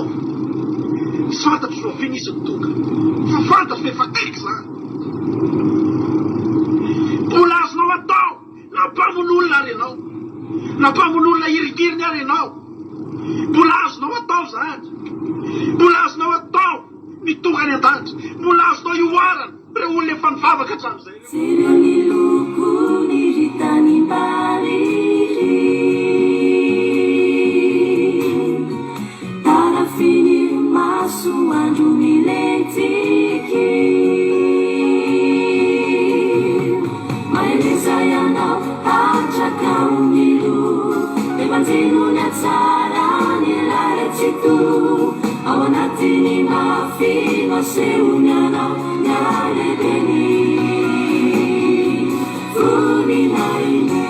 ianao fantatro zao finisy ny tonga fa fantatro efa kaiky zany mbola azonao atao nampamon'olona ary ianao nampamon'olona irikiriny ary ianao mbola azonao atao zany mbola azonao atao mitonga ny an-danitra mbola azonao ioarana re olona efa mivavaka hatramin'izay sireo ny loko ny hitany bariry tarafiny maso andro milentiky maeleza ianao hatraka omilo de manjeno ny atsara ny laretito ao anatiny mafino asehony anao nalebeny voninainy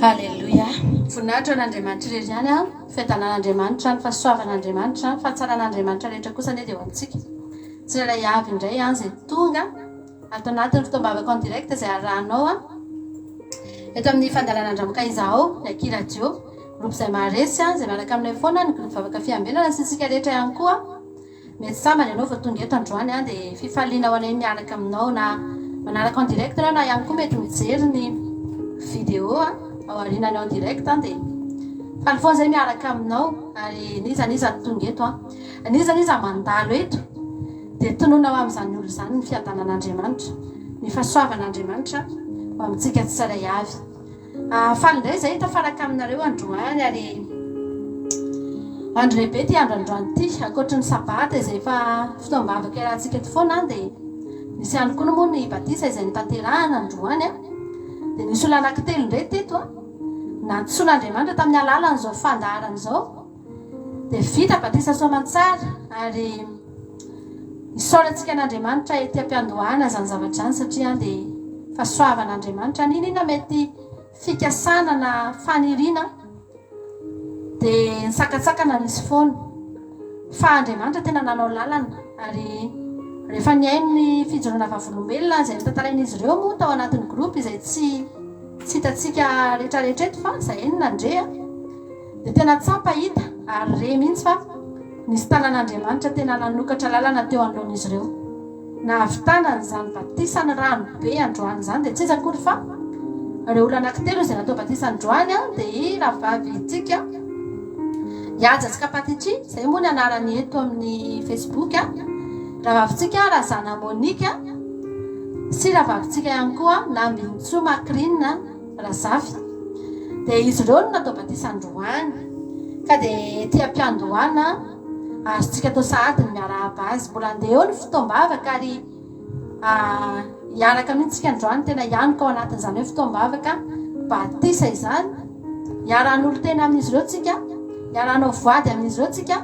Halleluja. Voninahitra n'Andriamanitra irery ihany a fiadanan'Andriamanitra ny fahasoavan'Andriamanitra ny fahatsaran'Andriamanitra rehetra kosa ny eo amintsika tsirairay avy indray a izay tonga ato anatin'ny fotoam-bavaka en direct izay arahanao a eto amin'ny fandalan'andramoka izao ny akiradio groupe izay maharesy a izay miaraka aminay foana ny groupe vavaka fiambelana sy isika rehetra ihany koa mety samany ianao vao tonga eto androany a dia fifaliana ho anay miaraka aminao na manaraka en direct anao na ihany koa mety mijery ny vidéo a ao arinany en direct dia falifony izay miaraka aminao ary nizaniza tonga eto a nizaniza mandalo eto dia tonoina ho amin'izany olo izany ny fiadanan'Andriamanitra ny fahasoavan'Andriamanitra ho amintsika tsirairay avy faly indray izay tafaraka aminareo androany ary andro lehibe ty andro androany ty akoatry ny sabata izay efa fotoam-bavaka iarahantsika eto foana dia nisy ihany koa moa ny batisa izay nitanterahana androany a dia nisy olona anankitelo indray teto a nantsoan'Andriamanitra tamin'ny alalan'izao fandaharan'izao dia vita batisa soamantsara ary isaorantsika an'Andriamanitra ety am-piandohana zany zavatra any satria dia fahasoavan'Andriamanitra ninina mety fikasana na faniriana dia nisakatsakana nisy foana fa Andriamanitra tena nanao lalana ary rehefa niaino ny fijoroana vavolombelona izay nitantarain'izy ireo moa tao anatin'ny groupe izay tsy hitantsika rehetrarehetra eto fa izay eny nandrea dia tena tsapa hita ary re mihitsy fa nisy tanan'Andriamanitra tena nanokatra lalana teo anoloan'izy ireo nahavitanany izany batisany rano be androany izany dia tsy izy akory fa ireo olona anankitelo izay natao batisany androany a dia rahavavy itsika Iajajika Patitry izay moa ny anarany eto amin'ny Facebook a rahavavitsika Razana Monika sy rahavavitsika ihany koa Nambintsoa Makrina Razafy dia izy ireo no natao batisany androany ka dia ety am-piandohana azontsika atao sahadiny miarahaba azy mbola andeha eo ny fotoam-bavaka ary hiaraka mihitsika androany tena hianoko ao anatin'izany hoe fotoam-bavaka batisa izany hiarahan'olo tena amin'izy ireo tsika hiarahanao voady amin'izy ireo tsika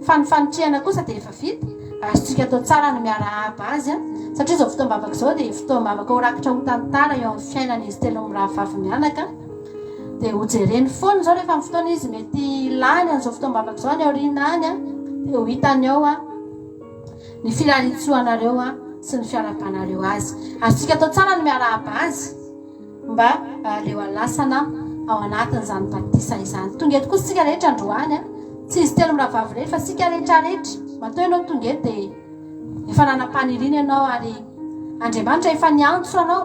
fa ny fanotrihana kosa dia efa vita azontsika atao tsara ny miarahaba azy a satria izao fotoam-bavaka izao dia fotoam-bavaka ho rakitra ho tantara eo amin'ny fiainan'izy telo mirahavavy mianaka dia hojereny foana izao rehefa amin'ny fotoana izy mety lany an'izao fotoam-bavaka izao ny aoriana any a dia ho hitany ao a ny filaritsoanareo a sy ny fiarabanareo azy azontsika atao tsara ny miarahaba azy mba leo alasana ao anatin'izany batisa izany tonga eto kosa sika rehetra androany a tsy izy telo mirahavavy rehetra fa sika rehetrarehetra matao ianao tonga eto dia efa nanam-paniriana ianao ary Andriamanitra efa niantso anao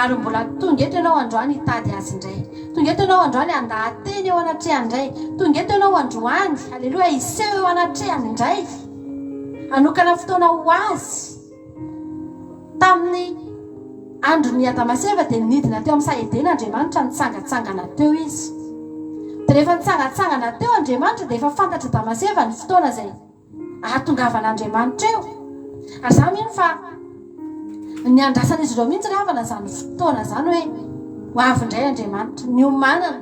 ary mbola tonga eto ianao androany hitady azy indray tonga eto ianao androany andahateny eo anatrehany indray tonga eto ianao androany aleloha iseho eo anatrehany indray anokana fotoana ho azy tamin'ny andro ny Adamaseva dia nidina teo amin'ny Saedena Andriamanitra nitsangatsangana teo izy dia rehefa nitsangatsangana teo Andriamanitra dia efa fantatra Damaseva ny fotoana izay ahatongavan'Andriamanitra eo ary izany mino fa ny andrasan'izy ireo mihitsy rehavana zany fotoana zany hoe ho avy indray Andriamanitra ny omanana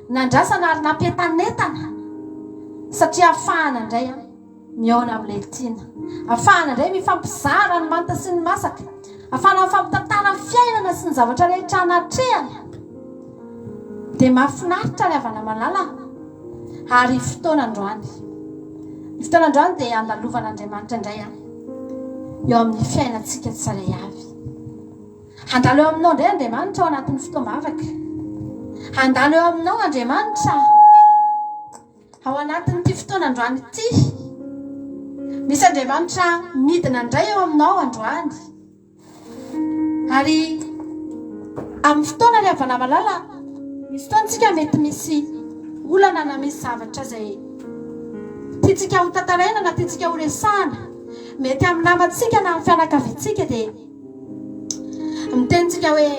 nandrasana ary nampientanetana satria ahafahana indray miaona amin'ilay tiana, ahafahana indray mifampizara ny manta sy ny masaka, ahafahana mifampitantara ny fiainana sy ny zavatra rehetra anatrehana. Dia mahafinaritra ny havana malala ary fotoana androany dia andalovan'Andriamanitra indray eo amin'ny fiainantsika tsirairay avy. Handalo eo aminao indray Andriamanitra ao anatin'ny fotoam-bavaka, handalo eo aminao Andriamanitra ao anatin'ity fotoana androany ity. Misy Andriamanitra midina indray eo aminao androany, ary amin'ny fotoana ny havana malala misy fotoantsika mety misy olana na misy zavatra izay tiantsika ho tantaraina na tiantsika ho resahana, mety amin'ny namantsika na amin'ny fianakaviantsika, dia mitenitsika hoe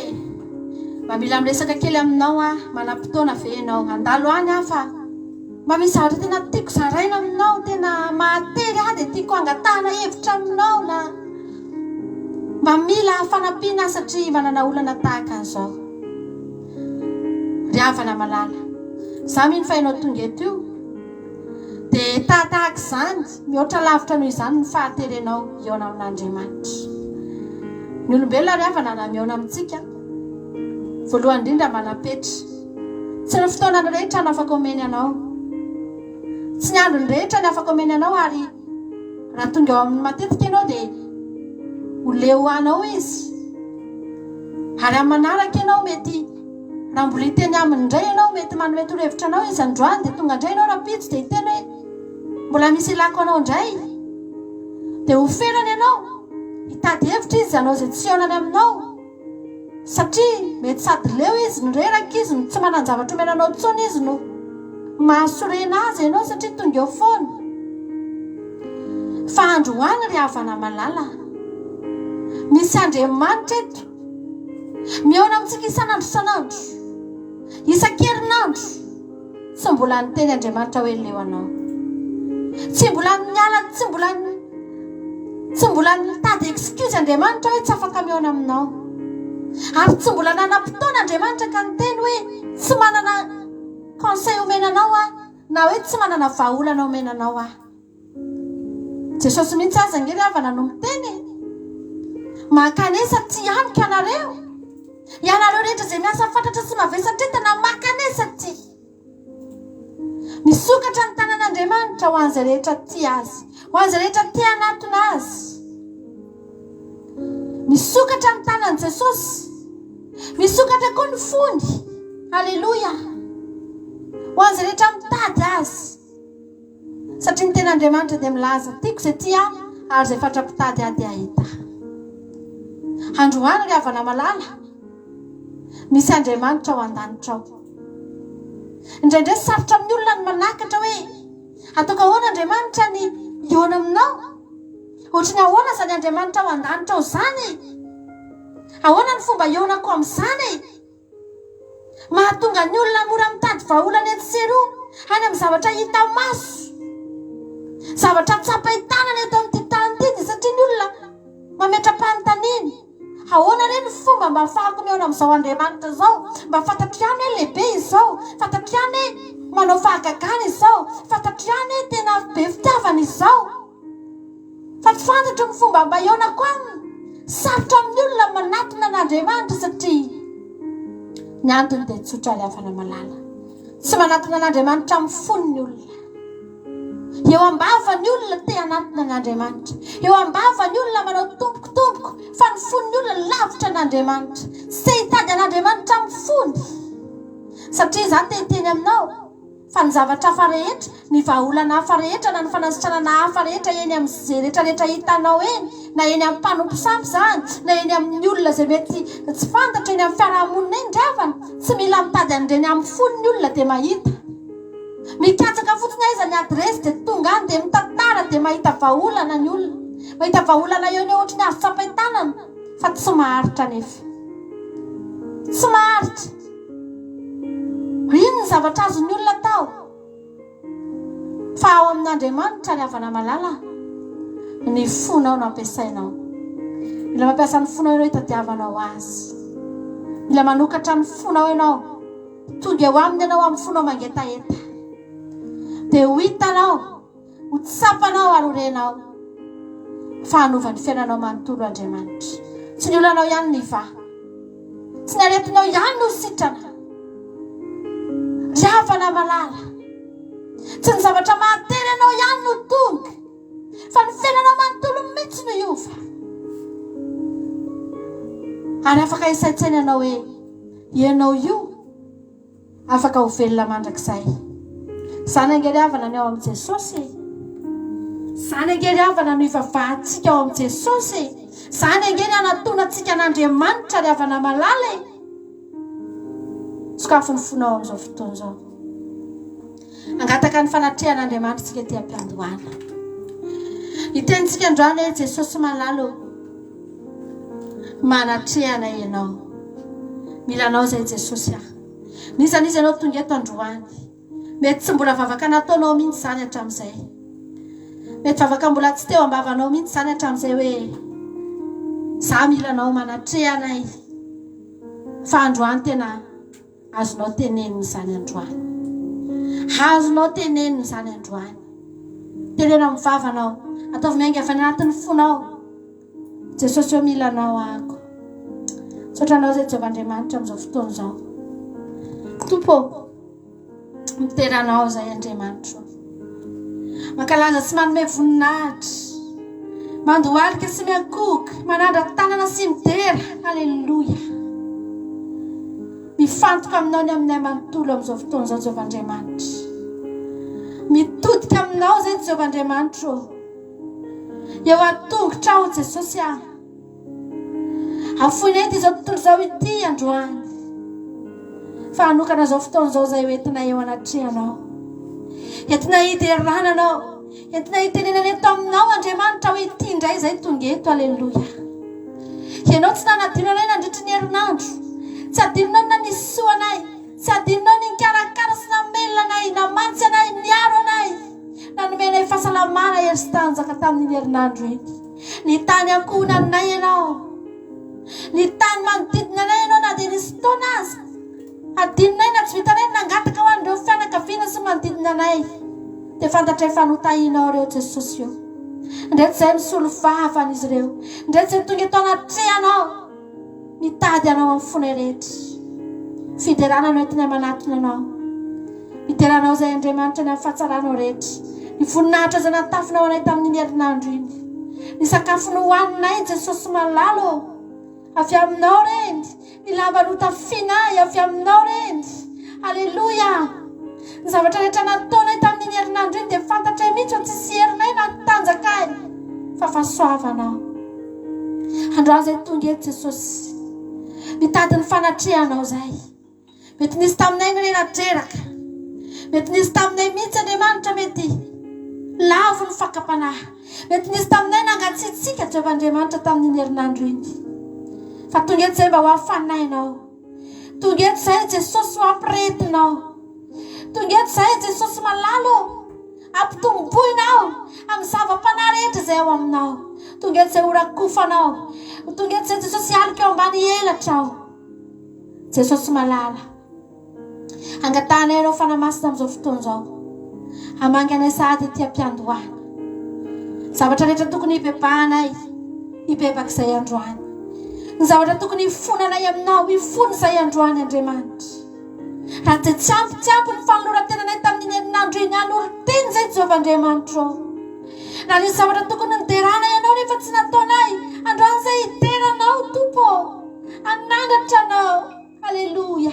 mba mila miresaka kely aminao manam-potoana ve ianao, andalo any fa mba misy zavatra tena tiako zaraina aminao, tena mahatery dia tiako angatahana hevitra aminao, na mba mila fanampiana satria manana olana tahaka an'izao. Ry havana malala, za mino fa ianao tonga eto io dia tahaka izany, mihoatra lavitra noho izany ny fahaterenao iona amin'Andriamanitra. Ny olombelona ry havana na miaona amintsika, voalohany indrindra manam-petra. Tsy ny fotoana ny rehetra no afaka omeny anao, tsy ny andro ny rehetra ny afaka omeny anao, ary raha tonga eo amin'ny matetika ianao dia ho leo anao izy. Ary amin'ny manaraka ianao mety raha mbola hiteny aminy indray ianao, mety manome torohevitra anao izy androany, dia tonga indray ianao rapitso dia hiteny hoe mbola misy ilako anao indray, dia ho ferany ianao hitady hevitra izy anao izay tsy aonany aminao, satria mety sady leo izy no reraka izy no tsy manan-javatra omenanao tsony izy no mahasorena azy ianao satria tonga eo foana. Fa androany ry havana malala, misy Andriamanitra eto miaona amintsika isan'andro isan-kerinandro, tsy mbola niteny Andriamanitra hoe leo anao, tsy mbola niala, tsy mbola nitady excuse Andriamanitra hoe tsy afaka miaona aminao, ary tsy mbola nanam-potoana Andriamanitra ka niteny hoe tsy manana conseil omenanao na hoe tsy manana vahaolana omenanao Jesosy mihitsy aza ngery havana no miteny, makanesa ty amiko ianareo rehetra izay miasa fantatra sy mavesatretana, makanesa ty. Misokatra ny tanan'Andriamanitra ho an'izay rehetra ty azy, ho an'izay rehetra ty anatona azy. Misokatra ny tanan' Jesosy, misokatra koa ny fony, halleloja, ho an'izay rehetra mitady azy, satria ny ten'Andriamanitra dia milaza tiako izay ty ary izay fatra-pitady dia ahita. Androany ry havana malala, misy Andriamanitra ao an-danitra ao. Indraindray sarotra amin'ny olona ny manakatra hoe ataoko ahoana Andriamanitra ny iona aminao, ohatra ny ahoana zany Andriamanitra ao an-danitra ao zany, ahoana ny fomba ionako amin'izany, mahatonga ny olona mora mitady vahaolana etsy sy eroa any amin'ny zavatra hita maso, zavatra tsapa-hitanana eto amin'ity tany ity, satria ny olona mametra-panontaniana, ahoana re ny fomba mba ahafahako miaona amin'izao Andriamanitra zao, mba fantatro ihany hoe lehibe izao, fantatro ihany hoe manao fahagagana izao, fantatro ihany hoe tena be fitiavana izao, fa tsy fantatro ny fomba mba ionako aminy. Sarotra amin'ny olona manatona an'Andriamanitra satria ny antony dia tsotra ry havana malala, tsy manatona an'Andriamanitra amin'ny foniny olona. Eo ambava ny olona te anatona an'Andriamanitra, eo ambava ny olona manao tombokotomboko, fa ny foniny olona lavitra an'Andriamanitra, tsy hitady an'Andriamanitra amin'ny fony. Satria za te hiteny aminao fa ny zavatra hafa rehetra, ny vahaolana hafa rehetra na ny fanasitranana hafa rehetra eny amin'izay rehetrarehetra hitanao eny, na eny amin'ny mpanompo sampy zany, na eny amin'ny olona izay mety tsy fantatra eny amin'ny fiarahamonina eny dravana, tsy mila mitady an'ireny amin'ny foniny olona dia mahita. Mikatsaka fotsiny aiza ny adresy dia tonga any dia mitantara dia mahita vahaolana ny olona, mahita vahaolana eo ny ohatra ny azo tsapa-hitanana, fa tsy maharitra nefa, tsy maharitra. Ino ny zavatra azon'ny olona tao? Fa ao amin'Andriamanitra ry havana malala, ny fonao no ampiasainao. mila mampiasa ny fonao ianao hitadiavanao azy, mila manokatra ny fonao ianao tonga eo aminy ianao amin'ny fonao mangetaheta dia ho hitanao ho tsapanao ary horenao fahanovany fiainanao manontolo Andriamanitra. Tsy ny olanao ihany ny va, tsy ny aretinao ihany no sitrana, riavana malala, tsy ny zavatra mahatery anao ihany no tonga, fa ny fiainanao manontolo mihitsy no iova. Ary afaka isaitsaina ianao hoe ianao io afaka ho velona mandrakizay. Zany angeriavana ny ao amin'i Jesosy, zany angeriavana no ivavahantsika ao amin'i Jesosy, zany angery anatonantsika an'Andriamanitra riavana malala. Sokafo ny fonao amin'izao fotoana izao, angataka ny fanatrehan'Andriamanitra tsika ety am-piandohana. Hitentsika androany hoe Jesosy malalo manatrehana ianao, milanao zay Jesosy nisan'izy ianao tonga eto androany, mety tsy mbola vavaka nataonao mihitsy zany hatramin'izay, mety vavaka mbola tsy teo ambavanao mihitsy zany hatramin'izay hoe za milanao manatrehanay, fa androany tena azonao teneniny zany androany, azonao teneniny zany androany. Tenena amin'ny vavanao, ataovy miainga avy anatin'ny fonao, Jesosy eo milanao ako. Sotranao zay Jehovahandriamanitra amin'izao fotoana izao. Tompo miteranao zay Andriamanitra, mankalaza sy manome voninahitra, mandohalika sy miankoka, manandra tanana sy midera. Aleluia. Mifantoka aminao ny aminay manontolo amin'izao fotoana izao Jehovahandriamanitra, mitodika aminao zay Jehovahandriamanitra, eo atongotra ao Jesosy afoina ety izao tontolo izao ity androany, fa hanokana izao fotoana izao zay entina eo anatrehanao, entina hiderananao, entina hitenenana eto aminao Andriamanitra hoe ity indray zay tonga eto. Aleluia. Ianao tsy nanadinonay nandritry ny herinandro, tsy adinonao na nisoanay, tsy adinonao ny nikarakara sy namelona anay, namantsy anay, niaro anay, nanomenay fahasalamana ery sy tanjaka tamin'ny herinandro iny. Ny tany ankohonanay ianao, ny tany manodidina anay ianao na dia nisy taona azy, adinonay na tsy vitanay nangataka ho an'ireo fianakaviana sy manodidina anay, dia fantatray fanotahinao reo Jesosy io. Ndreky izay misolo vavan'izy ireo, ndreky izay tonga eto anatrehanao, mitady anao amin'ny fonay rehetra, fiderananao entinay manatona anao, miteranao zay Andriamanitra ny amin'ny fahatsaranao rehetra, ny voninahitra zay natafinao anay tamin'ny herinandro iny, ny sakafo nohoaninay Jesosy malalo avy aminao reny, ny lamba notafinay avy aminao reny. Aleluia. Ny zavatra rehetra nataonay tamin'ny herinandro iny dia fantatray mihitsy ho tsisy herinay na tanjakay, fa fahasoavanao. Androany zay tonga eto Jesosy, mitady ny fanatrehanao zay. Mety nisy taminay ny reradreraka, mety nisy taminay mihitsy Andriamanitra, mety lavo ny fakapanahy, mety nisy taminay nangatsitsika Jehovahandriamanitra tamin'ny herinandro iny, fa tonga eto zay mba ho hafanainao, tonga eto zay Jesosy ho ampirehetinao, tonga eto zay Jesosy malalo ampitomboinao amin'ny zava-panahy rehetra zay ao aminao, tonga eto zay ho rakofanao, tonga eto zay Jesosy alika ao ambany elatra ao. Jesosy malala, angatahana ianao fanamasina amin'izao fotoana izao, hamangy anay sady ety am-piandohana, zavatra rehetra tokony hibebahanay, hibebak'izay androany, ny zavatra tokony hifonanay aminao, hifony izay androany Andriamanitra. Raha dia tsy ampy ny fanoloran-tenanay tamin'ny herinandro iny, anolo-teny zay Jehovahandriamanitra. Raha nisy zavatra tokony niderana ianao nefa tsy nataonay, androany izay hiteranao Tompo, anandratra anao. Aleluia.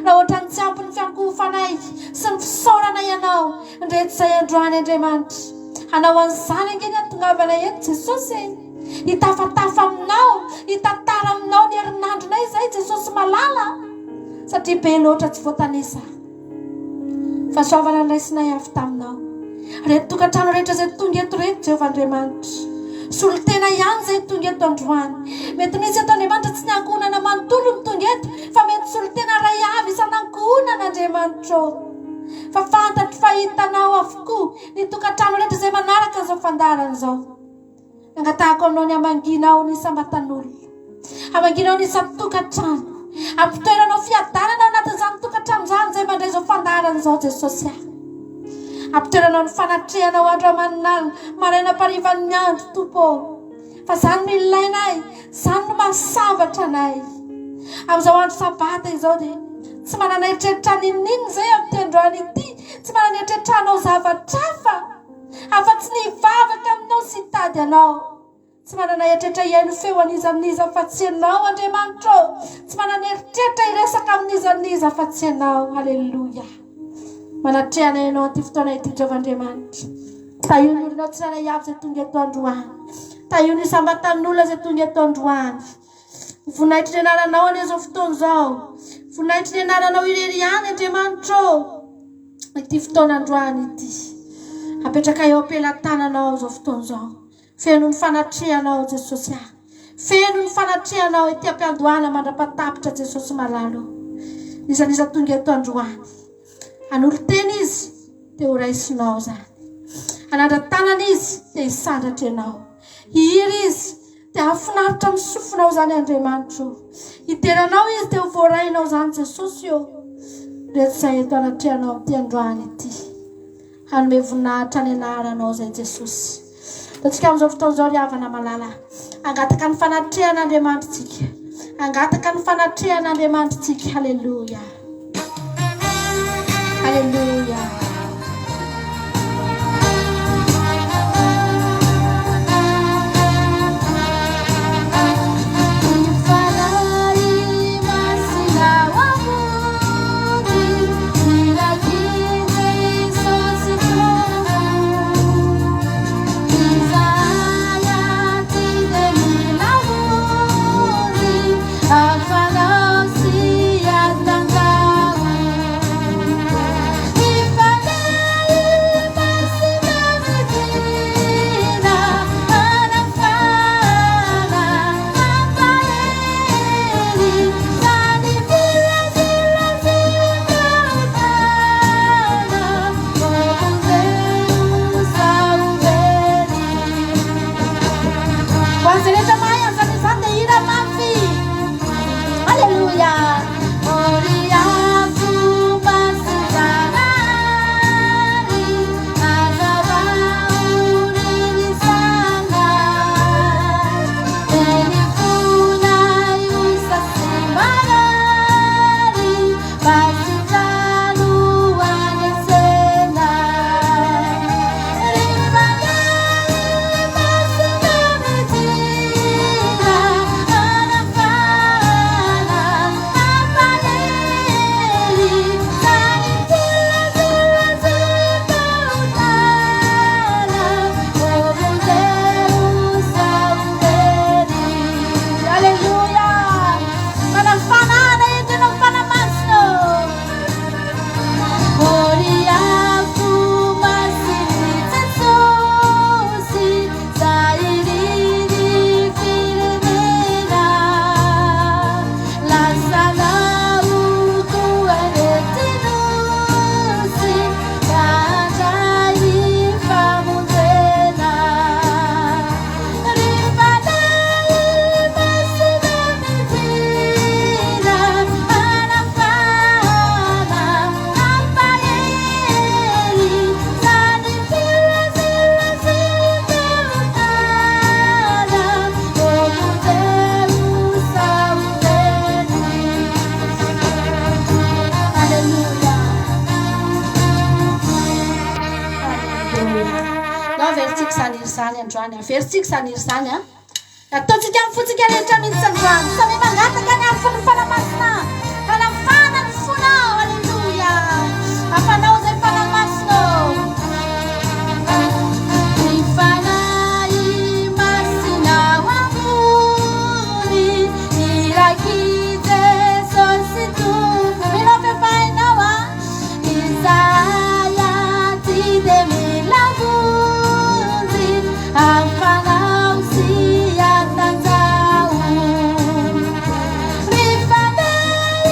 Raha ohatra ny tsy ampy ny fiankofanay sy ny fisaorana ianao, ndreto izay androany Andriamanitra, hanao an'izany angeny antongavanay eto Jesosy, hitafatafa aminao, hitantara aminao ny herinandronay zay Jesosy malala, satria be loatra tsy voatanisa. Fahasoavana nraisinay avy taminao, reto tokantrano rehetra zay tonga eto reto Jehovahandriamanitra, solo tena ihany zay tonga eto androany. Mety misy eto Andriamanitra tsy niankohonana manontolo ny tonga eto, fa mety solo tena ray avy isan'ankohonana Andriamanitra, fa fantatry fahitanao avokoa ny tokantrano rehetra zay manaraka an'izao fandarana izao. angatahako aminao ny amanginao ny sambatan'olona, amanginao ny samtokantrano, ampitoeranao fiadanana anatin'izany tokantrano zany zay mandray zao fandaharana zao Jesosy. Ampitoeranao ny fanatrehanao andro aman'alina maraina parivan'ny andro Tompo, fa zany no ilainay, zany no mahasambatra anay amin'izao andro sabata izao. Dia tsy manana eritreritra ninina zay amin'ny androany ity, tsy manana eritreritra anao zavatra afa-tsy nivavaka aminao sy tady anao, tsy manana eritreritra iaino feo an'izaniza fa tsy ianao Andriamanitra, tsy manana eritreritra iresaka amin'izaniza fa tsy ianao. Haleloia. Manatrehana ianao an'ity fotoana ity Andriamanitra. Taio ny olonao tsirairay avy zay tonga eto androany, taio ny sambatan'olona zay tonga eto androany. Vonaitry ny anaranao an'izao fotoana zao, vonaitry ny anaranao irery ihany Andriamanitra ity fotoana androany ity. Apetraka eo ampelantananao zao fotoana zao, feno ny fanatrehanao Jesosy, feno ny fanatrehanao ety ampiandohana mandrapatapitra Jesosy malalo. Izaniza tonga eto androany, anolo teny izy dia ho raisinao zany, anandra-tanana izy dia hisandatra ianao, hihiry izy dia hafinaritra amin'ny sofinao zany Andriamanitra, hideranao izy dia ho voarainao zany Jesosy. Rehetra izay eto anatrehanao amin'ity androany ity, hanome voninahitra ny anaranao zay Jesosy. Tatsika amin'izao fotoana izao ry havana malala, angataka ny fanatrehan'Andriamanitra tsika, angataka ny fanatrehan'Andriamanitra tsika. Haleluia, haleluia. Averitsika zany zany ataontsika amin'ny fotsika rehetra mihitsy androany, samy mangataka ny afony fanamasina, fanafana ny fonao. Haleluia, afanao zay fanamasinao. Ny fanahy masinao ambony, iraky Jesosy Tompo. Minao fefainao Isaia ty de milavonjy, afanao sy atanjao. Rifanahy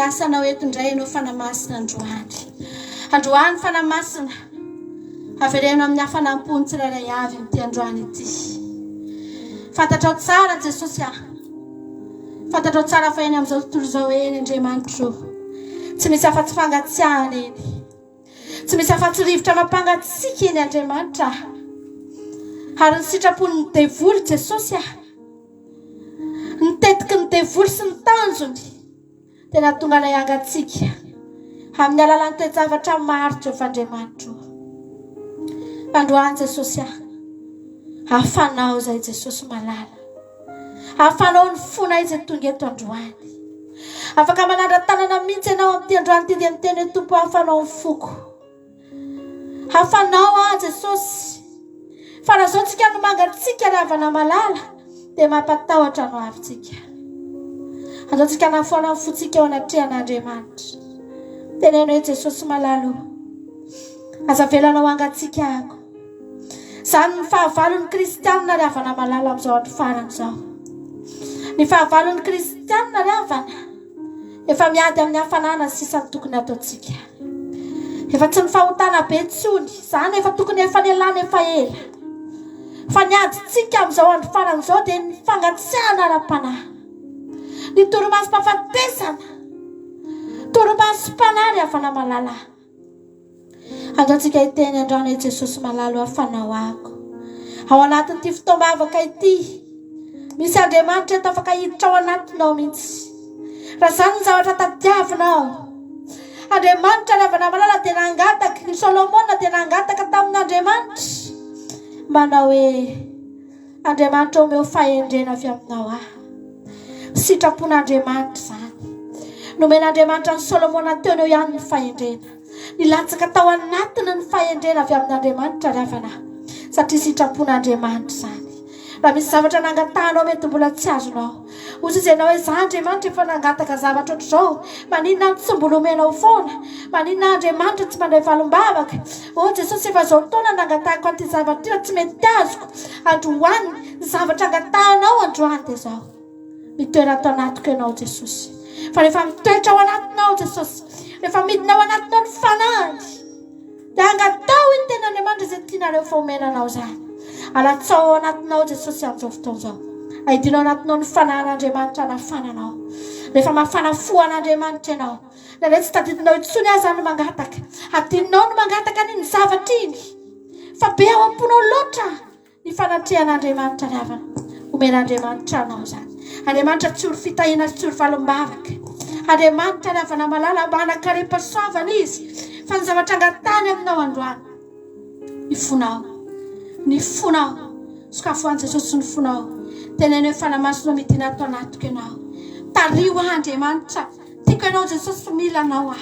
asana hoetondray anao fanamasina androany fanamasina avereno amin'ny hafanampony tsirairay avy amin'ity androany ity. Fantatrao tsara Jesosy fantatrao tsara fa eny amin'izao tontolo izao eny Andriamanitro tsy misy afa-tsy fangatsiahana eny, tsy misy afa-tsy rivotra mampangatsiaka eny Andriamanitra. Ary ny sitrapony ny devoly Jesosy nitetiky ny devoly sy ny tanjony tena tonga nay angatsika amin'ny alalan'ny toe-javatra maro Jehovah Andriamanitro. Androany Jesosy hafanao zay Jesosy malala, hafanao ny fona izy tonga eto androany. Afaka manandra-tanana mihitsy ianao amin'ity androany ity dia miteny hoe Tompo hafanao ny foko, hafanao Jesosy. Fa raha zao tsika no mangatsika ravana malala dia mampatahotra no avitsika. Andao tsika nafoana ny fotsika eo anatrehan'Andriamanitra. Teneno hoe Jesosy malalo, aza velanao angatsika ako. Zany ny fahavalon'ny kristianina ravana malala amin'izao andro farany izao. Ny fahavalon'ny kristianina ravana efa miady amin'ny hafanana sisany tokony ataotsika. Efa tsy ny fahotana be tsony, zany efa tokony efa lelana efa ela. Fa niady tsika amin'izao andro farany izao dia ny fangatsiahana ara-panahy, ny toromaso-pahafatesana, toromaso-panahy ravana malala. Andao tsika hiteny androany hoe Jesosy malalo hafanao ako. Ao anatin'ity fotoam-bavaka ity misy Andriamanitra eto afaka hiditra ao anatinao mihitsy. Raha zany ny zavatra tadiavinao, Andriamanitra ravana malala dia nangataka, ny Solomona dia nangataka tamin'Andriamanitra manao hoe Andriamanitra omeo fahendrena avy aminao sitrapon'Andriamanitra zany. Nomen'Andriamanitra ny Solomona teo eo ihany ny fahendrena, nilatsaka tao anatiny ny fahendrena avy amin'Andriamanitra ravana, satria sitrapon'Andriamanitra zany. Raha misy zavatra nangatahanao mety mbola tsy azonao, ozy izy ianao hoe za Andriamanitra efa nangataka zavatra ohatr'izao, maninona ny tsy mbola omenao foana, maninona Andriamanitra tsy mandray valim-bavaka. O Jesosy efa zao taona nangatahako an'ity zavatra tsy mety azoko. Androany ny zavatra angatahanao androany dia zao mitoera ato anatiko ianao Jesosy. Fa rehefa mitoetra ao anatinao Jesosy, rehefa midina ao anatinao ny fanahiny, dia angatao iny tena Andriamanitra izay tianareo fa omenanao zany. Alatsao ao anatinao Jesosy amin'izao fotoana izao. Ahidinao anatinao ny fanahin'Andriamanitra nafananao. Rehefa mafana fo an'Andriamanitra ianao, dia tsy tadidinao intsony aza no mangataka, adinao no mangataka ny zavatra iny. Fa be ao am-ponao loatra ny fanatrehan'Andriamanitra ravana. Omen'Andriamanitra anao zany. Andriamanitra tsy olo fitahina, tsy olo valim-bavaka. Andriamanitra ravana malala manan-karepasoavana izy. Fa ny zavatra angatany aminao androany, ny fonao, ny fonao, sokafoan'i Jesosy ny fonao. Teneno hoe fanamasonao midina ato anatiko ianao. Tario Andriamanitra, tiako ianao Jesosy mila anao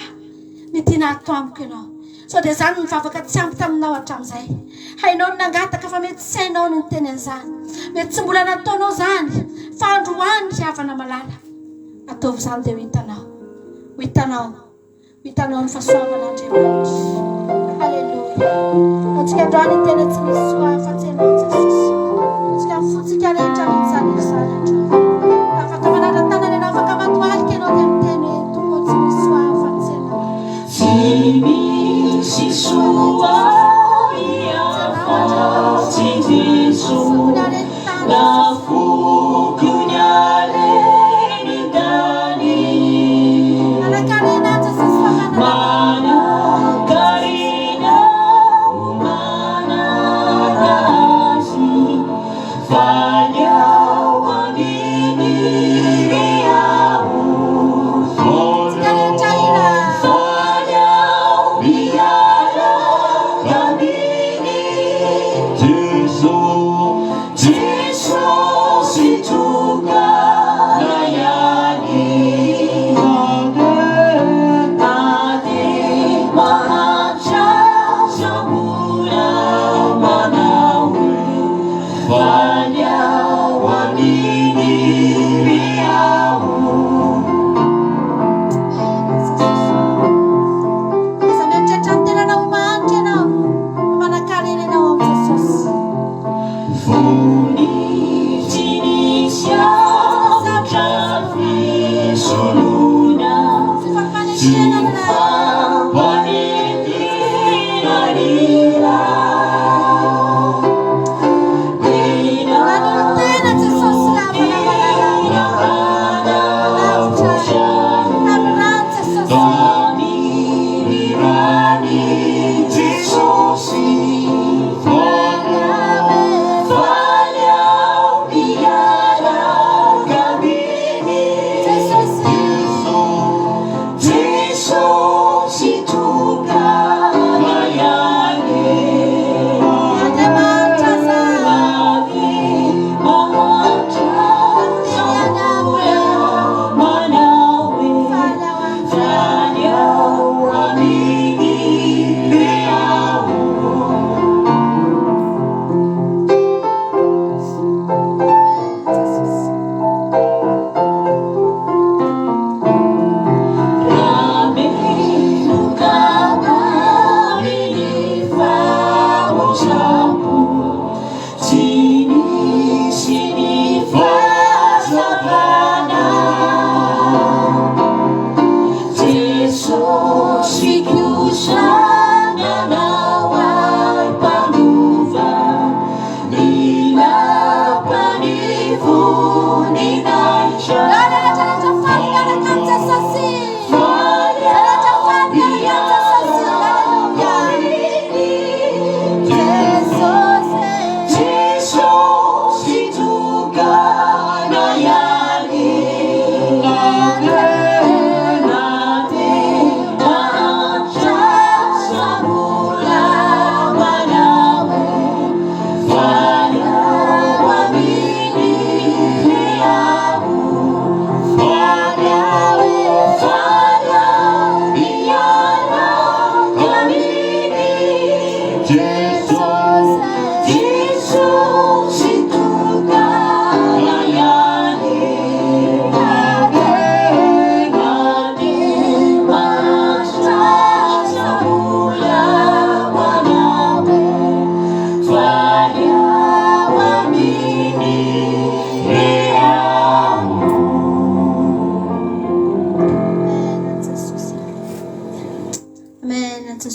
midina ato amiko ianao. So dia zany ny vavaka tsy ampy taminao hatramin'izay. Hainao ny nangataka fa mety tsy hainao no niteny an'izany, mety tsy mbola nataonao zany, fa androany ravana malala ataovy zany dia hitanao ny fahasoavan'Andriamanitra. Halleluja. Atsika androany tena tsy misy soafa-tsy ianao Jesosy. Atsika fotsika rehetra mihitsy zany androany. Afaka manara-tanana ianao, afaka matoalika ianao dia miteny hoe Tompo tsy misy soafa-tsy ianao. Tsy misy soafa-tsy Jesosy, na fokony arenitany. Mana-karena Jesosy fa Mana-karena manakasy, fanyao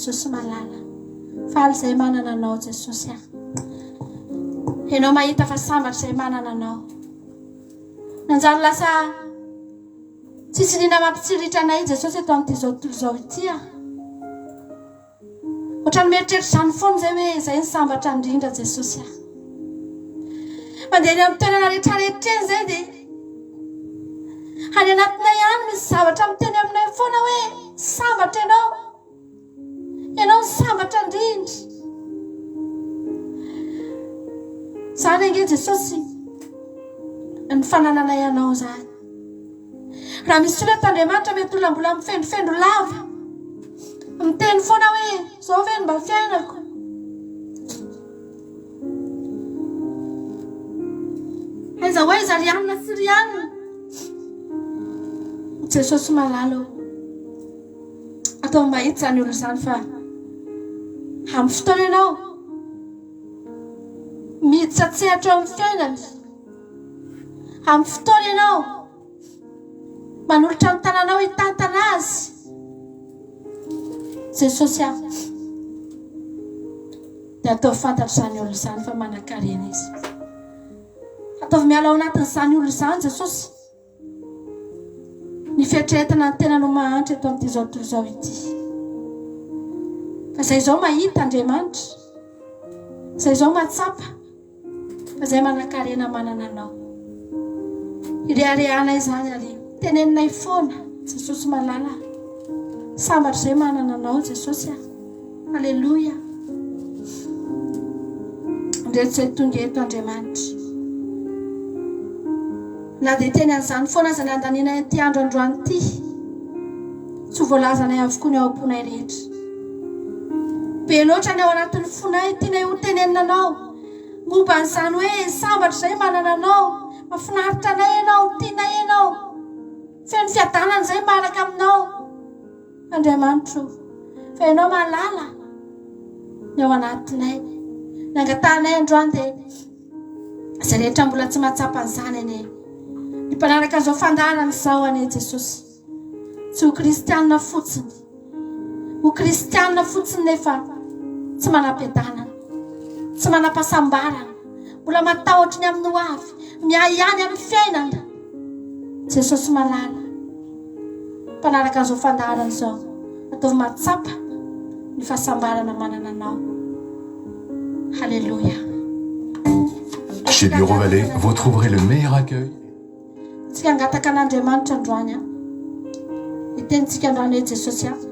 Jesosy malala faly izay manana anao Jesosy ianao mahita fa sambatra izay manana anao nanjary lasa tsisy nina mampitsiriritra anay Jesosy eto amin'ity zao tontolo zao ity ohatrany mieritreritra izany foana izay hoe izay ny sambatra indrindra Jesosy mandeha eny amin'ny toerana rehetrarehetra eny izay dia any anatinay ihany misy zavatra miteny aminay foana hoe sambatra ianao sambatra indrindra izany ange Jesosy ny fanananay anao zany raha misy olona tandriamanitra mety olona mbola mifendrofendro lava miteny foana hoe zao ve ny mba fiainako aiza hoe iza rianina sy rianina Jesosy malalo atao mahitsy zany olo zany fa amin'ny fotoana ianao miditra tsehatra amin'ny fiainany amin'ny fotoana ianao manolotra ny tananao hitantana azy Jesosy dia ataovy fantatra izany olo izany fa manan-karena izy ataovy miala ao anatin'izany olo izany Jesosy ny fiatretana ny tena no mahantra eto amin'ity zao tontolo zao ity fa izay zao mahita Andriamanitra izay zao mahatsapa fa izay manan-karena manana anao ireharehanay izany ary teneninay foana Jesosy malala sambatra izay manana anao Jesosy Alleluia ndreto izay tonga eto Andriamanitra na dia teny an'izany foana aza ny andaninay ty andro androany ity tsy voalazanay avokoa ny ao am-ponay rehetra be loatra ny ao anatin'ny fonay tianay ho teneninanao momba n'izany hoe sambatra izay manana anao mahafinaritra anay ianao tianay ianao feno fiadanana izay maraka aminao Andriamanitra fa ianao malala ny ao anatinay nangatanay androany dia izay rehetra mbola tsy mahatsapa an'izany ane ny mpanaraka an'izao fandaharana izao ane Jesosy tsy ho kristianina fotsiny ho kristianina fotsiny nefa tsy manam-piadanana tsy manam-pahasambarana mbola matahotra ny amin'ny ho avy miahihany amin'ny fiainana Jesosy malala mpanaraka an'izao fandaharana izao ataovy mahatsapa ny fahasambarana manana anao Alléluia. Chez Bureau Vallée, vous trouverez le meilleur accueil. Tsika angataka an'Andriamanitra androany itenitsika androany hoe Jesosy Anjara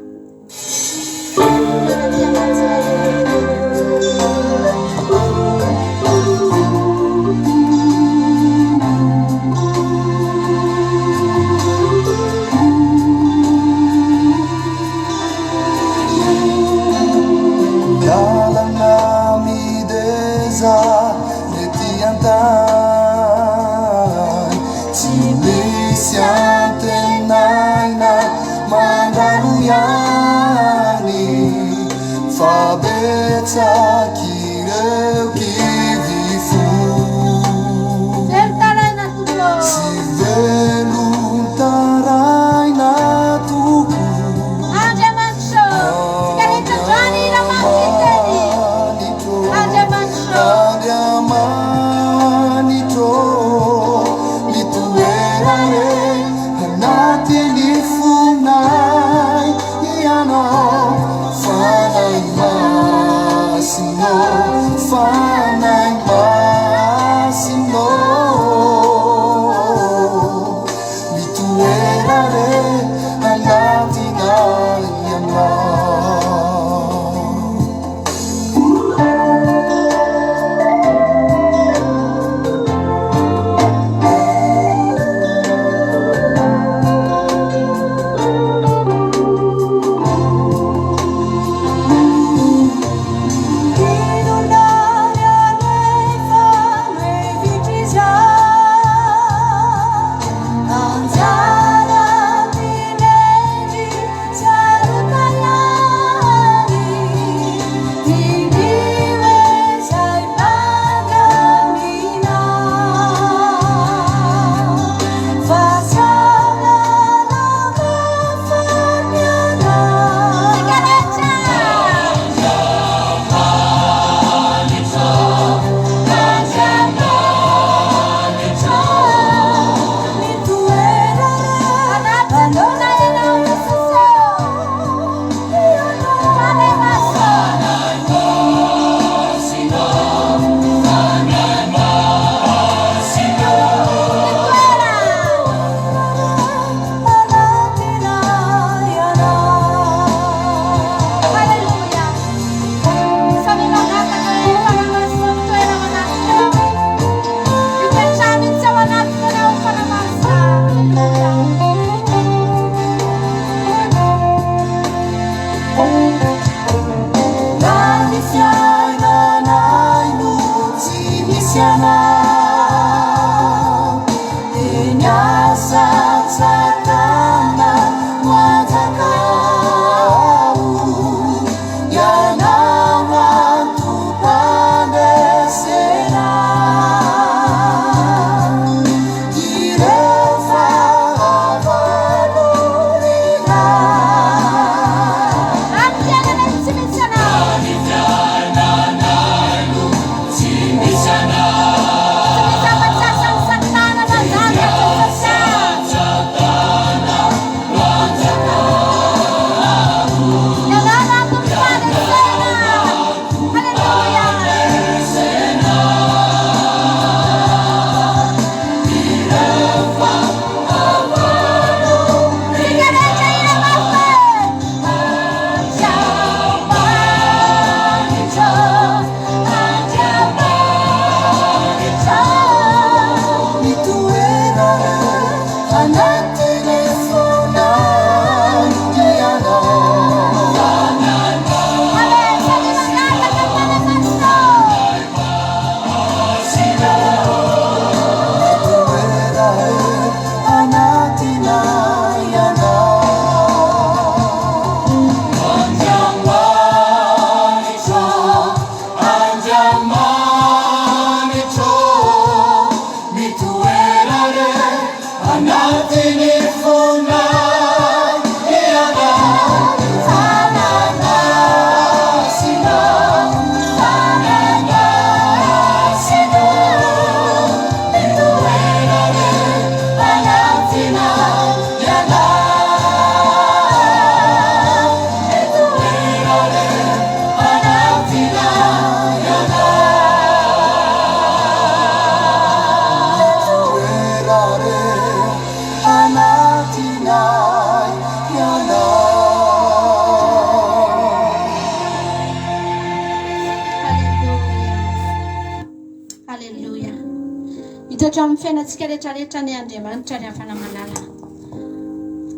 Amin'ny fiainantsika rehetrarehetra ny Andriamanitra ry havana malala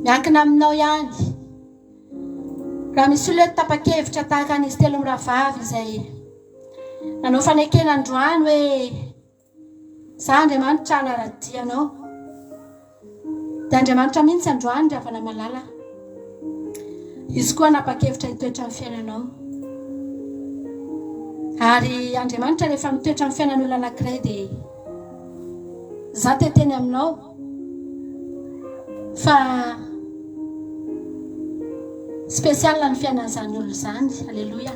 miankina aminao ihany raha misy olona tapa-kevitra tahaka an'izy telo mirahavavy izay nanao fanekena androany hoe za Andriamanitra hanaradianao dia Andriamanitra mihitsy androany ry havana malala izy koa napa-kevitra hitoetra amin'ny fiainanao ary Andriamanitra rehefa mitoetra amin'ny fiainan'olona anankiray dia za teteny aminao fa spesiala ny fiainan'izany olo izany. Alleluia.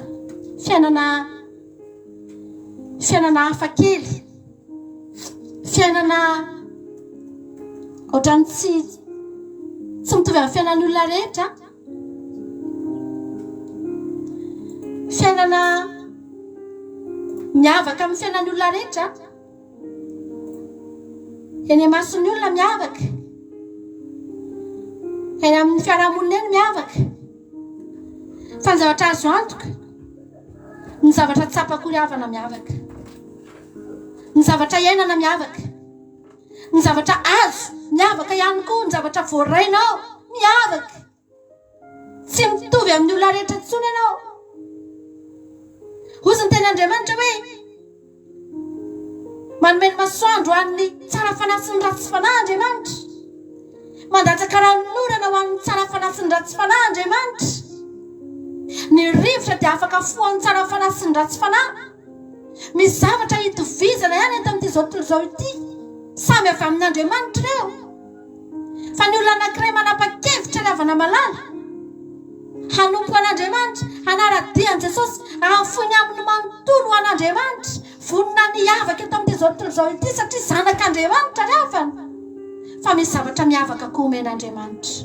Fiainana hafa kely, fiainana ohatrany tsy mitovy amin'ny fiainan'olona rehetra, fiainana miavaka amin'ny fiainan'olona rehetra. Eny mason'ny olona miavaka, eny amin'ny fiarahamonina eny miavaka, fa ny zavatra azo antoka, ny zavatra tsapako ry havana miavaka, ny zavatra iainana miavaka, ny zavatra azo miavaka ihany koa, ny zavatra voarainao miavaka, tsy mitovy amin'ny olona rehetra intsony ianao. Hozy ny teny Andriamanitra hoe manomeny masoandro ho an'ny tsara fanahy sy ny ratsy fanahy Andriamanitra, mandatsaka ranorana ho an'ny tsara fanahy sy ny ratsy fanahy Andriamanitra. Ny rivotra dia afaka foan'ny tsara fanahy sy ny ratsy fanahy. Misy zavatra hitovizana ihany eto amin'ity zao tontolo izao ity, samy avy amin'Andriamanitra ireo. Fa ny olona anankiray manapa-kevitra ry havana malala hanompo an'Andriamanitra, hanaradian'i Jesosy, hahafoiny amin'ny manontolo ho an'Andriamanitra, vonona niavaka eto amin'ity zao tontolo izao ity satria zanak'Andriamanitra ry havana. Fa misy zavatra miavaka koa omen'Andriamanitra,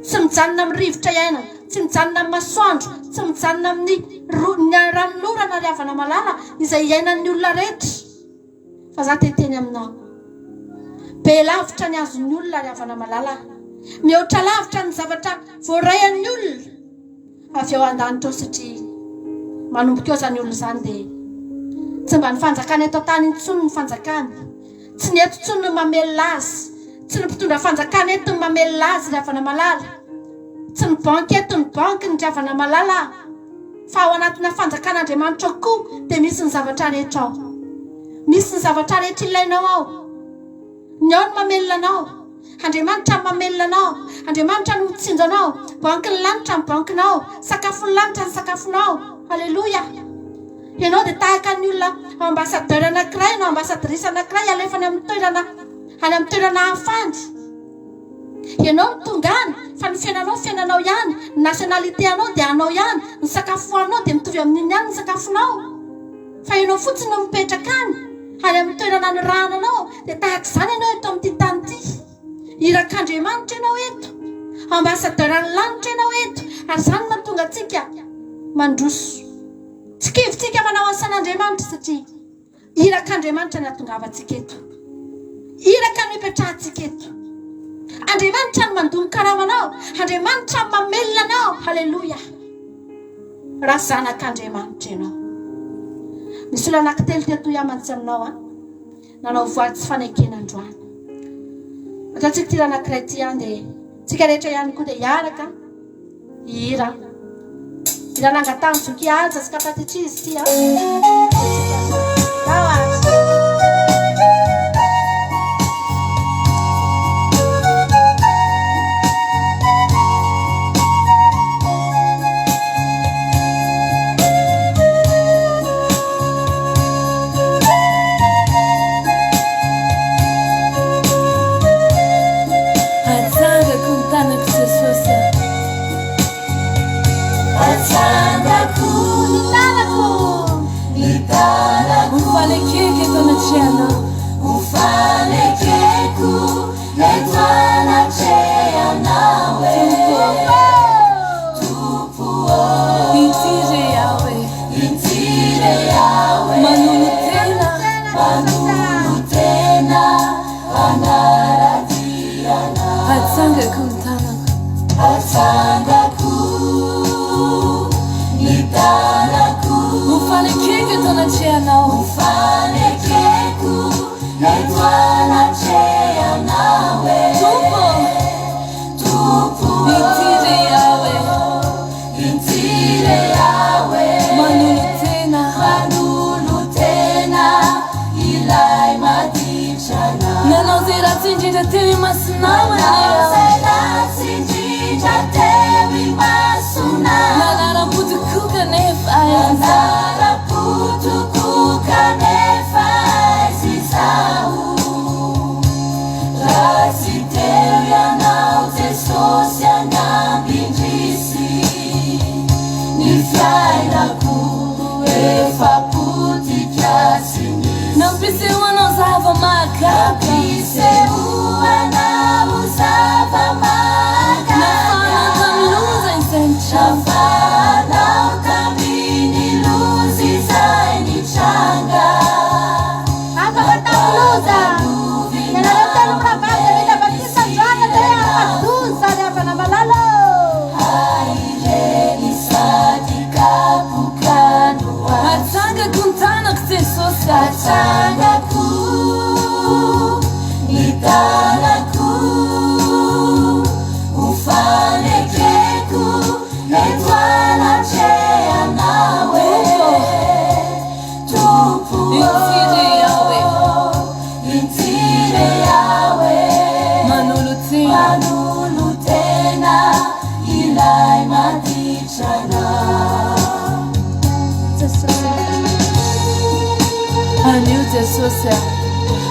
tsy mijanona amin'ny rivotra iainana, tsy mijanona amin'ny masoandro, tsy mijanona amin'ny ranorana ry havana malala izay iainan'ny olona rehetra. Fa za teteny aminao, be lavitra ny azon'ny olona ry havana malala, mihoatra lavitra ny zavatra voaraian'ny olona avy eo an-danitra ao, satria manomboka eo zany olona izany dia tsy mba ny fanjakany eto tany intsony ny fanjakany, tsy ny eto intsony ny mamelona azy, tsy ny mpitondra fanjakany eto ny mamelona azy ry havana malala, tsy ny banky eto ny banky ny ry havana malala, fa ao anatina fanjakan'Andriamanitra koa dia misy ny zavatra rehetra ao, misy ny zavatra rehetra ilainao ao. Ny ao ny mamelona anao, Andriamanitra ny mamelona anao, Andriamanitra no mitsinjo anao, banky ny lanitra ny bankinao, sakafo ny lanitra ny sakafonao. Alleluia. Ianao dia tahaka ny olona ambasadeur anankiray no ambasadrisa anankiray alefany amin'ny toerana hafany. Ianao no tongany, fa ny fiainanao ihany, ny nationalité anao dia anao ihany, ny sakafo anao dia mitovy amin'iny ihany ny sakafonao. Fa ianao fotsiny no mipetraka any amin'ny toerana ny rananao, dia tahaka izany ianao eto amin'ity tany ity. Irak'Andriamanitra ianao eto, ambasadeur ny lanitra ianao eto, ary izany mahatonga antsika mandroso. Tsy kivintsika manao asan'Andriamanitra satria irak'Andriamanitra ny ahatongavantsika eto, iraka ny ipetrahantsika eto. Andriamanitra ny mandony karamanao, Andriamanitra ny mamelona anao. Halleluia. Raha zanak'Andriamanitra ianao. Misy olona anankitelo teto hiamantsy aminao, nanao voady tsy fanekena androany. ataontsika tirana krety any dia tsika rehetra ihany koa dia hiaraka hira iranangatany zoky aja tsika fatitry izy ty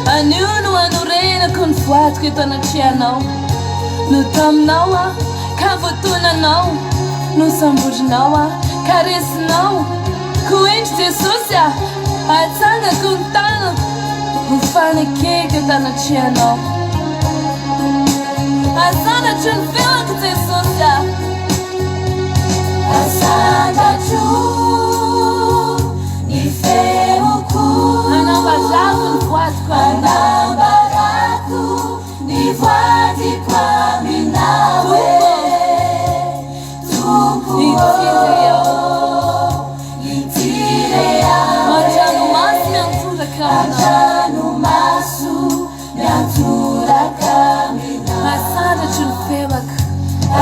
Anio no anorenako ny voatiko eto anatrianao no taminao ka voatonanao no samborinao ka resinao ko endry Jesosy atsangako ny tanako ho fanekeko eto anatrianao asandatro ny feoko Jesosy asandatro ny feoko anambarako ny voatiko anambarako ny voatiko aminawe Tumpo itire yawe Majanu masu miantura kamina Asada chulfewak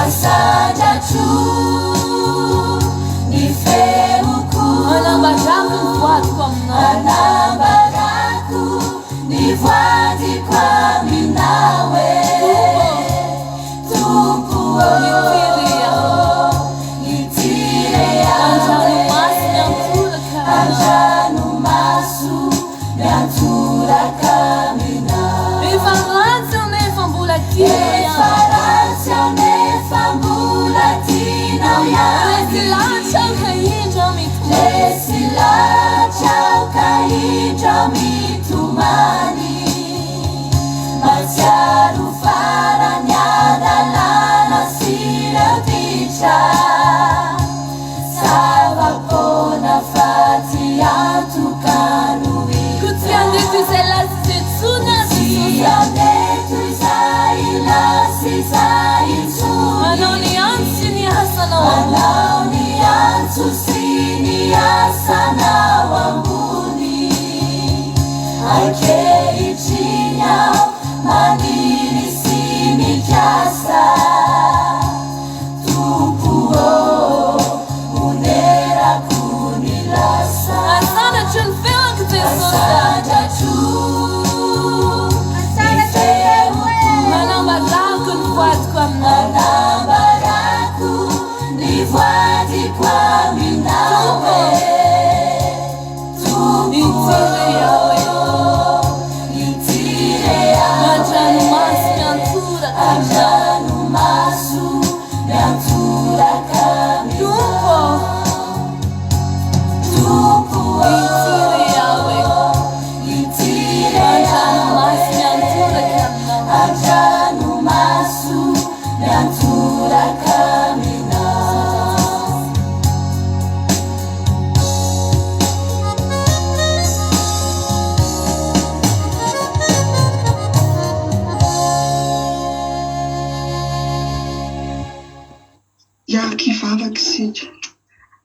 Asada ni fewuku Anambaraku voatiko Anambaraku ni voatiko aminawe Tumpo itire yawe Anjanu masu miantura kamina Referência nefambulatina Lesila chau kaidra mitumani Masiaru faranyada lana siraticha Savapona fatiatu kanui Kutiandetu zelasitsuna Kutiandetu zailasisaitu Anoni ansini hasana wambuni Anoni ansusini hasana wambuni Aike ichinya mandirisi Anambarako ny voadiko aminao Andranomaso miantoraka Tompo Andranomaso miantoraka Iaraka ivavaka isika,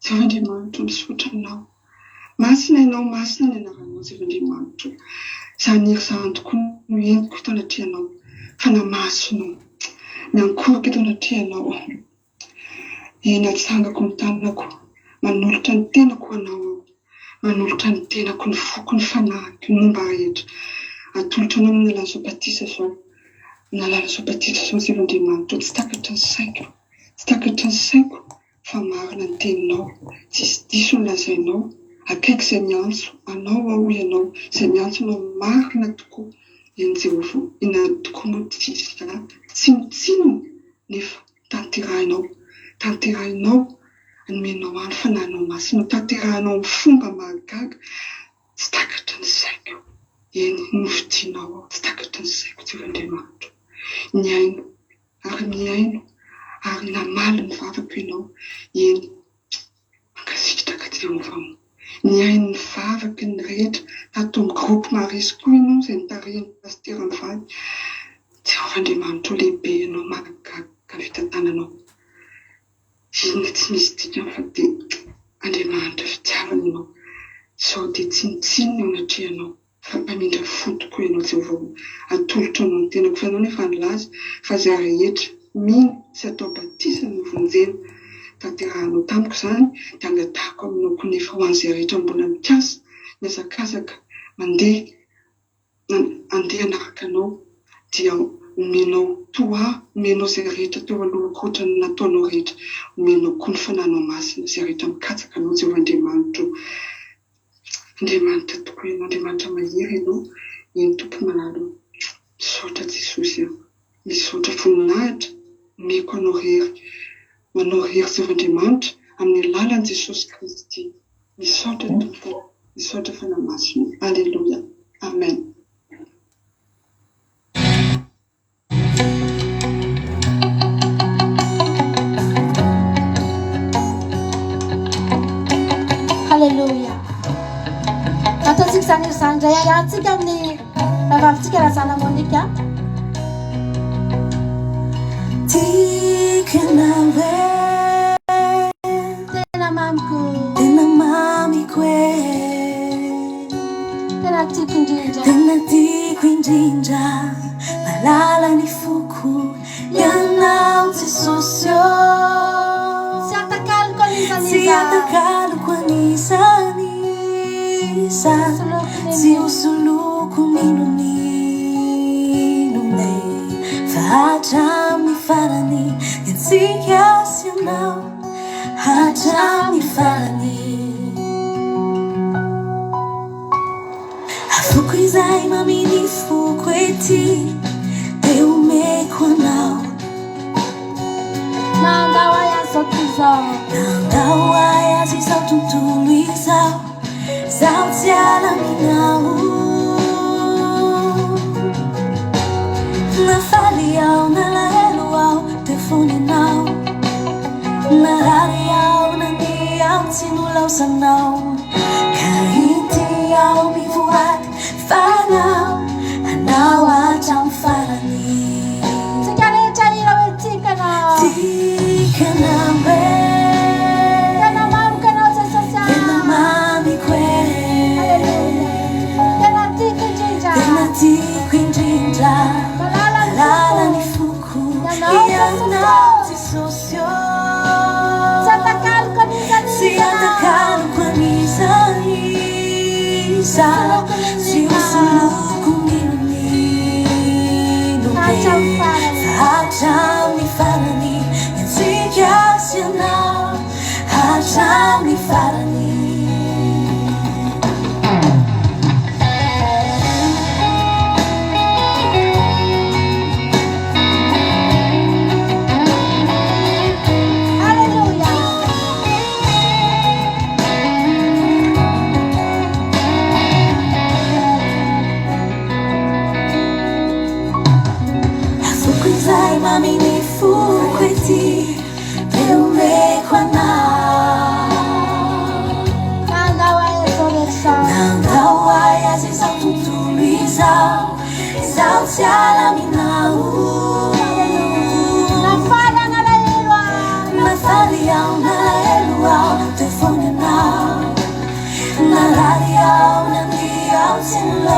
Zava-Andriamanitra misaotra anao. Masina ianao, masina ny anaranao, Zava-Andriamanitra. Zany zany tokoa no entiko eto anatrianao, fa namasonao, miankoroka eto anatrianao. Eny atsangako ny tanako, manolotra ny tenako anao, manolotra ny tenako ny foko ny fanahiko, ny momba rehetra. Atolotra anao amin'ny alalan'ny Sobatisa zao, amin'ny alalan'ny Sobatisa zao, Zava-Andriamanitra, tsy takatra ny saiko. Tsy takatra ny saiko fa marina ny teninao, tsisy diso ny lazainao, akaiky izay miantso anao ao ianao, izay miantsonao marina tokoa eny Jehovah, ina tokoa moa tsy mitsinona nefa tanterahinao anomenao any fananao masina, tanterahinao amin'ny fomba mahagaga, tsy takatra ny saiko, eny novidianao ao, tsy takatra ny saiko, Zava-Andriamanitra, miaino ary miaino ary namaly ny vavako ianao, eny mankasitraka Jehovah, miaino ny vavaky ny rehetra, natao amin'ny groupe Marisy koa ianao, izay nitarihan'ny pasteur Mivady, Jehovah-Andriamanitra lehibe ianao, mahagaga fitantananao, inona tsy misy dikany fa dia Andriamanitra fitiavana ianao, sao dia tsinotsinona ao anatrianao, fa mpamindra fo tokoa ianao, Jehovah, atolotra anao ny tenako, fa ianao nefa nilaza fa izay rehetra mino sy atao batisa ny vonjena tanterahanao tamiko izany, dia angatahako aminao koa nefa ho an'izay rehetra mbola mikasa miazakazaka andeha anaraka anao, dia omenao toa, omenao izay rehetra teo aloha koatra ny nataonao rehetra, omenao koa ny fananao masina izay rehetra mikatsaka anao, Jehovah-Andriamanitra. Andriamanitra tokoa ianao, Andriamanitra mahery ianao, eny tompo malalo, misaotra Jesosy aho, misaotra voninahitra, meko anao rery, manao rery Zava-Andriamanitra amin'ny alalan'i Jesosy Kristy. Misaotra tompo, misaotra fanamasina. Alléluia. Amen. Alléluia. Ataontsika izany izany indray ariantsika amin'ny vavavitsika Razana Monika. Tena mamiko tena tiako indrindra malala ny foko ianao Jesosy, tsy atakaliko anisany tsy hosoloko ninonay fa hatramin'ny farany itsika sy ianao, hatramin'ny farany afoko izay maminy foko ety dia omeko anao. Nandao ay azy izao tontolo izao, zaho tsy alaminao, nafaly aho nalahelo aho tefoninao, narary aho nandeha aho tsy nolaosanao, ka ity aho mivoady fanao anao hatramin'ny farany. Tsika rehetra ira hoe tikanao hoe tena mamiko anao Jesosy, tena mamiko tena tiako indrindra malala ny foko ianao Jesosy, tsy atakaliko anisany tsy hosoloko ninonay fa hatramin'ny farany.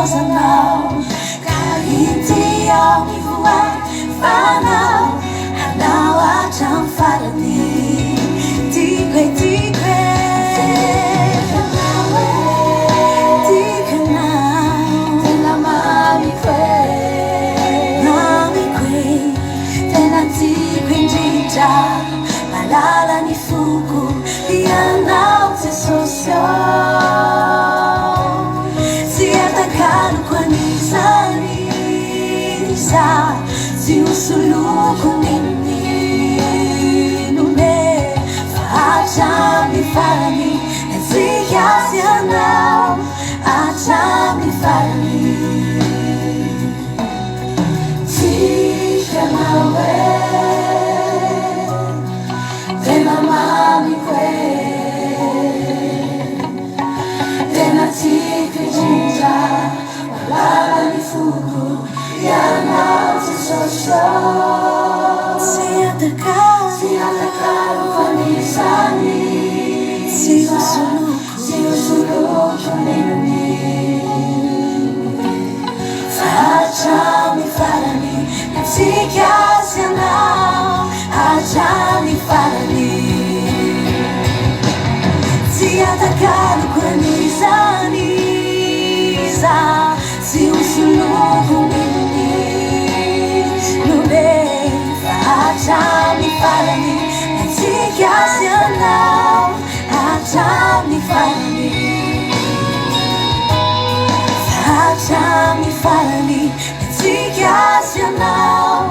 pauzanao Kahitiao mivoay fanao Hanao hatram farany Tiako Tena mamiko Tena tiako indrindra Malala ny foko Ianao Jesosy Tsy atakaloko anisany Za Tsy hosoloko ninone Fa hatramy farany Etsika sy anao Hatramy farany Tika anao Tena mamiko Tena tiako indrindra Malala ny foko Ianao Jesosy Tsy atakaloko anisany Tsy hosoloko nenony Fa hatramy farany Etsika sy anao Hatramy farany Tsy atakaloko anisany Za Tsy hosoloko nenony Fa hatramy farany Etsika sy anao Hatramy farany Hatramy farany Etsika sy anao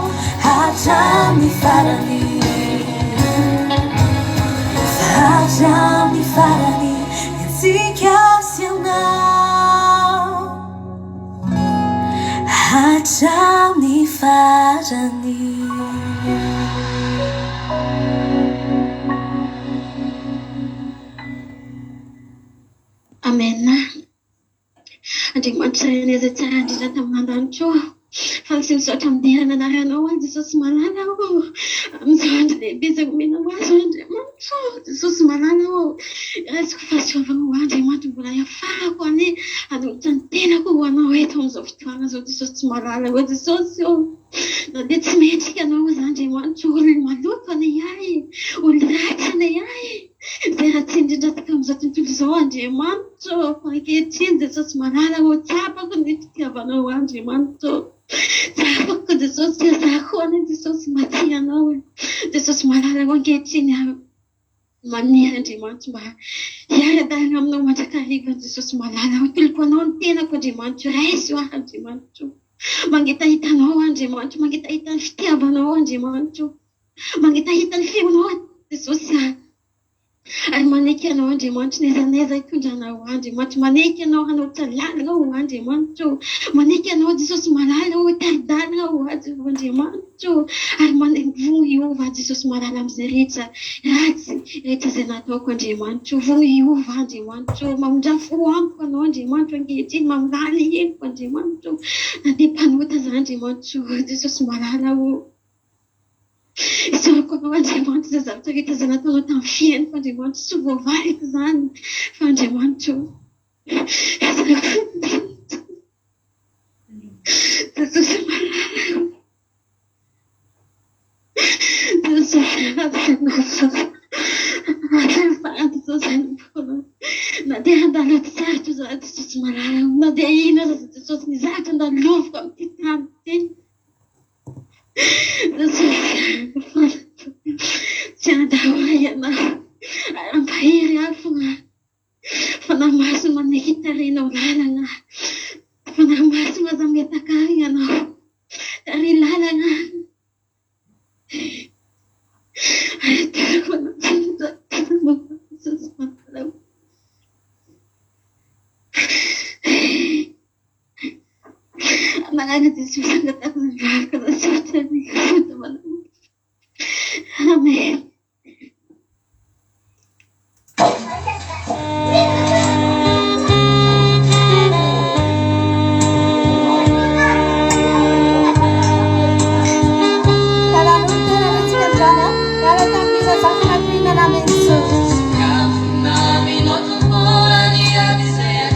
Hatramy farany Hatramy farany Etsika sy anao Hatramy farany Amen. Andriamanitra aneza tsara indrindra tamin'andro fa sy misaotra miderana anaranao Jesosy malala amin'izao andro lehibe izay omena azo Andriamanitra Jesosy malala raisiko fahasiavana Andriamanitra mbola iafahako ane hanolotra ny tenako anao eto amin'izao fotoana zao Jesosy malala Jesosy na dia tsy metrika anao aza Andriamanitra olona maloto ane ahy olona ratsy ane ahy Zay raha tsy indrindra taka amin'izao tontolo izao Andriamanitra fa ankehitriny Jesosy malala tsapako ny fitiavanao Andriamanitra tsapako Jesosy azako ane Jesosy maty anao Jesosy malala ankehitriny maniry Andriamanitra mba hiara-dalana aminao mandrakariva Jesosy malala toloko anao ny tenako Andriamanitra raisy aho Andriamanitra mangitahitanao Andriamanitra mangitahita ny fitiavanao Andriamanitra mangitahita ny feonao Jesosy ary maneky anao Andriamanitra nezaneza hitondranao Andriamanitra maneky anao hanotra lalina Andriamanitra maneky anao Jesosy malala taridalina Andriamanitra ary vongo Iova Jesosy malala amin'izay rehetra ratsy rehetra izay nataoko Andriamanitra vongo Iova Andriamanitra mamindra fo amiko anao Andriamanitra ankehitriny mamilala henoko Andriamanitra na dia mpanota za Andriamanitra Jesosy malala Isarako anao Andriamanitra izay zavatra rehetra izay nataonao tamin'ny fiainako Andriamanitra tsy voavaliko izany fa Andriamanitra Jesosy malala Jesosy na dia handalo ty sarotra za Jesosy malala na dia ino aza Jesosy ny zavatra andaloviko amin'ity tany ty tsy andahoay anao ampahery aho fa namaso maneky tarinao lalana fa namaso aza miatakany anao tary lalana Manana Jesosy angatako ny lalaka na sotra ny Amen. Nami no tu pura ni abisea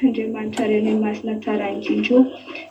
Andriamanitra reny masina tsara indrindra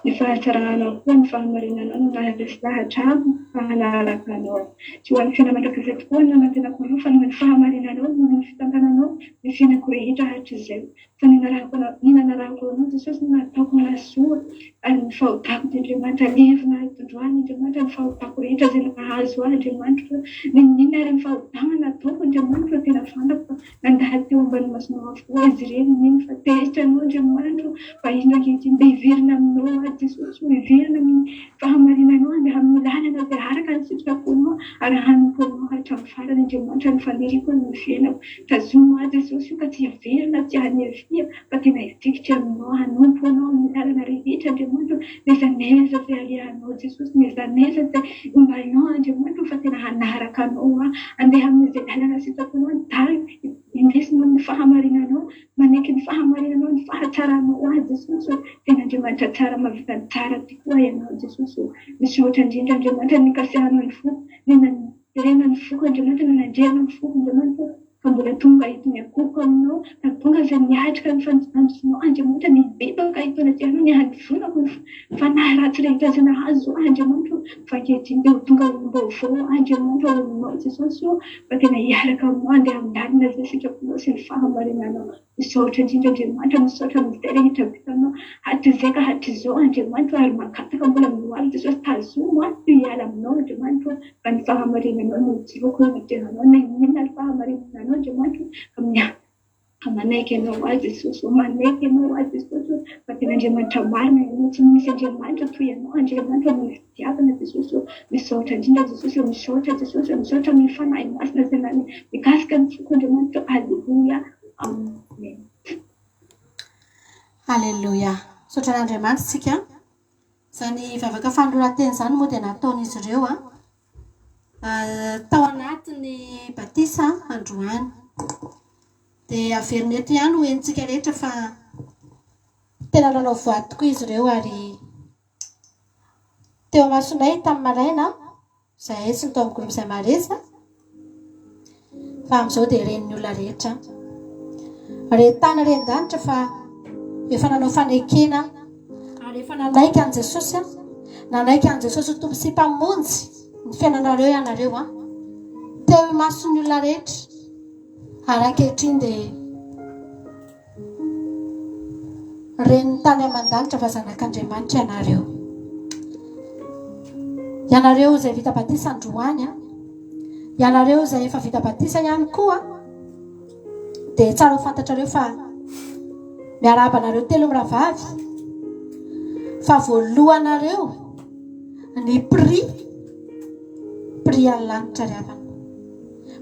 ny fahatsarana koa ny fahamarinanao no lahatra fahanaraka anao tsy ho an'ny fianamandrakazay tokoa no anatena koroa fa noho ny fahamarinanao noho ny fitantananao ny fianako rehetra hatrizay fa ninanarako anao Jesosy no nataoko nasoa ary ny fahotako Andriamanitra levina itondroany Andriamanitra ny fahotako rehetra izay nahazo ahy Andriamanitra ninona ary ny fahotana nataoko Andriamanitra tena fantako nandahy teo ambany masonao avokoa izy ireny niny fa tezitra anao Andriamanitra fa ino ankehitriny dia hiverina aminao ahy Jesosy hiverina amin'ny fahamarinanao andeha amin'ny lalana dia araka ny sitraponao ary hanimponao hatramin'ny farany Andriamanitra ny faniriko ny fiainako tazomo ahy Jesosy io ka tsy hiverina tsy hanevia fa tena hitikitra aminao hanompo anao amin'ny lalana rehetra Andriamanitra nezaneza izay alianao Jesosy nezaneza izay ombanao Andriamanitra fa tena hanaraka anao ahy andeha amin'izay lalana sitraponao dary indesina amin'ny fahamarinanao maneky ny fahamarinanao ny fahatsaranao ahy Jesosy tena Andriamanitra tsara mavita ny tsara tokoa ianao Jesosy misy ohatra indrindra Andriamanitra nikasehanao ny foko nenanirena ny foko Andriamanitra nanandrerana ny foko Andriamanitra fa mbola tonga hitony akoko aminao na tonga izay niatrika ny fanjanonao Andriamanitra nibebaka hitony atianao ny handivonako ny fanaharatsy rehetra izay nahazo Andriamanitra fa ankehitriny dia ho tonga olom-baovao Andriamanitra olonao Jesosy fa tena hiaraka aminao andeha amin'ny lalina izay sitraponao sy ny fahamarinanao misaotra indrindra Andriamanitra misaotra amin'izay rehetra vitanao hatrizay ka hatrizao Andriamanitra ary makataka mbola mioaly Jesosy tazomo ahy hiala aminao Andriamanitra fa ny fahamarinanao no hijiroko natehanao na inona ny fahamarinanao Andriamanitra ka manaiky ianao ahy Jesosy manaiky ianao ahy Jesosy fa tena Andriamanitra marina ianao tsy misy Andriamanitra toy ianao Andriamanitra no fitiavana Jesosy misaotra indrindra Jesosy misaotra Jesosy misaotra amin'ny fanahy masina izay nany mikasika ny foko Andriamanitra alleluia amen Alleluia misaotra n'Andriamanitra isika izany vavaka fanorateny izany moa dia nataon'izy ireo tao anatin'ny batisa androany dia averina eto ihany ho hentsika rehetra fa tena nanao voady tokoa izy ireo ary teo masonay tamin'ny maraina izay sy ny tao amin'ny groupe izay maresa fa amin'izao dia reniny olona rehetra retana ren-danitra fa efa nanao fanekena ary efa nanaiky an' Jesosy nanaiky an' Jesosy tompo sy mpamonjy ny fiainanareo ianareo teo mason'ny olona rehetra ary ankehitriny dia reniny tany aman-danitra fa zanak'Andriamanitra ianareo izay vita batisa androany ianareo izay efa vita batisa ihany koa dia tsara ho fantatrareo fa miarabanareo telo miravavy fa voalohanareo ny prix an'ny lanitra riavana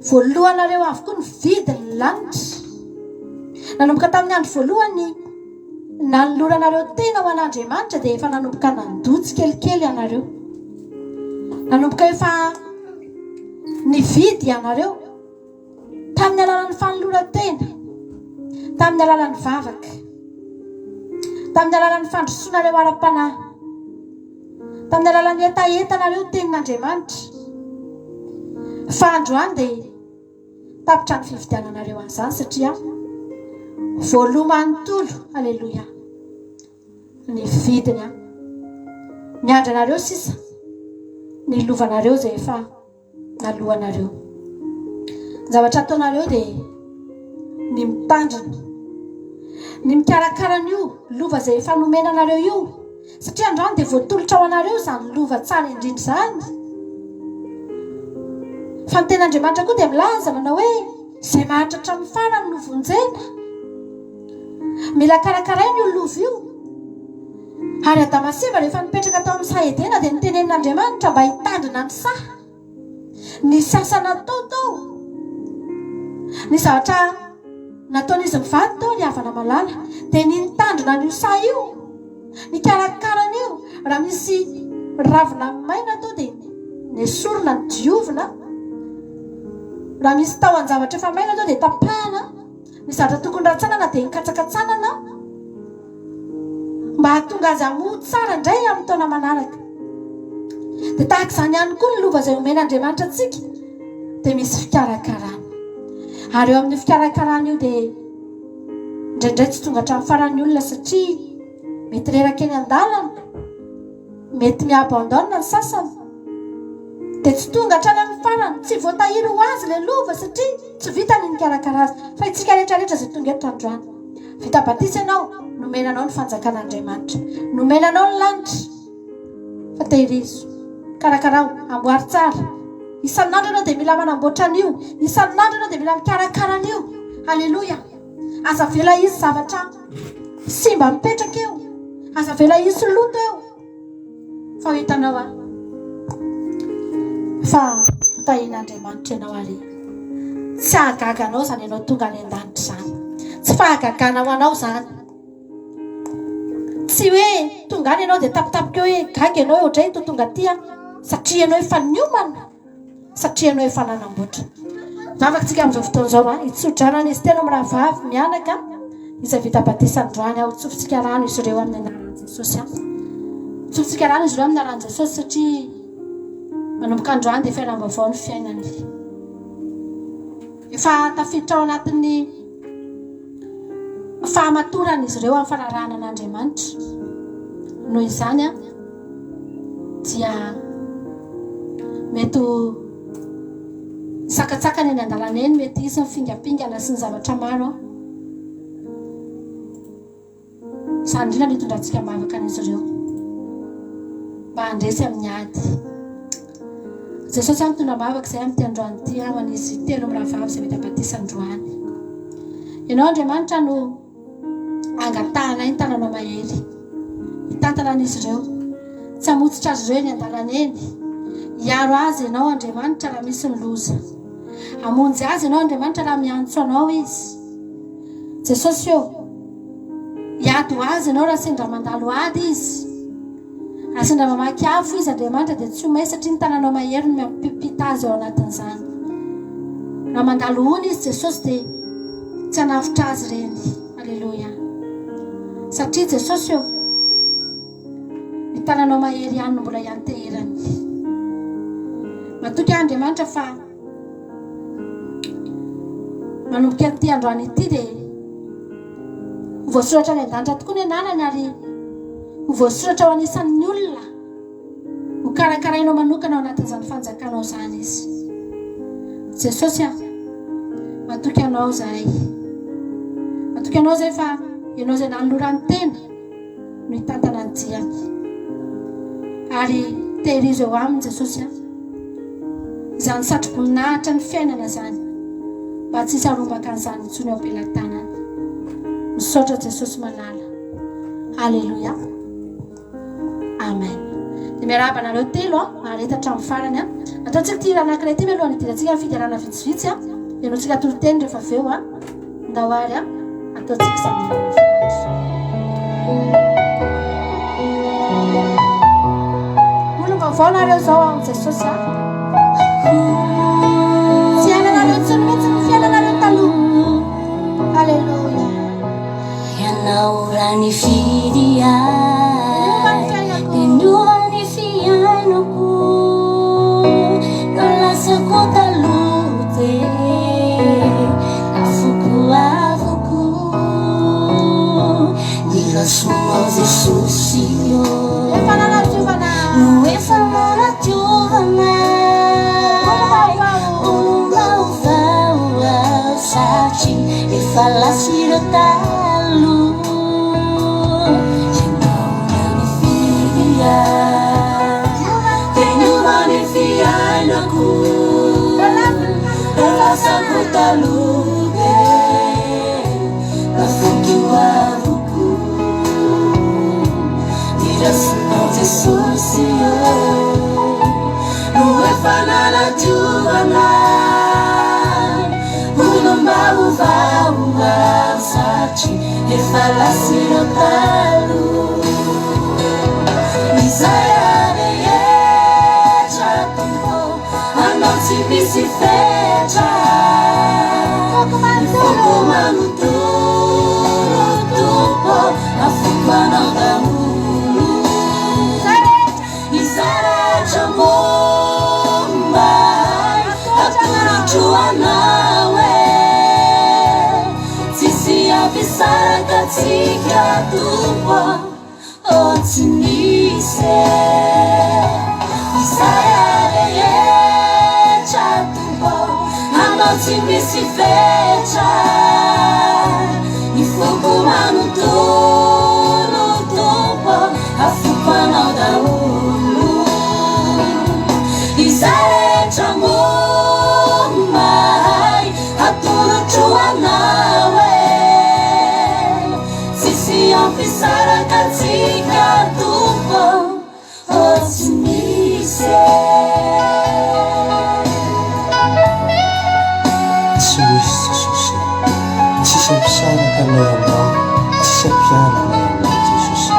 voalohanareo avokoa ny vidiny lanitra nanomboka tamin'ny andro voalohany nanoloranareo tena ho an'Andriamanitra dia efa nanomboka nandotsy kelikely ianareo nanomboka efa nividy ianareo tamin'ny alalan'ny fanoloran-tena tamin'ny alalan'ny vavaka tamin'ny alalan'ny fandrosoanareo ara-panahy tamin'ny alalan'ny etaetanareo tenin'Andriamanitra fa androany dia tapitra ny fividiananareo an'izany satria voaloha manontolo alleluia ny vidiny miandry anareo sisa ny lovanareo izay efa nalohanareo zavatra ataonareo dia ny mitandrina ny mikarakara an'io lova izay efa nomenanareo io satria androany dia voatolotra ao anareo izany lova tsara indrindra izany fa ny ten'Andriamanitra koa dia milaza manao hoe izay mahatratra amin'ny farany no vonjena mila karakaraina io lova io ary Adamaseva rehefa nipetraka tao amin'ny saedena dia nitenenin'Andriamanitra mba hitandrina ny saha ny sasa natao tao ny zavatra nataon'izy mivady tao ny havana malala dia nitandrina n'io saha io ny karakarana io raha misy ravina maina tao dia nesorina ny diovina raha misy tahon-javatra efa maina tao dia tapahana ny zavatra tokony ratsanana dia nikatsakatsanana mba hahatonga azy hamoa tsara indray amin'ny taona manaraka dia tahaka izany ihany koa ny lova izay omen'Andriamanitra antsika dia misy fikarakarana ary eo amin'ny fikarakarana io dia indraindray tsy tonga hatramin'ny faran'ny olona satria mety reraka eny an-dalana, mety miabandona ny sasany, dia tsy tonga hatrany amin'ny farany, tsy voatahiry ho azy ilay lova satria tsy vitany ny karakara azy. Fa itsika rehetrarehetra izay tonga eto androany, vita batisa ianao, nomenanao ny fanjakan'Andriamanitra, nomenanao ny lanitra, fa tehirizo, karakarao, amboary tsara. Isan'andro ianao dia mila manamboatra an'io, isan'andro ianao dia mila mikarakara an'io. Halleloja. Aza vela izy zavatra simba mipetraka eo, aza vela izy loto eo, fa hitanao fa tahin'Andriamanitra ianao ary tsy ahagaganao zany ianao tonga any an-danitra zany, tsy fahagaganao anao zany, tsy hoe tonga any ianao dia tapitapika hoe gaga ianao ohatray to tonga tia, satria ianao efa niomana, satria ianao efa nanamboatra. Vavakantsika amin'izao fotoana izao itsodrana izy tena amin'ny rahavavy mianaka izay vita batisa androany aho, tsofintsika rano izy ireo amin'ny anaran'i Jesosy. Tsofintsika rano izy ireo amin'ny anaran'i Jesosy satria manomboka androany dia fiainam-baovao ny fiainany. Efa tafiditra ao anatin'ny fahamatorana izy ireo amin'ny fanarahana an'Andriamanitra. Noho izany dia mety sakatsakany eny an-dalana eny, mety izy mifingapingana sy ny zavatra maro. Izany indrindra no hitondrantsika mavaka an'izy ireo mba handresy amin'ny ady. Jesosy amin'ny tondra mavaka izay amin'ny androany ity aman'izy telo amin'ny rahavavy izay vita batisa androany. Ianao Andriamanitra no angatahana ny tananao mahery, hitantana an'izy ireo, tsy hamotsitra azy ireo eny an-dalana eny. Hiaro azy ianao Andriamanitra raha misy ny loza, hamonjy azy ianao Andriamanitra raha miantso anao izy. Jesosy eo, hiady azy ianao raha sendra mandalo ady izy, raha sendra mamaky afo izy Andriamanitra dia tsy homay satria ny tananao mahery no miampipita azy ao anatin'izany. Raha mandalo hony izy Jesosy dia tsy hanafitra azy ireny. Halleloja. Satria Jesosy eo, ny tananao mahery ihany no mbola ianteherany. Matoky Andriamanitra fa manomboka an'ity androany ity dia voasoratra any an-danitra tokoa ny anarany ary voasoratra ho anisan'ny olona ho karakarainao manokana ao anatin'izany fanjakanao izany izy. Jesosy matoky anao zahay, matoky anao zay fa ianao izay nanolorany tena no hitantana ny diany ary tehirizo eo aminy Jesosy izany satroboninahitra ny fiainana zany mba tsy hisy harombaka an'izany intsony ao am-pelantanany. Misaotra Jesosy malala. Halleloja. Amen. Dia miarahaba anareo telo areta hatramin'ny farany. Ataontsika ity raha anankiray ity mialohan'ny idirantsika ny fidiarana vitsivitsy ianontsika toro-teny rehefa avy eo ndawary ataontsika izany olo nareo zao amin'ny Jesosy tsy hainanareo tsy mihitsy ny fiainanareo taloha. Halleluja. Ianao rany firy indroany fiainako no lasako taloha dia afoko nirasonao Jesosy no efa nanadiovana vaovao satria efa lasiro taloha. Ianao rany firy indroany fiainako no lasako taloha dia afoko nirasonao Jesosy no efa nanadiovana vaovao satria efa lasiro taloha. Izay rehetra tompo anao tsy misy fetra, foko manontolo tompo afoko anao daholo. Izay rehetra momba atolotro anao tsisy avy ampisarakatsika tompo tsy misy isarehetra tompo anao tsy misy fetra ny foko manontolo tompo afoko anao daholo isarehetra momay atolotro anao tsisy ampisarakatsika tompo tsy misy Jesosy tsisy ampisaraka anay anao tsisy ampianana anao Jesosy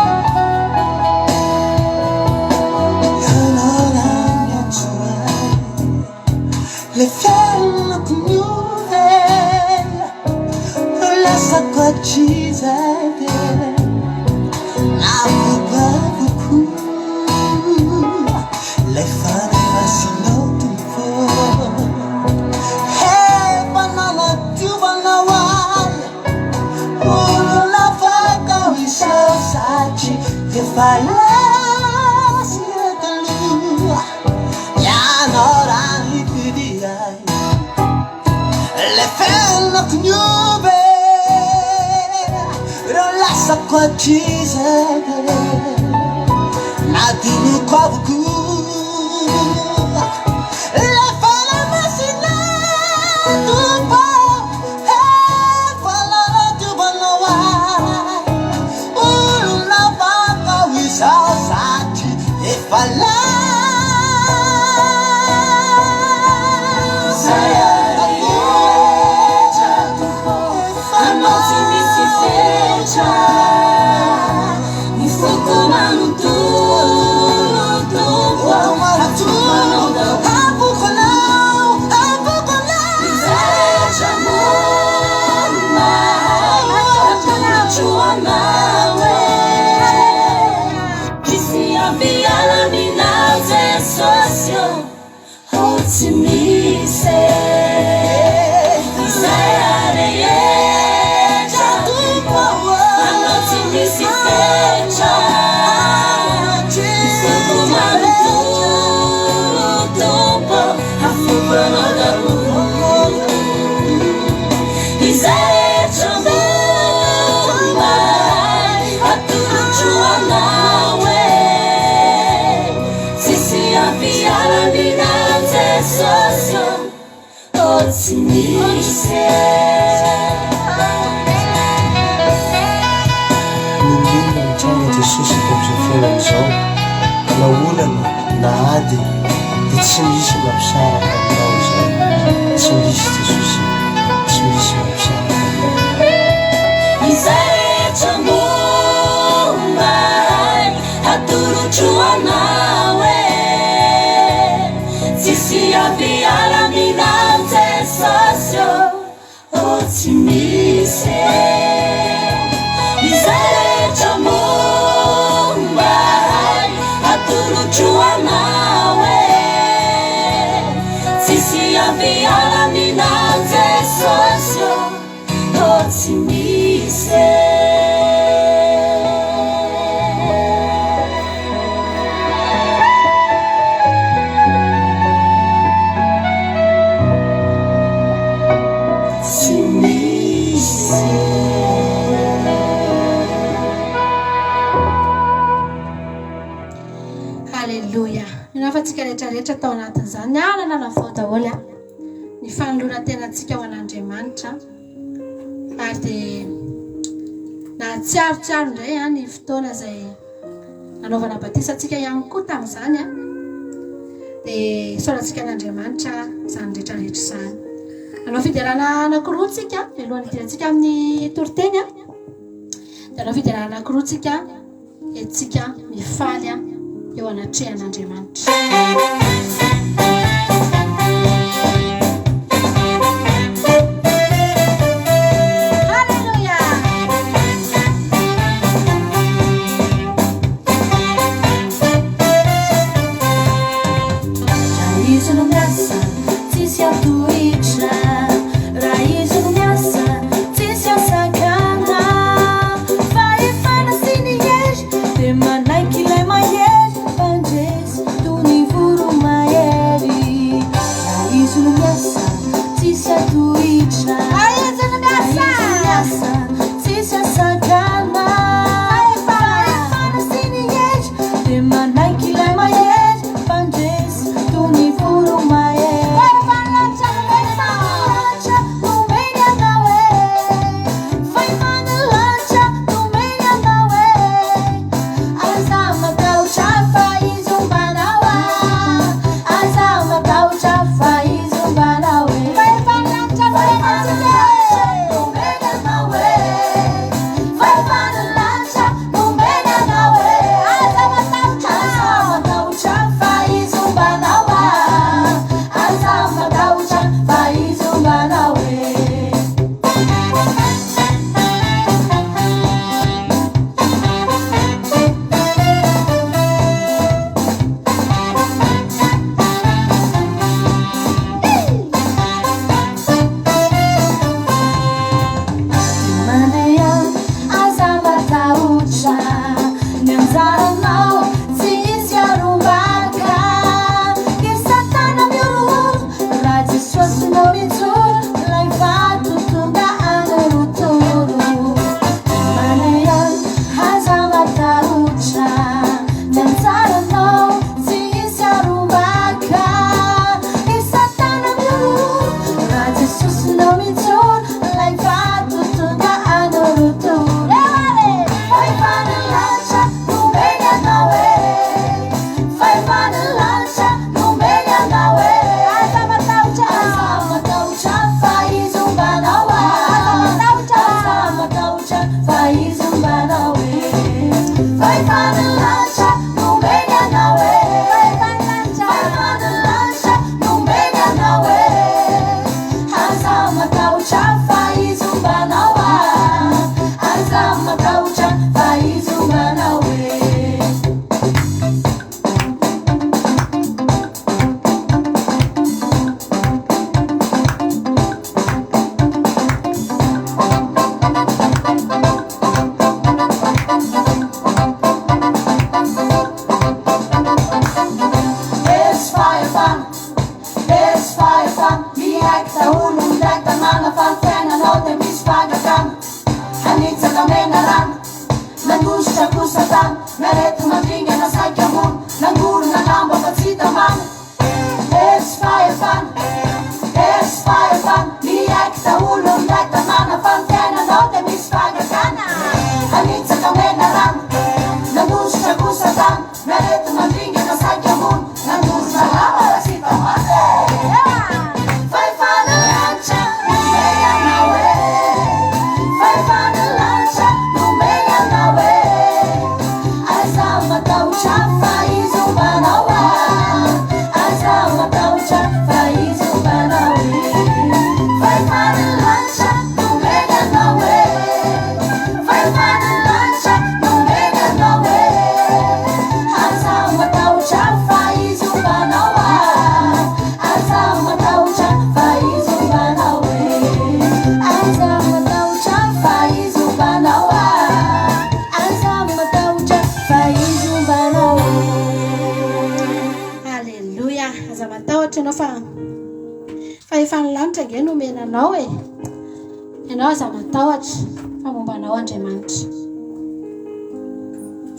allora mia gioia le fiammate nuove lascia qua cisate la bucu le fare vasino tempo banana tu banana la vaca we saci che fai le fennate nuove lascia qua cisate la dini qua bucu le fare masina tumpo banana tu banana la vaca we saci e falla mi fuoco manontolo tompo isarehetra momay atolotro anao tsisy ampialaminao Jesosy tsy misy isarehetra tompo anao tsy misy fetra ny foko manontolo tompo afoko anao daholo isarehetra momay atolotro anao tsisy ampialaminao Jesosy tsy misy Nindrina mitranga Jesosy tam'izao fiainan'izao na olana na ady dia tsy misy mampisaraka aminao izay tsy misy Jesosy tsy misy mampisaraka aminao isarehetra momay atolotro anao tsisy ampialaminao Jesosy tsy misy isarehetra momay atolotro anao tsisy ampialaminao Jesosy tsy misy Nafatsika rehetrarehetra tao anatin'izany ny anana na vao daholo ny fanoloana tenantsika ho an'Andriamanitra ary dia nahatsiarotsiaro indray ny fotoana izay nanaovana batisantsika ihany koa tamin'izany dia sorantsika an'Andriamanitra izany rehetrarehetra izany anao fidirana anankiroa tsika alohan'ny hidirantsika amin'ny toriteny dia anao fidirana anankiroa tsika etsika mifaly eo anatrehan'Andriamanitra Halleluja Raiz no miasa, tsisy atohitra Raiz no miasa, tsisy asakana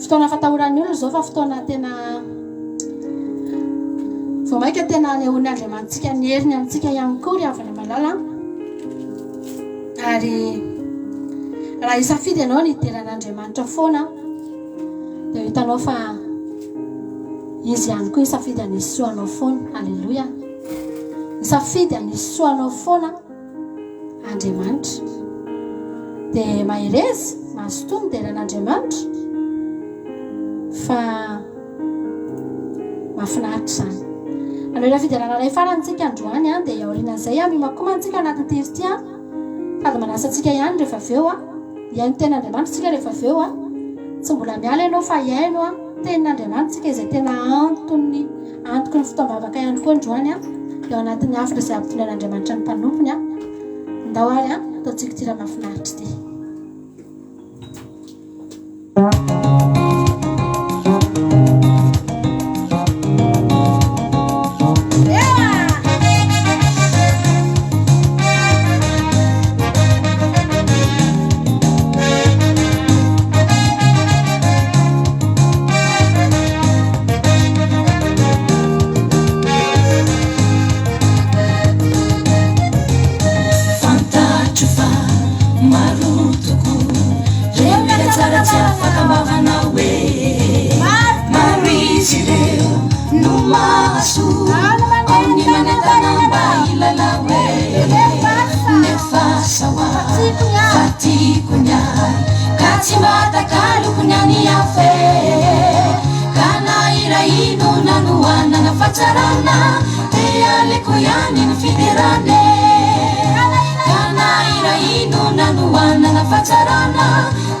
Fotoana fatahoran'ny olona zao fa fotoana tena vao maika tena anehoan'ny Andriamanitsika ny heriny amintsika ihany koa ry havana malala. Ary raha isafidy ianao ny idiran'Andriamanitra foana dia hitanao fa izy ihany koa isafidy hanesoanao foana. Alleluia. Isafidy hanesoanao foana Andriamanitra dia maherezy mahasotomy idiran'Andriamanitra fa mahafinaritra zany. Aloha fidirana iray farantsika androany dia aorian'izay mimakomantsika anatin'ny tery ity sady manasantsika ihany rehefa avy eo iaino ten'Andriamanitra rehefa avy eo tsy mbola miala ianao fa iaino tenin'Andriamanitra izay tena antony ny fotoam-bavaka ihany koa androany dia ao anatin'ny hafitra izay ampiton'Andriamanitra ny mpanompony ndao ary ataontsika ity raha mahafinaritra ity. tsara tsy afaka mahanao hoe marisy reo no maso amin'ny manentana mba ilala hoe nefa sawa fatiko niany ka tsy matakaloku niany afe kana ira ino nanoanana fatsarana te aleko yani ny fiderane kana ira ino nanoanana fatsarana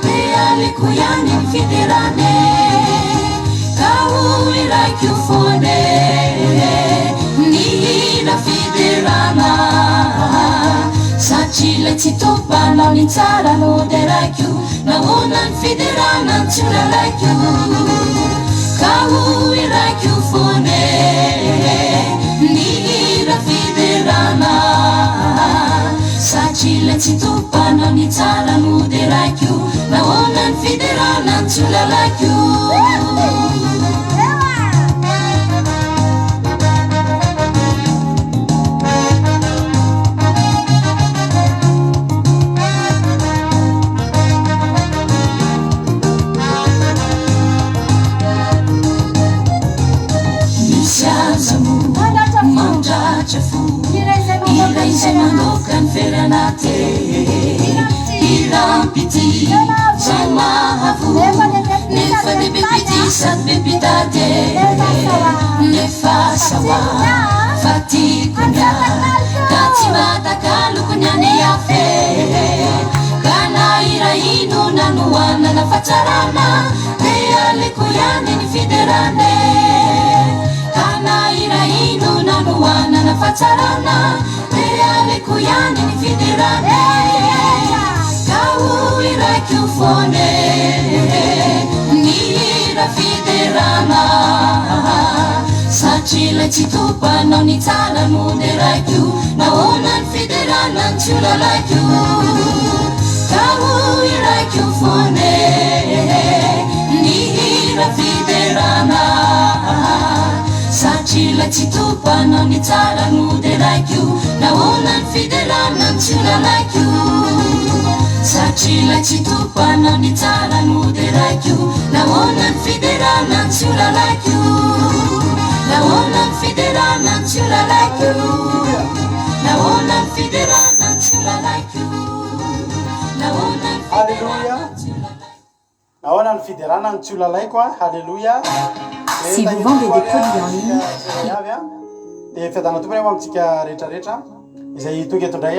te aleko yani ny fiderane kau iraikyo fone ni ira fiderana satria tsy topanao ny tsara no de raikyo nahoana ny fiderana tsy lalaikyo kau iraikyo fone ny ira fiderana satria tsy topanao ny tsara no de raikyo nahoana ny fiderana tsy lalaikyo Iraizay manokany feranate irampity zay mahavo nefa de bebity sady bebitade nefa sawa fatiko niany ka tsy matakaloko niany afe kana ira ino nanoanana fatsarana te aleko yani ny fiderane kana ira ino nanoanana fatsarana te aleko yani ny fiderane kau iraikyo fone ny ira fiderana satria tsy topanao ny tsara no de raikyo nahoana ny fiderana tsy lalaikyo kau iraikyo fone ny ira fiderana satria tsy topanao ny tsara no de raikyo nahoana ny fiderana tsy lalaikyo satria tsy topanao ny tsara no de raikyo nahoana ny fiderana tsy lalaikyo nahoana ny fiderana tsy lalaikyo nahoana ny fiderana tsy lalaikyo nahoana ny Alléluia. Nahoana ny fiderana tsy lalaiko Alléluia. Si vous vendez des produits en ligne, dia fiadana tompony ao amintsika rehetrarehetra izay tonga eto indray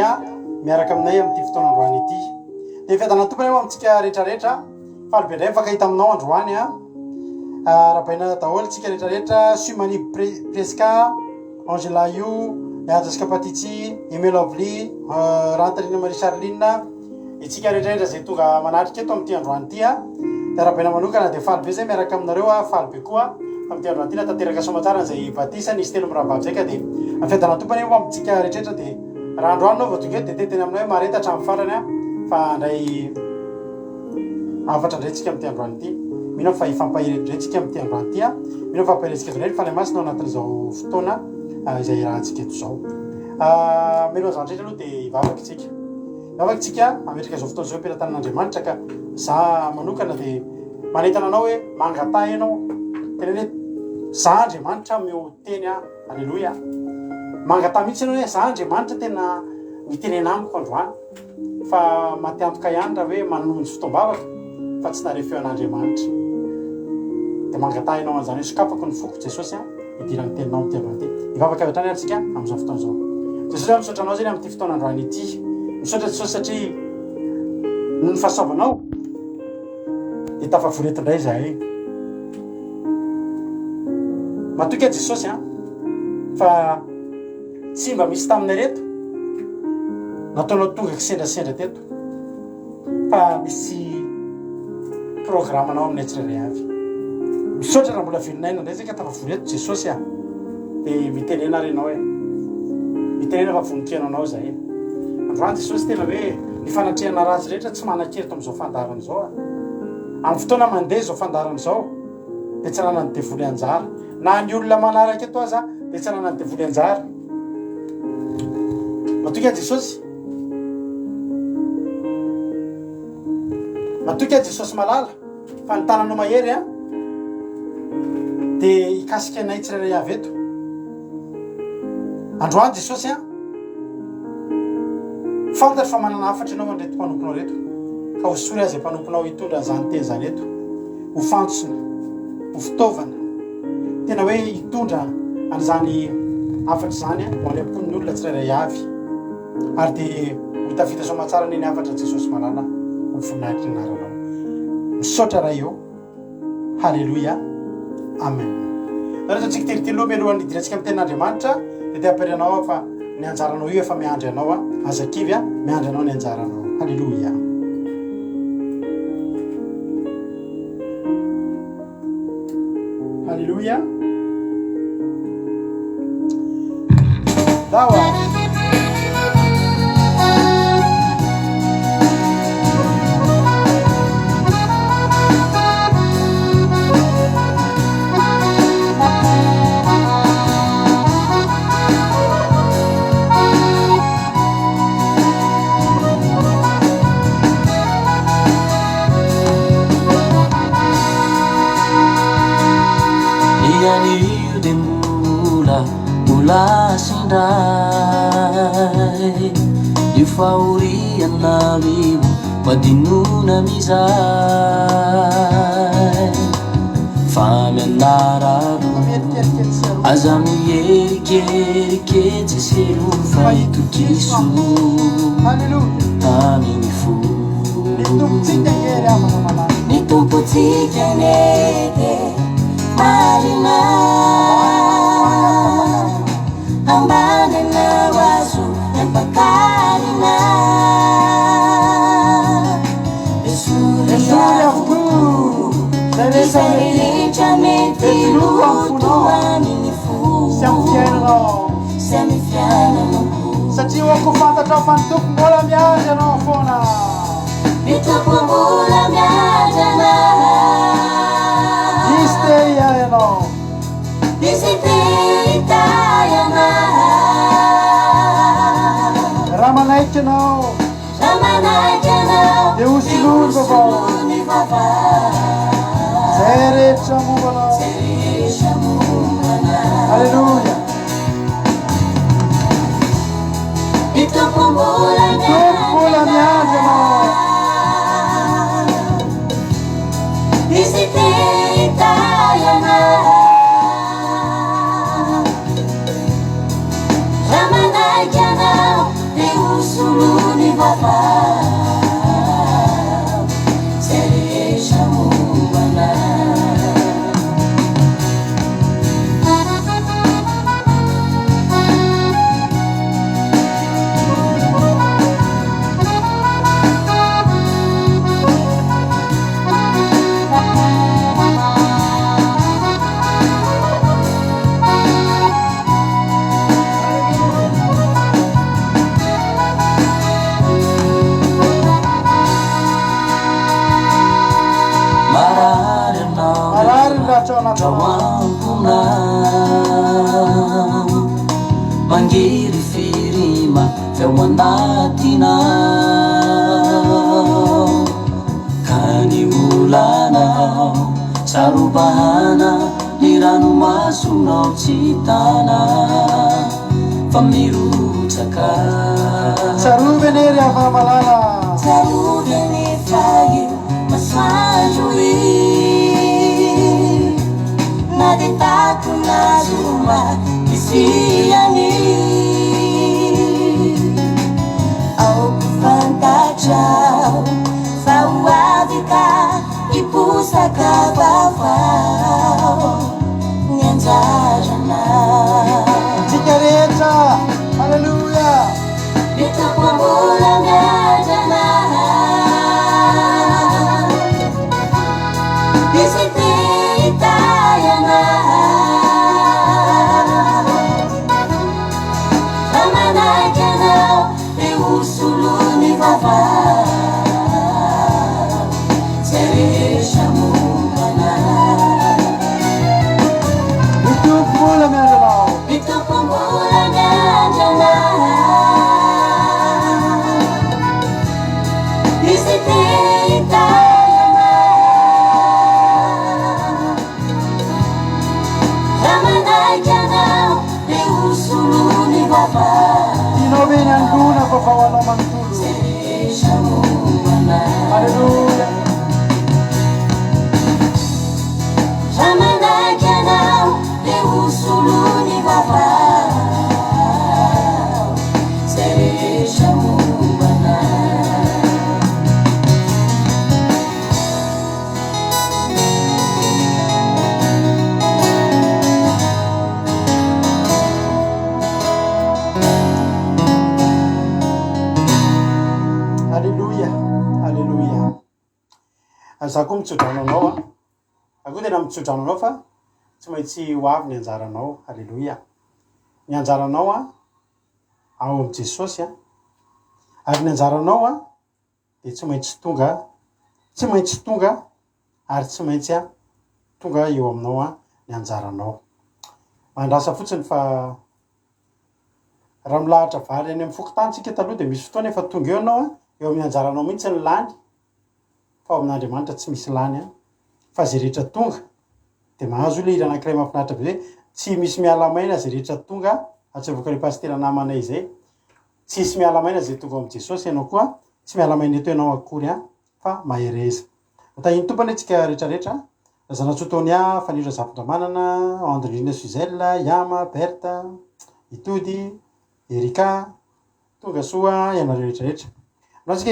miaraka aminay amin'ity fotoana androany ity. Dia fiadana tompony ao amintsika rehetrarehetra falibe indray afaka hita aminao androany rabaina daholo tsika rehetrarehetra Sumani Preska, Angela Io, Yajaska Patitsy, Emelovely, Rantarina Marie Charline, itsika rehetrarehetra zay tonga manatrika eto amin'ity androany ity dia rabaina manokana dia falibe zay miaraka aminareo falibe koa amin'ity androany ity natanteraka somatsara zay batisa nisy telo mirabavy zay ka dia afiadana tompony ao amintsika rehetrarehetra dia raha androany anao vao tonga eto dia teteny aminao hoe mareta hatramin'ny farany fa andray afatra indray tsika amin'ity androany ity mino fa ifampahireto ndray tsika amin'ity androany ity mino fa ampahirentsika indray fa masina ao anatin'izao fotoana izay rahantsika eto zao melo zandrehetra aloha dia ivavaka tsika ametraka izao fotoana izao ampirantan'Andriamanitra ka za manokana dia manentana anao hoe mangatay ianao tena hoe za Andriamanitra mio teny Alleluia mangatay mihitsy ianao hoe za Andriamanitra tena mitenena amiko androany fa matiantoka ihany raha hoe manonjy fotoam-bavaka fa tsy nareo feo an'Andriamanitra dia mangatay ianao an'izany hoe sokafako ny foko Jesosy idirany teninao amin'ity androany ity ivavaka avy hatrany antsika amin'izao fotoana izao Jesosy misaotra anao zany amin'ity fotoana androany ity misaotra Jesosy satria ny fahasoavanao dia tafavoreto indray zahay matoky Jesosy fa tsy mba misy taminay reto nataonao tonga kisendrasendra teto fa misy programanao aminay tsirairay avy misaotra raha mbola velonay indray zay ka tafavoreto Jesosy dia mitenena renao hoe mitenena fa vonintrena anao zahay androany Jesosy tena hoe ny fanatrehana ratsy rehetra tsy manan-kerito amin'izao fandarana izao amin'ny fotoana mandeha izao fandarana izao dia tsy anana ny devoly anjara na ny olona manaraka eto aza dia tsy anana ny devoly anjara matoky Jesosy matoky a Jesosy malala fa ny tananao mahery a dia hikasika anay tsirairay avy eto. Androany Jesosy a fantatry fa manana hafatra ianao andreto mpanomponao reto ka hosory azy mpanomponao hitondra zany teny zany eto ho fantsona ho fitaovana tena hoe hitondra an'izany hafatra zany a ho any ampon'ny olona tsirairay avy ary dia ho tafita somatsara neny hafatra Jesosy malala ho voninahitry ny anaranao. Misaotra raha eo. Halleluja. Amen. Raha tsika tiritiloha mialohan'ny idirantsika amin'ny tenin'Andriamanitra dia te-hampirianao fa ny anjaranao io efa miandry anao a azakivy a miandry anao ny anjaranao. Halleluja. Halleluja. Dawa. Sindray euforiana leo madinona mizay fa mianaralo aza mierikerik jeselo fa itokiso amin'ny fo ni tompotsika nete marina ambanana wazo empakarina esuriafu isarirecha meti lutu aminifu semifianano satria wako fantatra fa ny tompo mbola miandry anao foana ny tompo mbola miandry anao izy te iay anao izy te itay anao raha manaiky anao dia hosolony vavao zay rehetra mombanao. Halleluja. Ny tompo mbola miandry anao izy te itay anao raha manaiky anao dia hosolony vavao zay rehetra mombanao. Trawampuna mangiry firima feo anatinao kany olanao sarobahana ny ranomasonao tsy tana fa mirotsaka sarovenery avana malala saroveny faio masoandro nadetako nazoma isiany aoko fantatrao fa hoavy ka hiposaka vaovao ny anjarana tsika rehetra. Halleluja. ny tompo mbola miandry anao izy te itay anao raha manaiky anao dia hosolony vavao zay rehetra mombanao. za koa mitsodrano anao a akoa tena mitsodrano anao fa tsy maintsy ho avy ny anjaranao. Alleloia. Ny anjaranao a ao am' Jesosy a ary ny anjaranao a de tsy maintsy tonga ary tsy maintsy a tonga eo aminao a ny anjaranao. Mandrasa fotsiny fa raha milahatra vary any amin'ny fokotantsika taloha de misy fotoana efa tonga eo anao a eo amin'ny anjaranao mihitsy ny lany fa ao amin'Andriamanitra tsy misy lany a fa zay rehetra tonga de mahazo le hira anankiray mahafinaritra be hoe tsy misy mialamaina zay rehetra tonga atsevoka ny pastera namanay zay tsisy mialamaina zay tonga am' Jesosy ianao koa tsy mialamaina eto ianao akory a fa mahereza. Tahiny tompany antsika rehetrarehetra Zanatsotonia Fanindra Zapondramanana Andrina Suzel Yama Berta Itody Erika tonga soa ianareo rehetrarehetra. Antsika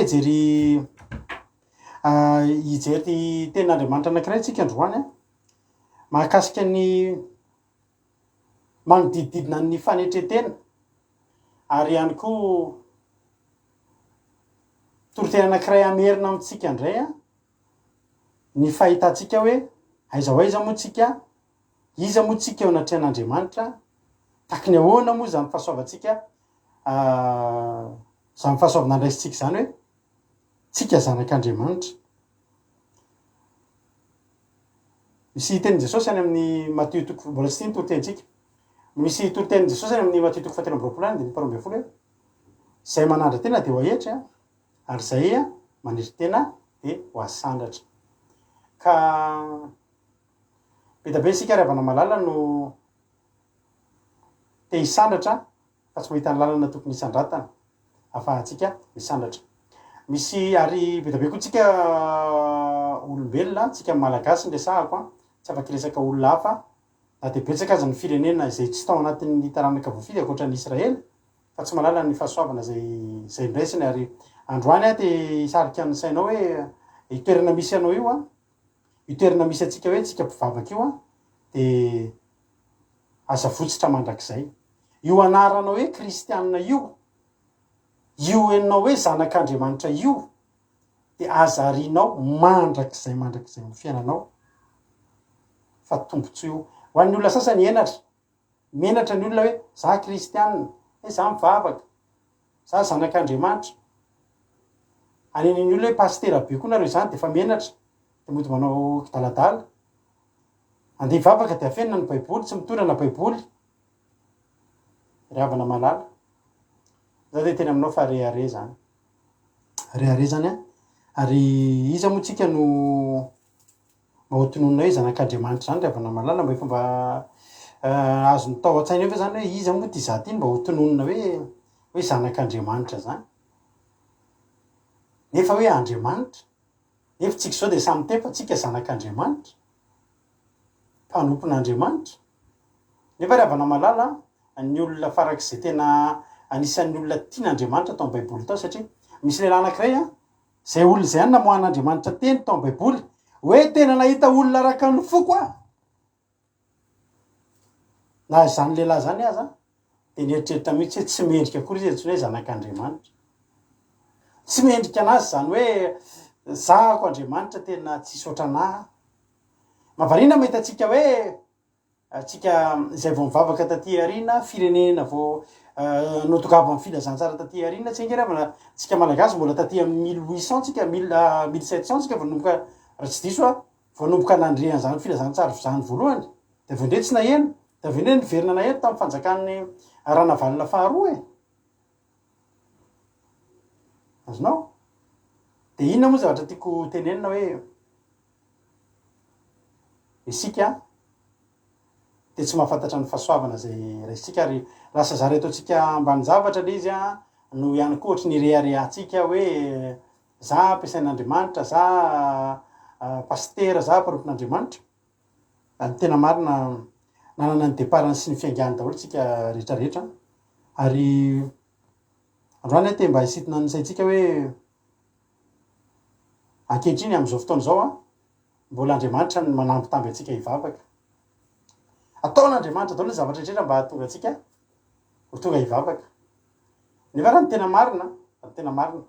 hijery tenin'Andriamanitra anankiray tsika androany a mahakasika ny manodidididina ny fanetretena ary ihany koa torotena anankiray amerina amitsika indray a ny fahitantsika hoe aiza ho aiza moa tsika iza moa tsika eo anatrehan'Andriamanitra takiny ahoana moa zany fahasoavantsika zany fahasoavana andraisitsika zany hoe tsika zanak'Andriamanitra. Misy tenin' Jesosy any amin'ny Matio toko mbola tsy tia ny toritentsika. Misy toritenin' Jesosy any amin'ny Matio toko 7:20 de 12 hoe zay manandra tena de ho ahetra ary zay a manetry tena de ho asandatra. Ka betabe isika ravana malala no te hisandatra fa tsy mahita ny lalana tokony hisandratana afahantsika hisandatra. Misy ary betabe koa tsika olombelona tsika malagasy ndresahako a tsy afaky resaka olona hafa na de betsaka aza ny firenena zay tsy tao anatin'ny taranaka voafidy akoatran'ny Israely fa tsy malala ny fahasoavana zay ndraisiny. Ary androany a te hisarika ny sainao hoe itoerana misy anao io a itoerana misy atsika hoe tsika mpivavaka io a de aza votsitra mandrakizay io anaranao hoe kristianina io enao hoe zanak'Andriamanitra io de azarinao mandrakizay ny fiainanao fa tombontsoa io. Ho an'ny olona sasany menatra ny olona hoe za kristianina hoe za mivavaka za zanak'Andriamanitra. Anen'ny olona hoe pastera be koa nareo zany de fa menatra de mody manao kidaladala andeha hivavaka de afenina ny baiboly tsy mitorana baiboly ry havana malala. Za de teny aminao fa rehare zany a ary iza moa tsika no mahotononona hoe zanak'Andriamanitra zany ry havana malala mba fomba azony tao an-tsaina eo fa zany hoe iza moa ty za ty mba hotononona hoe zanak'Andriamanitra zany nefa hoe Andriamanitra nefa tsika zao de samy teny fa tsika zanak'Andriamanitra mpanompon'Andriamanitra. Nefa ry havana malala ny olona farak'izay tena anisan'ny olona tian'Andriamanitra tao amin'ny baiboly tao satria misy lehilahy anankiray a zay olona zay any namohan'Andriamanitra teny tao amin'ny baiboly hoe tena nahita olona araka ny foko a na zany lehilahy zany aza de nieritreritra mihitsy hoe tsy mendrika akory izy tsy hoe zanak'Andriamanitra tsy mendrika anazy zany hoe zahako Andriamanitra tena tsisy ohatranahy. Mavarina mahita tsika hoe tsika izay vao mivavaka taty arina firenena vao notokavy amin'ny filazantsara taty arina tsy ngeravana tsika malagasy mbola taty amin'ny 1800 tsika 1700 tsika vanomboka raha tsy diso a vanomboka nandrehan zany filazantsara zany voalohany de avy ndre tsy naheno de avy ndre niverina naheno tamin'ny fanjakan'ny Ranavalona faharoa azonao. De inona moa zavatra tiako tenenina hoe isika de tsy mahafantatra ny fahasoavana zay raisitsika ary lasa zareto atsika ambany zavatra le izy a no ihany koa ohatry ny reharehantsika hoe za ampiasain'Andriamanitra za pastera za mpanompon'Andriamanitra. Tena marina nanana ny deparany sy ny fiangany daholo tsika rehetrarehetra ary androany te mba hisitina ny saitsika hoe ankehitriny am'izao fotoana zao a mbola Andriamanitra ny manambitamby atsika hivavaka. Ataon'Andriamanitra daholo ny zavatra rehetra mba hahatonga atsika ho tonga hivavaka. Nefa raha ny tena marina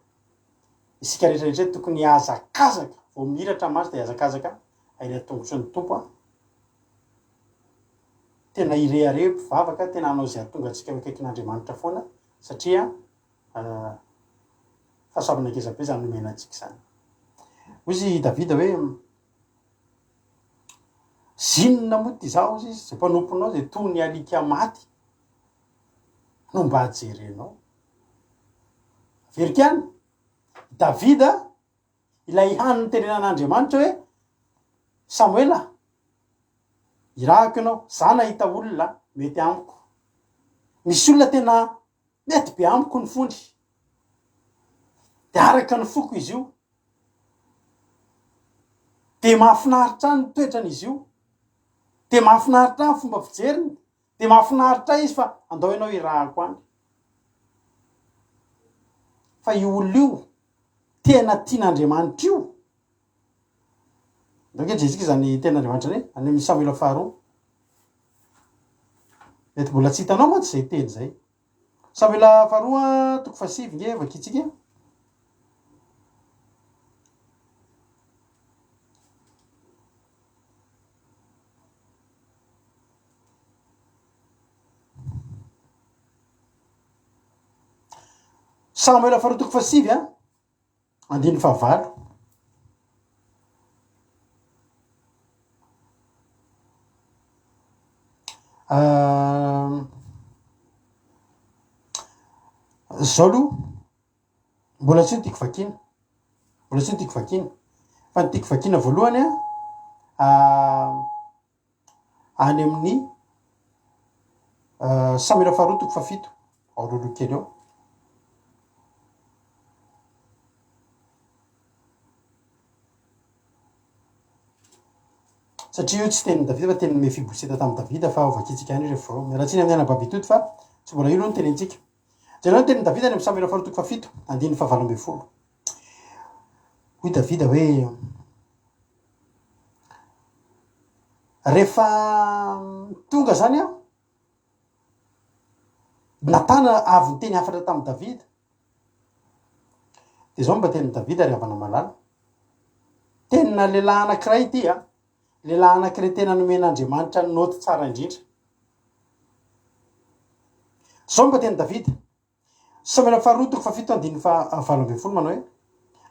isika rehetrarehetra tokony hazakazaka vao miratra maso de azakazaka aina tongotra ny tompo a tena ireare mpivavaka tena anao zay atonga atsika mikaikin'Andriamanitra foana satria fahasoavana kezabe zany nomena antsika zany. Ozy Davida hoe zinona moa ty zao izy zay mpanomponao zay toy ny alika maty no mba ajerenao. Verikany Davida ilay haniny tenenan'Andriamanitra hoe Samuela irahako ianao za nahita olona mety amiko, misy olona tena mety be amiko ny fondry de araka ny foko izy io de mahafinaritra ny toetran'izy io de mahafinaritra ny fomba fijeriny de mahafinaritra izy fa andao ianao irahako any fa io olona io tena tian'Andriamanitra io. Donc jezika zany ten'Andriamanitra ne any amin'ny Samuela faharoa mety mbola tsy hitanao mantsy zay teny zay. Samuela faharoa toko fasivy nge vakitsika. Samuela faharoa toko fasivy a andiny fahavalo. Zao aloha mbola tsy ny tiako vakina, mbola tsy ny tiako vakina fa ny tiako vakina voalohany any amin'ny Samuela faharoa toko fafito aololo kely eo. Satria io tsy tenin'ny Davida fa tenin'ny Mefiboseta tamin'ny Davida fa ovakitsika any rehefa vao miaratsiny amin'ny anababitoto fa tsy mbola io aloha ny tenentsika. Jereo ny tenin'ny Davida any amin'ny Samuela faharoa toko fafito andiny fahavalo ambin'ny folo. Hoy Davida hoe rehefa tonga zany a natana avy ny teny hafatra tamin'ny Davida de zao mba tenin'ny Davida ry havana malala tenina lehilahy anankiray ity a lehilahy anankiray tena nomen'Andriamanitra ny noty tsara indrindra. Zao mba tenin'ny Davida Samuela faharoa toko fafito andiny fahavalo ambin'ny folo manao hoe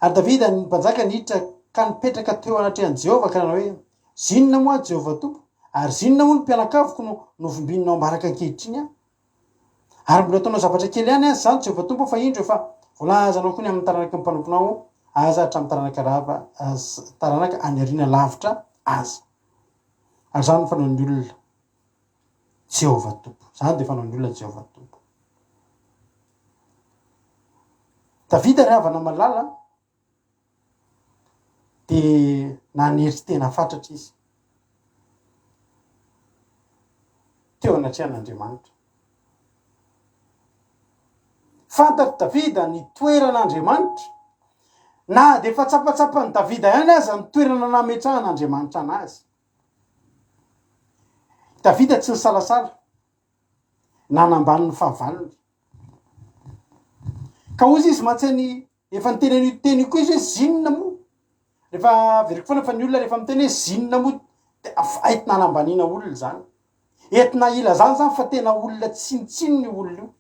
ary Davida ny mpanjaka niditra ka nipetraka teo anatrehan'i Jehova ka nanao hoe zinona moa Jehova tompo ary zinona moa ny mpianakaviko no novombinao ambaraka ankehitriny a ary mbola ataonao zavatra kely ihany azy zany Jehova tompo fa indro efa volazanao koa ny amin'ny taranaky ny mpanomponao aza hatramin'ny taranaka rava taranaka any ariana lavitra aza ary zany ny fanaon'ny olona Jehova tompo, zany de fanaon'ny olona Jehova tompo. Davida ry havana malala de nanery tena fatratra izy teo anatrehan'Andriamanitra. Fantatry Davida ny toeran'Andriamanitra na de fa tsapatsapany Davida ihany aza ny toerana nametrahan'Andriamanitra anazy. Davida tsy nisalasala nanambany ny fahavalony ka ozy izy matsy efa niteny teny koa izy hoe zinona moa rehefa veriko foana fa ny olona rehefa miteny hoe zinona moa de entina hanambanina olona zany entina ila zany fa tena olona tsinitsiny ny olona io.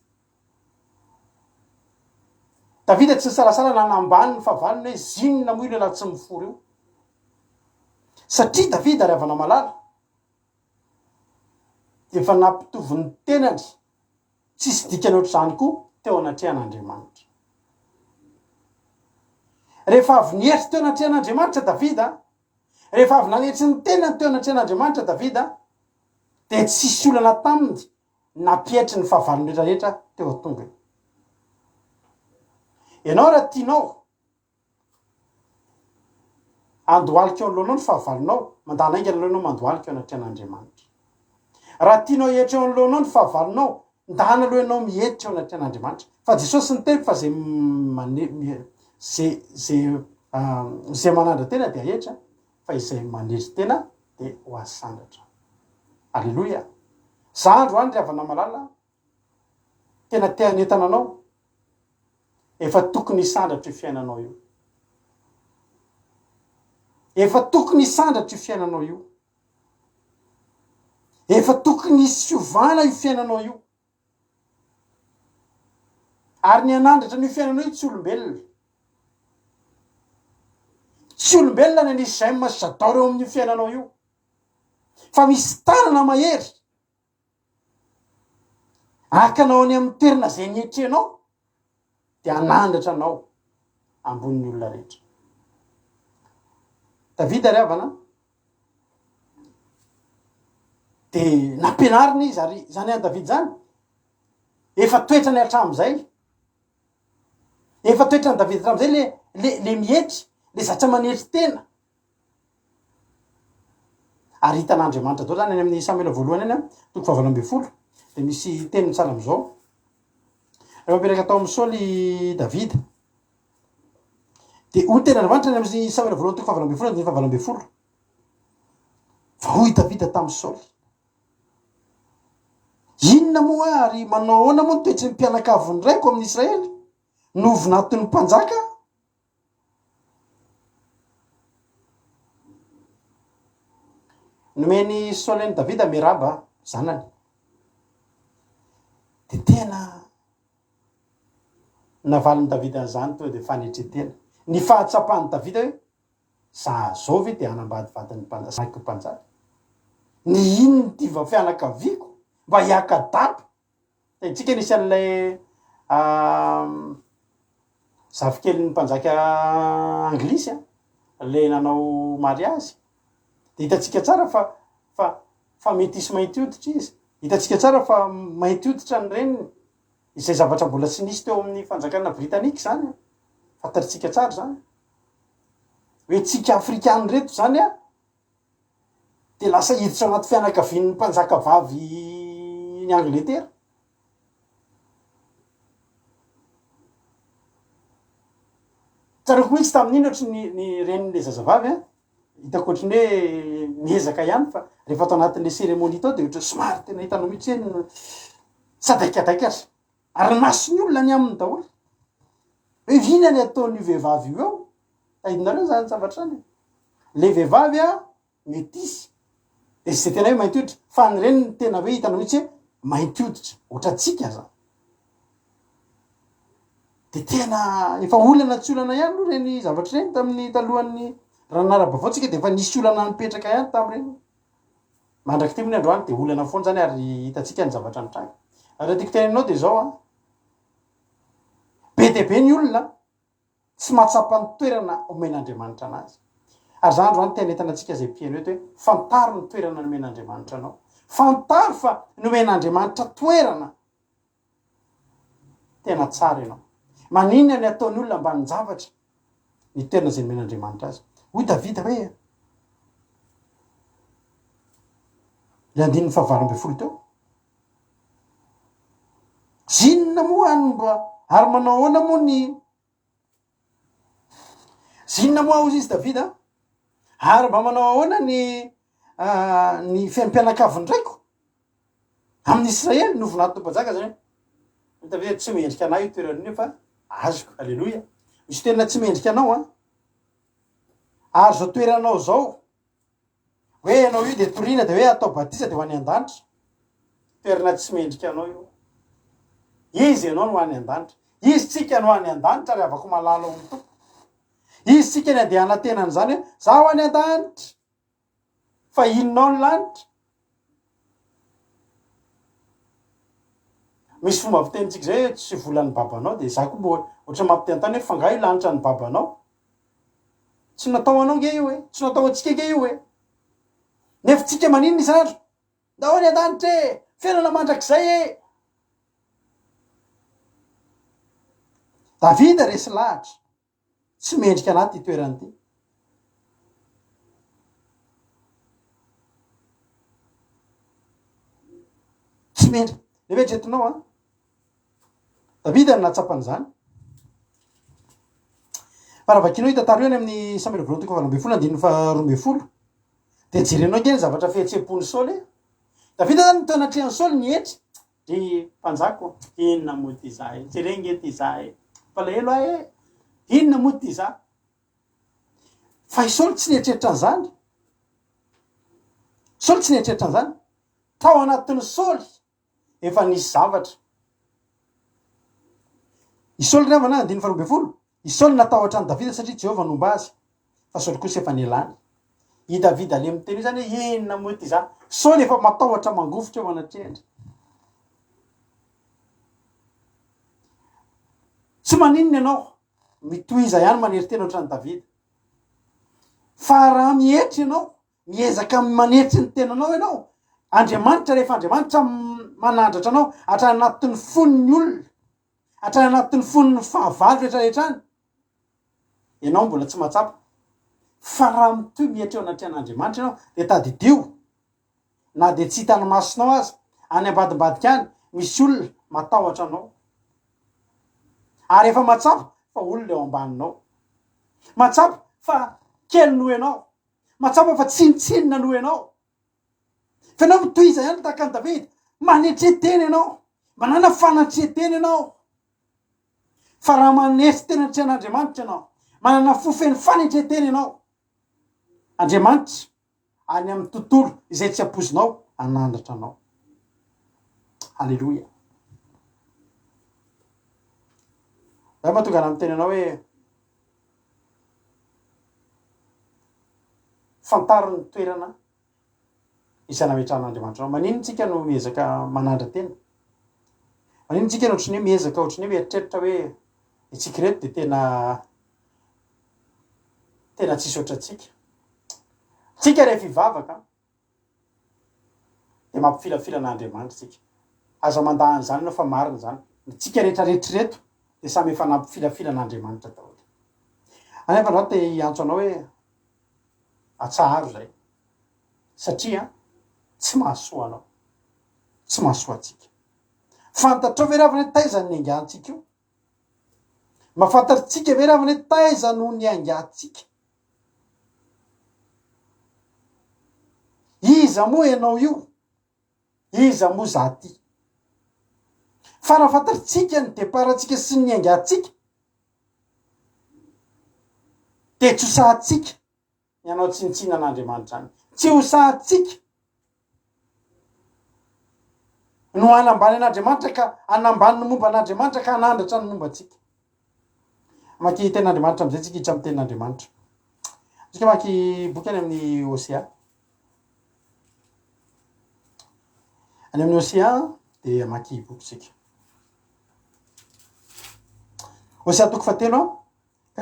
Davida tsy nisalasala nanambany ny fahavalony hoe zinona moa io lehilahy tsy mifory io satria Davida ry havana malala efa nampitovy ny tenany tsisy dikany ohatr'izany koa teo anatrehan'Andriamanitra. Rehefa avy nieritry teo anatrehan'Andriamanitra Davida, rehefa avy nanetry ny tenany teo anatrehan'Andriamanitra Davida de tsisy olana taminy nampietry ny fahavalony rehetrarehetra teo atongany. Ianao raha tianao andohalika eo anoloanao ny fahavalonao mandala aingana aloha ianao mandohalika eo anatrehan'Andriamanitra. Raha tianao hietry eo anoloanao ny fahavalonao ndahana aloha ianao mietry eo anatrehan'Andriamanitra fa Jesosy ny teny fa zay zay manandra tena de ahetra fa izay manetry tena de ho azy sandatra. Alleloia. Za andro any ry havana malala tena te hanentana anao efa tokony hisandatra io fiainanao io. efa tokony hisandratra io fiainanao io, efa tokony hisy fiovana io fiainanao io, ary ny anandratra ny fiainanao io tsy olombelona, tsy olombelona ny anisy zay masadao reo amin'ny fiainanao io, fa misy tanana mahery akanao any amin'ny toerana zay nietrenao de anandratra anao ambonin'ny olona rehetra. Davida ry havana de nampianariny izy ary zany any Davida zany efa toetrany hatram'izay, efa toetrany Davida hatram'izay le mihetry, le zatra manetry tena. Ary hitan'Andriamanitra zao zany any amin'ny Samuela voalohany any toko 20 de misy teny tsara am'izao rehefa mipetraka tao amin'ny Saoly Davida de hoy ten'Andriamanitra any amin'ny Samuela voalohany toko 20 fa hoy Davida tamin'ny Saoly, inona moa ary manao ahoana moa toetry ny mpianakaviny raiko amin'ny Israely no vonaton'ny mpanjaka? Nomeny Saoly any Davida Meraba zanany de tena navaliny Davida zany to de fanetretena ny fahatsapany Davida hoe za zao ve de hanambady vadiny mpanjaka, ny inony ty va fianakaviako mba hiakadapy. Tsika nisy an'ilay zafikely mpanjaka anglisy le nanao mariazy de hitatsika tsara fa mety isy mainty hoditra izy, hitatsika tsara fa mainty hoditra ny reniny, izay zavatra mbola tsy nisy teo amin'ny fanjakana Britanika zany, fantatritsika tsara zany hoe tsika Afrikany reto zany de lasa hiditra anaty fianakavian'ny mpanjaka vavy ny Angletera. Tsarako mihitsy tamin'iny ohatry ny renin'le zazavavy hitako ohatry ny hoe miezaka ihany fa rehefa atao anatin'le seremonie tao de ohatry somary tena hitanao mihitsy hoe sadaikadaikatra ary masony olona ny aminy daholo hoe vina ny ataon'io vehivavy io eo. Haidinareo zany zavatra zany, le vehivavy metisy de zay tena hoe mainty hoditra fa ny reniny tena hoe hitanao mihitsy hoe mainty hoditra ohatry atsika zany. De tena efa olana tsy olana ihany aloha reny zavatra reny tamin'ny talohan'ny ranarabavaotsika de efa nisy olana nipetraka ihany tamin'ireny. Mandraky ty moa ny androany de olana foana zany ary hitatsika ny zavatra nitranga. Ary tiako teneninao de zao be de be ny olona tsy mahatsapa ny toerana omen'Andriamanitra anazy. Ary zany androany tena entana antsika zay mpieno eto hoe fantaro ny toerana nomen'Andriamanitra anao, fantaro fa nomen'Andriamanitra toerana tena tsara ianao. Maninona ny ataon'ny olona mba ny zavatra ny toerana zay nomen'Andriamanitra azy. Hoy Davida hoe le 9:20 teo, zinona moa any mba ary manao ahoana moa ny zinona moa hozy izy Davida ary mba manao ahoana ny fiampianakaviny raiko amin'ny Israely no vonato mpanjaka zany hoe Davida tsy mendrika anay io toeran'io fa azoko, alleloia, misy toerana tsy mendrika anao ary zao toeranao zao hoe anao io de toriana de hoe atao batisa de ho any an-danitra, toerana tsy mendrika anao io, izy ianao no any an-danitra, izy tsika no any an-danitra ary avako malala ao amin'ny tompo, izy tsika ny andehana tenany zany hoe zaho any an-danitra fa inonao ny lanitra. Misy fomba fitenitsika zay hoe tsy volan'ny babanao de za koa mbo ohatry mampiteny hoe fangahy io lanitra ny babanao, tsy natao anao nge io tsy natao atsika nge io nefa tsika maninona isanandro ndao any an-danitra fiainana mandrakizay Davida resy lahatra tsy mendrika anaty toerany ty. Tsy mendrika le vetretinao Davida ny natsapany zany. Faravakinao hitataro eny amin'ny Samuela voalohany toko 20:12 de jerenao nge ny zavatra fihetseham-pony Saoly. Davida zany nitaonatrehan'ny Saoly nihetry de mpanjako inona moa ty zahay, jerenge ty zahay palahelo inona moa ty za. fa isaolo tsy nieritreritra an'izany. Saoly tsy nieritreritra an'izany. Tao anatin'ny Saoly efa nisy zavatra. Isaoly ry havana 9:12. Isaoly natahotra ny Davida satria Jehovah nomba azy. Fa Saoly kosa efa nialany. I Davida le miteny zany hoe enina moa ty zany. Saoly efa matahotra mangofotra eo anatrehitra. Tsy maninona ianao mitohiza ihany maneritena ohatran'ny Davida. Fa raha mihetry ianao, miezaka maneritry ny tenanao ianao, Andriamanitra rehefa Andriamanitra manandratra anao hatrany anatin'ny fon'ny olona, hatrany anatin'ny fon'ny fahavalo rehetrarehetrany, ianao mbola tsy matsapa. Fa raha mitohy mihetry eo anatrehan'Andriamanitra ianao de tadidio, na de tsy hitany masonao azy, any ambadimbadika any misy olona matahotra anao. Ary efa matsapa fa olona eo ambaninao. Matsapa fa kely noho ianao. Matsapa fa tsinitsinina noho ianao. Fa ianao mitohiza ihany tahaka ny Davida, manetretena ianao, manana fanatretena ianao. Fa raha manesy tena trehan'Andriamanitra ianao, manana fofeny fanetretena ianao, Andriamanitra any amin'ny tontolo izay tsy ampozinao anandratra anao. Halleloja. Zay mahatonga ana miteny anao hoe fantaro ny toerana izay nametran'Andriamanitra anao. Manino tsika no miezaka manandra tena? Manino tsika no ohatrany hoe miezaka ohatrany hoe mieritreritra hoe itsika reto de tena tsisy ohatratsika. Tsika rehefa ivavaka de mampifilafila n'Andriamanitra tsika. Aza mandahany zany anao fa marina zany. Tsika rehetrarehetra reto de samy efa nampifilafila n'Andriamanitra daholo. Anefa anao te hiantso anao hoe atsaharo zay. Satria tsy mahasoa anao. Tsy mahasoa atsika. Fantatrao ve ravana hoe taiza ny angantsika io? Mahafantatritsika ve ravana hoe taiza no ny angatsika? Iza moa ianao io? Iza moa za ty? Fa raha fantatritsika ny deparatsika sy ny angatsika, de tsy hosahatsika ianao tsinitsina an'Andriamanitra any. Tsy hosahatsika no anambany an'Andriamanitra ka anambany ny momba an'Andriamanitra ka anandratra ny momba atsika. Maki ten'Andriamanitra amizay tsika hitra amin'ny ten'Andriamanitra. Tsika maki boky any amin'ny Hosea. Any amin'ny Hosea de maki boky tsika. Hosea 3 ka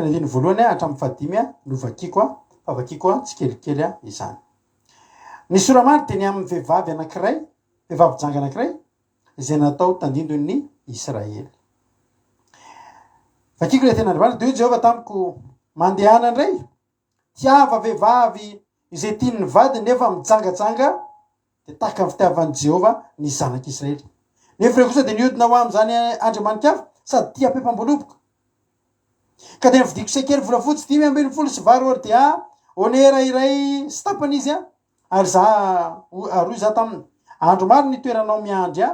ny andiny voalohany hatramin'ny 5 no vakiako fa vakiako tsikelikely izany. Ny soramary de ny amin'ny vehivavy anankiray, vehivavy janga anankiray izay natao tandindon'ny Israely. Vakiako le ten'Andriamanitra, de Jehovah tamiko mandehana indray, tiava vehivavy izay tian'ny vadiny nefa mijangajanga de tahaka ny fitiavan'i Jehovah ny zanak'Israely. Nefa re kosa de niodina ho amin'izany Andriamanitra avy sady tia pepam-boloboka. Ka de nividiko sekely volafotsy 520 dia onera iray sy tapany izy ary aroy za taminy. Andro maro ny toeranao miandry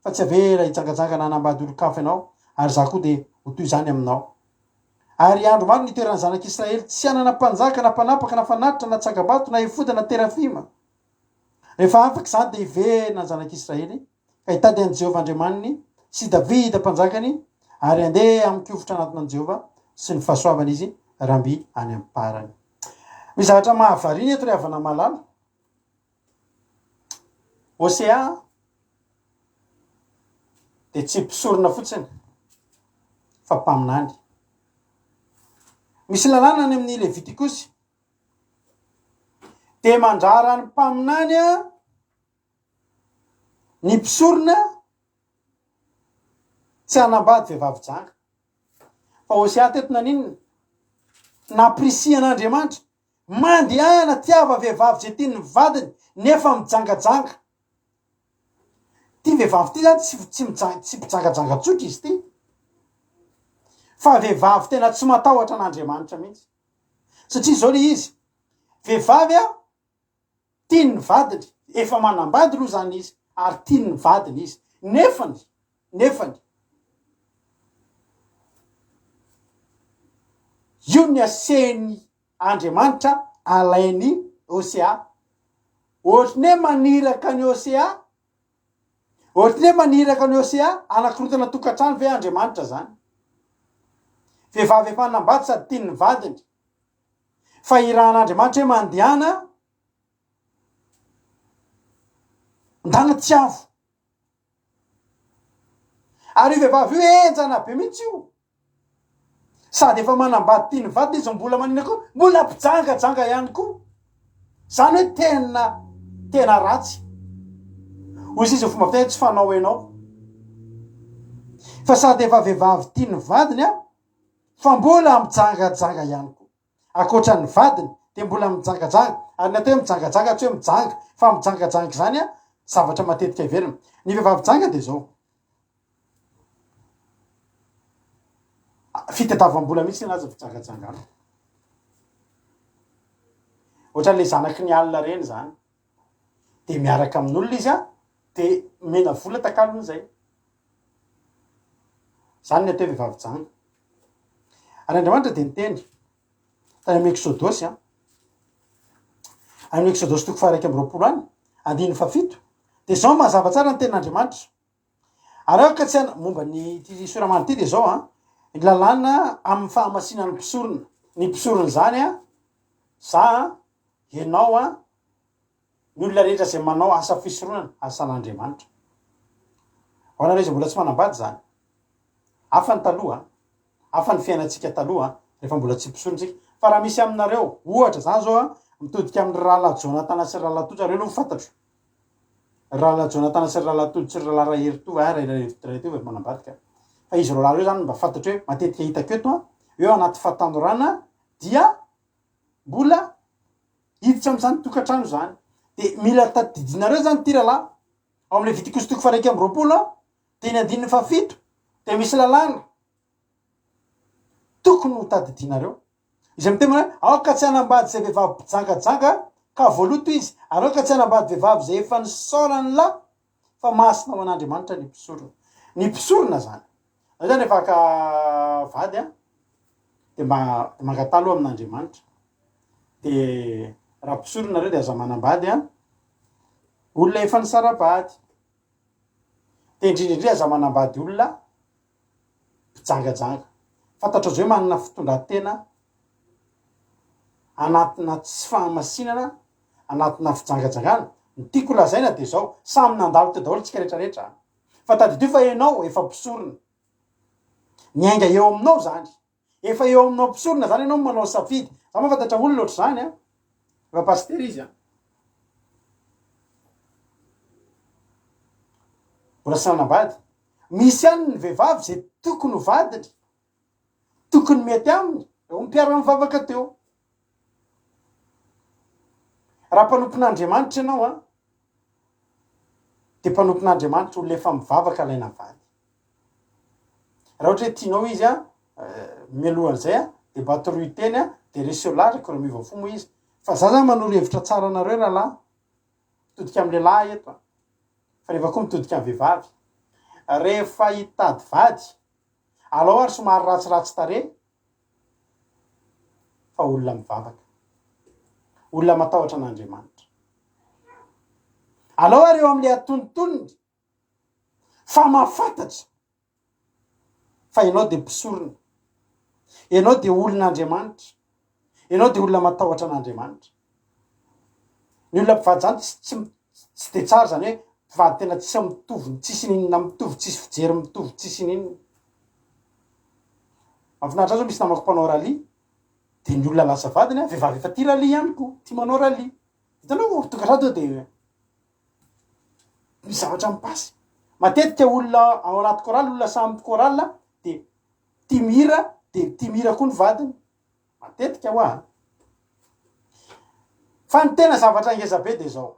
fa tsy avela hijangajanga na hanambady olo-kafa ianao, ary za koa de ho toy zany aminao. Ary andro maro ny toeran'ny zanak'Israely tsy hanana mpanjaka na mpanapaka na fanatitra na tsagabato na efoda na terafima. Rehefa afaky zany de hiverina ny zanak'Israely ka hitady an'i Jehovah Andriamaniny sy Davida mpanjakany, ary andeha amin'ny kofotra anatin'i Jehovah sy ny fahasoavana izy ramby any amin'ny parany. Misy zavatra mahavariny eto ry havana malala. Hosea de tsy mpisorona fotsiny fa mpaminany. Misy lalàna any amin'ny Levitikosy de mandrara ny mpaminany ny mpisorona tsy hanambady vehivavy janga. Fa Hosea teto naninona naprisia an'Andriamanitra, mandehana tiava vehivavy zay tiany ny vadiny nefa mijangajanga. Ty vehivavy ty zany tsy mpijangajanga tsotra izy ty, fa vehivavy tena tsy matahotra an'Andriamanitra mihitsy. Satria zao le izy, vehivavy tiany ny vadiny, efa manambady aloha zany izy, ary tiany ny vadiny izy, nefany io ny aseny Andriamanitra alainy Osea. Ohatrany hoe maniraka ny Osea. Ohatrany hoe maniraka ny Osea anakorotana tokantrano ve Andriamanitra zany. Vehivavy efa nambady sady tiany ny vadiny. Fa irahan'Andriamanitra hoe mandehana ndana tsiavo. Ary io vehivavy io enjana be mihitsy io. Sady efa manambady tiany ny vadiny izy mbola manina koa, mbola mpijangajanga ihany koa. Zany hoe tena ratsy. Hoy izy fomba fiteny tsy fanao ianao. Fa sady efa vehivavy tiany ny vadiny fa mbola mijangajanga ihany koa. Akoatra ny vadiny dia mbola mijangajanga. Ary natao hoe mijangajanga tsy hoe mijanga fa mijangajanga zany zavatra matetika iverina. Ny vehivavy janga dia zao. Fitadiavam-bola mihitsy anazy mijangajanga. Ohatran'ilay zanaky ny alina reny zany. Dia miaraka amin'olona izy dia mena vola takalon'izay. Zany ny atao vehivavy janga. Ary Andriamanitra dia niteny tany amin'ny Exodosy amin'ny Exodosy 1:20 any 9:7 dia zao mazava tsara ny tenin'Andriamanitra. Ary ao katsiana momba ny soramany ity dia zao lalàna amin'ny fahamasinana ny mpisorona. Ny mpisorona zany za ianao ny olona rehetra izay manao asa fisoronana asan'Andriamanitra. Ao anareo izay mbola tsy manambady zany. Hafa ny taloha, hafa ny fiainantsika taloha rehefa mbola tsy mpisorona tsika. Fa raha misy aminareo ohatra zany zao mitodika amin'ny rahalahy Jonatana sy rahalahy Tojo, reo aloha fantatro. Rahalahy Jonatana sy rahalahy Tojo sy rahalahy Raheritov, Raheritov efa manambadika. Fa izy roa reo zany mba fantatro hoe matetika hitako eto eo anaty fahatanorana dia mbola hiditra amin'izany tokantrano zany. Dia mila tadidinareo zany ty rahalahy. Ao amin'ilay Vitikosy 1:20 dia ny 9:7 dia misy lalàna tokony ho tadidinareo. Izy miteny hoe aoka tsy hanambady izay vehivavy mpijangajanga ka voaloto izy, ary aoka tsy hanambady vehivavy izay efa nisaorana ny lahy fa masina ho an'Andriamanitra ny mpisorona. Ny mpisorona zany. Zany rehefa ka vady dia mangatalo amin'Andriamanitra. Dia raha mpisorona reo dia aza manambady olona efa nisara-bady. Dia indrindra aza manambady olona mpijangajanga. Fantatra zao hoe manana fitondran-tena anatina tsy fahamasinana, anatina fijangajangana. Ny tiako lazaina dia zao, samy nandalo teo daholo tsika rehetrarehetra. Fa tadidio fa ianao efa mpisorona. Miainga eo aminao zany. Efa eo aminao mpisorona zany ianao manao safidy. Za mahafantatra olona ohatr' zany efa pastery izy mbola sy nanambady. Misy ihany ny vehivavy izay tokony ho vadiny, tokony mety aminy, mpiara mivavaka teo. Raha mpanompon'Andriamanitra ianao dia mpanompon'Andriamanitra olona efa mivavaka ilaina vady. Raha ohatra hoe tianao izy mialohan'izay dia mba toroy teny dia reseo latraka raha miova fo moa izy. Fa za zany manoro hevitra tsara anareo rahalahy, mitodika amin'ny lehilahy eto. Fa rehefa koa mitodika amin'ny vehivavy, rehefa hitady vady alao ary somary ratsiratsy tarehy fa olona mivavaka, olona matahotra an'Andriamanitra. Alao ary eo amin'ilay atonontonony fa mahafantatra fa ianao dia mpisorona, ianao dia olon'Andriamanitra, ianao dia olona matahotra an'Andriamanitra. Ny olona mpivady zany tsy dia tsara zany hoe mpivady tena tsisy mitovy, tsisy ninona mitovy, tsisy fijery mitovy, tsisy ninona. Mahafinaritra zao misy namako mpanao ralia dia ny olona lasa vadiny vehivavy efa tia ralia ihany koa, tia manao ralia. Hitanao tokantrano dia misy zavatra mipasy. Matetika olona ao anaty koraly, olona samy koraly dia tia mihira, dia tia mihira koa ny vadiny. Matetika hoa. Fa ny tena zavatra ngezabe dia zao.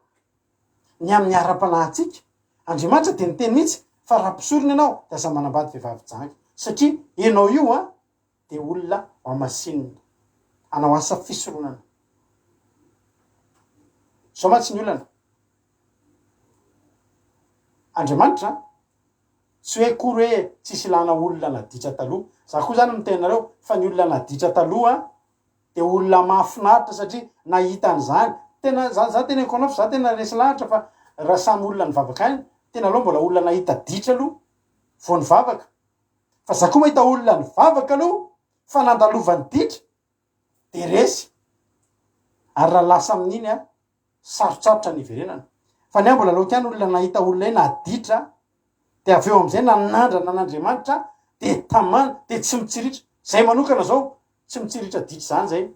Ny amin'ny ara-panahintsika, Andriamanitra dia niteny mihitsy fa raha mpisorona ianao dia aza manambady vehivavy janga. Satria ianao io dia olona wamasinina, anao asa fisoronana. Zao mantsy ny olana. Andriamanitra tsy hoe kory hoe tsisy ilana olona naditra taloha. Za koa zany miteny anareo fa ny olona naditra taloha de olona mahafinaritra satria nahitan'zany tena za tena konao fa za tena resy lahatra fa raha samy olona nivavaka any tena aloha mbola olona nahita ditra aloha vo nivavaka fa za koa mahita olona nivavaka aloha fa nandalovany ditra de resy ary raha lasa amin'iny a sarotsarotra ny iverenana fa ny mbola loka any olona nahita olona na ditra de avy eo am'izay nanandra nan'Andriamanitra de tamana de tsy mitsiritra zay manokana zao tsy mitsiritra ditra zany zay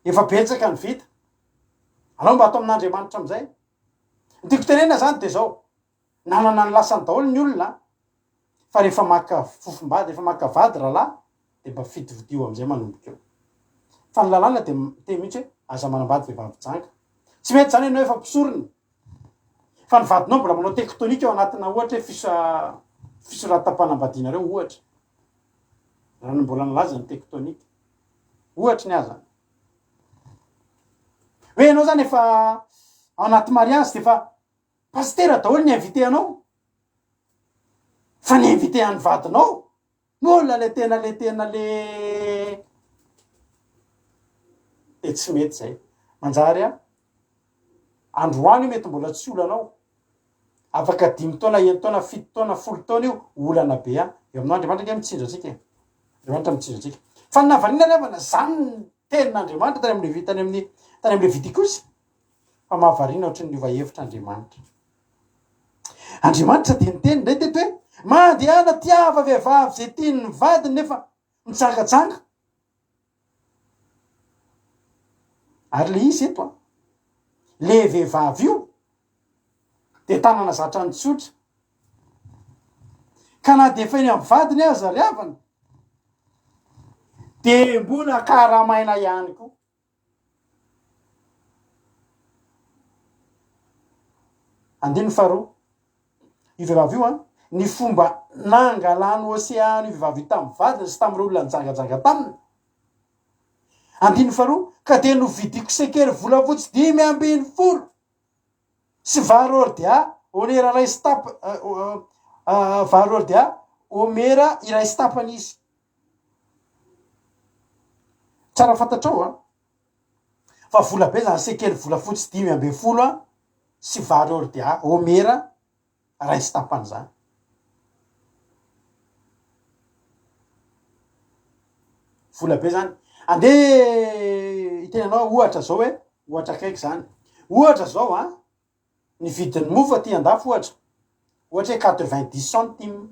efa betsaka ny vita anao mba atao amin'Andriamanitra am'izay tiako tenena zany de zao nanana ny lasany daholo ny olona fa rehefa maka fofombady rehefa maka vady rahalahy de mba fitovidio am'izay manomboka eo fa ny lalàna de mihitsy hoe aza manambady vehivavy janga tsy mety zany ianao efa pisorony fa ny vadinao mbola manao tektonika eo anatina ohatra hoe fisoratam-panambadiana reo ohatra raha ny mbola nalaza ny tektonika ohatra ny aza hoe ianao zany efa ao anaty mariage de fa pastera daholo ny invité anao fa ny invité any vadinao mola le tena de tsy mety zay manjary a androany mety mbola tsy olanao afaka 5 taona 1 taona 7 taona 10 taona io olana be a eo aminao Andriamanitra nge mitsinjo atsika Andriamanitra mitsinjo atsika fa ny navanina nevana zany tenin'Andriamanitra tany amin'ny vity kosa fa mahavarina ohatry ny ova hevitra Andriamanitra de niteny ndray teto hoe mandehana tiava vehivavy zay tiany ny vadiny nefa mitsangajanga ary le izy eto a le vehivavy io de tanana zatra ny tsotra ka na de feny amy vadiny aza ry havana de mbona karamaina ihany koa andiny faharoa io vehivavy io a ny fomba nangalany oseany io vehivavy io tamy vadiny sy tam'ireo olona njangajanga taminy andiny faharoa ka de novidiko sekery volafotsy 5,000 sy varordia onera ray stap varordia omera iray stapany izy tsara fantatrao a fa vola be zany sekery volafotsy 5,000 a sy varordia omera ray stapany zany vola be zany ande itenanao ohatra zao hoe ohatra kaiky zany ohatra zao a ny vidin'ny mofo aty andafo ohatra hoe 90 centime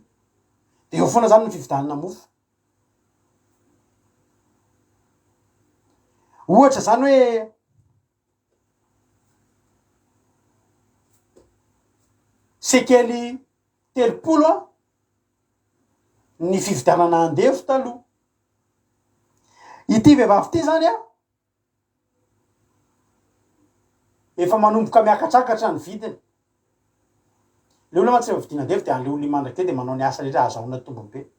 de eo foana zany ny fividanana mofo ohatra zany hoe sekely 30 a ny fividanana andefo taloha ity vehivavy ty zany a efa manomboka miakatrakatra ny vidiny le olona tsy vidiana andefo de an'le olona mandrake de manao ny asa rehetra azahoana tombony be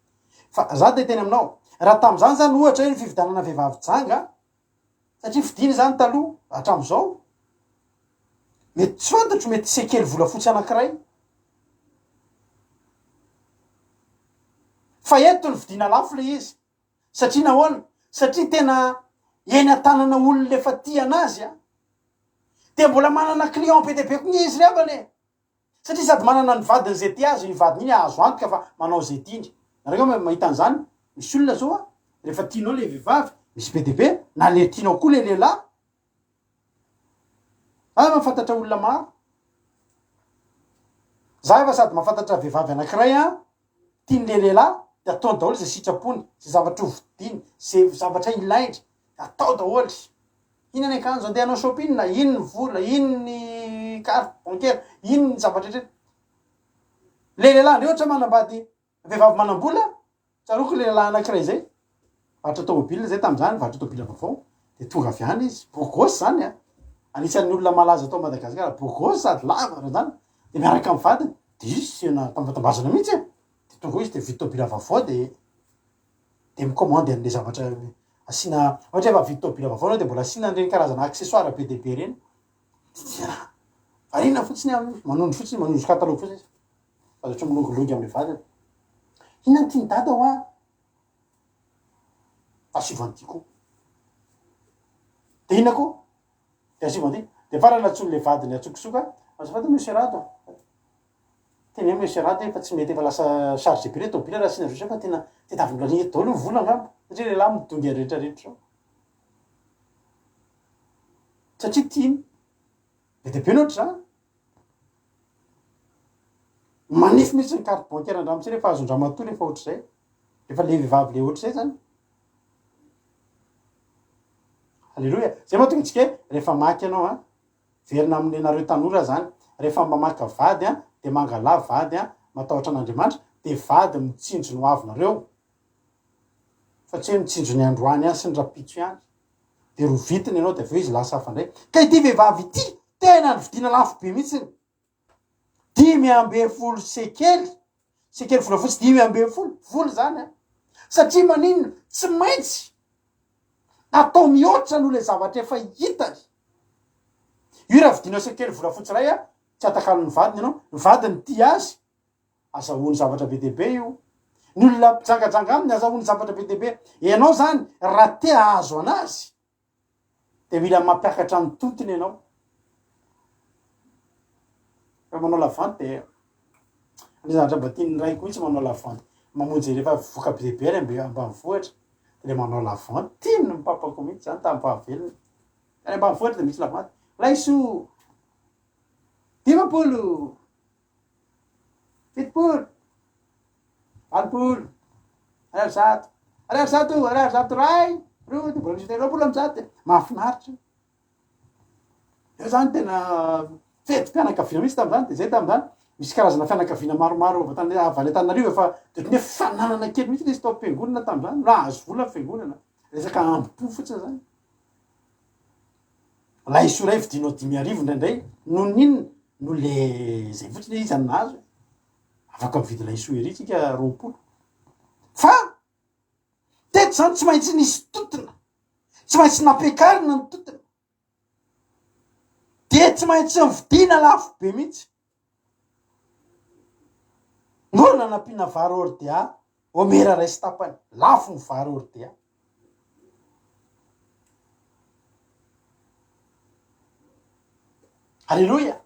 fa za de teny aminao raha tam'izany zany ohatra hoe ny fividanana vehivavy janga satria fidiny zany taloha hatram'izao mety tsy fantatro mety sekely volafotsy anankiray fa eto ny vidina lafo le izy satria nahoana satria tena eny an-tanana olona lefa tia anazy a de mbola manana client be de be koa ny izy revane satria sady manana ny vadiny zay ty azy ny vadiny iny azo antoka fa manao zay tiany nareo mahita an'izany misy olona zao a rehefa tianao le vehivavy misy be de be na le tianao koa le lehilahy mahafantatra olona maro za efa sady mahafantatra vehivavy anankiray a tiany le lehilahy de atao daholo zay sitrapony zay zavatra hovidiny zay zavatra ilaindry atao daholo ino ny akanjo andeha anao shopping na ino ny vola ino ny carte bancaire ino ny zavatra rehetra le lehilahy ndre ohatra manambady vehivavy manam-bola tsaroko le lehilahy anankiray zay vatra tomobile zay tam'izany vatra tomobile vaovao de tonga avy any izy bogosy zany a anisan'ny olona malaza atao Madagasikara bogosy sady lava raha zany de miaraka amy vadiny de izy na tambatambazana mihitsy de tonga izy de vidy tomobile vaovao de mikomandy an'le zavatra asina ohatra efa vidy tomobile vaovao anao de mbola asina an'ireny karazana accessoire be de be reny varina fotsiny manondro fotsiny manondro katalogue fotsiny izy fa zatra milongilongy am'le vadiny ina ny tiany dada ho a asivantiko de ina koa de asiva de de faralatsony le vadiny atsokosoka azafady monsieur rato teny hoe monsieur rato fa tsy mety efa lasa charge be tômobily raha sina fa tena tetavolagne daholo ny vola ngamba satria lehilahy midongy rehetrarehetra zao satria tiany be de be loatra zany manify mihitsy ny carte bancaire andramitsy rehefa azon-dramatoa rehefa ohatr'izay rehefa le vehivavy le ohatr'izay zany alleloia zay mahatonga antsika hoe rehefa maky ianao a verina amin'ny nareo tanora zany rehefa mamaka vady a de mangala vady a matahotra an'Andriamanitra de vady mitsinjo no avinareo fa tsy hoe mitsinjo ny androany any sy ny rapitso ihany de ro vitiny ianao de aveo izy lasa afandray ka ity vehivavy ity tena ny vidina lafo be mihitsiny 500 sekely volafotsy 500 vola zany a satria maninona tsy maintsy atao mihoatra no le zavatra efa hitany io raha vidinao sekely volafotsy ray a tsy atakalo ny vadiny ianao ny vadiny ty azy azahoany zavatra be dehibe io ny olona mpijangajanga aminy azahoany zavatra be dehibe ianao zany raha te ahazo anazy de mila mampiakatra ny totiny ianao fa manao lavanty de le zavatra mba tiany ray koa mihitsy manao lavanty mamonjy rehefa voka be dehibe ary ambanivohitra de le manao lavanty tiany ny papako mihitsy zany tamin'ny fahavelony ary ambanivohitra de misy lavanty laiso 50 fitopolo 20 ariary zato ray ro de mbola misy 20 mahafinaritra io zany tena fety fianakaviana misy tam'zany de zay tam'zany misy karazana fianakaviana maromaro avaly Antananarivo efa totony hoe fananana kely mihitsy izy tao am-piangonana tam'zany nahazo vola fiangonana resaka ambo fotsiny zany la iso ray vidinao 5,000 indraindray no ninona no le zay fotsiny izy aminazy afaka mividy la iso ery tsika 20 fa teto zany tsy maintsy nisy totina tsy maintsy nampiakarina ny totina de tsy maintsy mividina lafo be mihitsy nona nampiana vary ordia omera ray sy tapany lafo ny vary ordia alleloia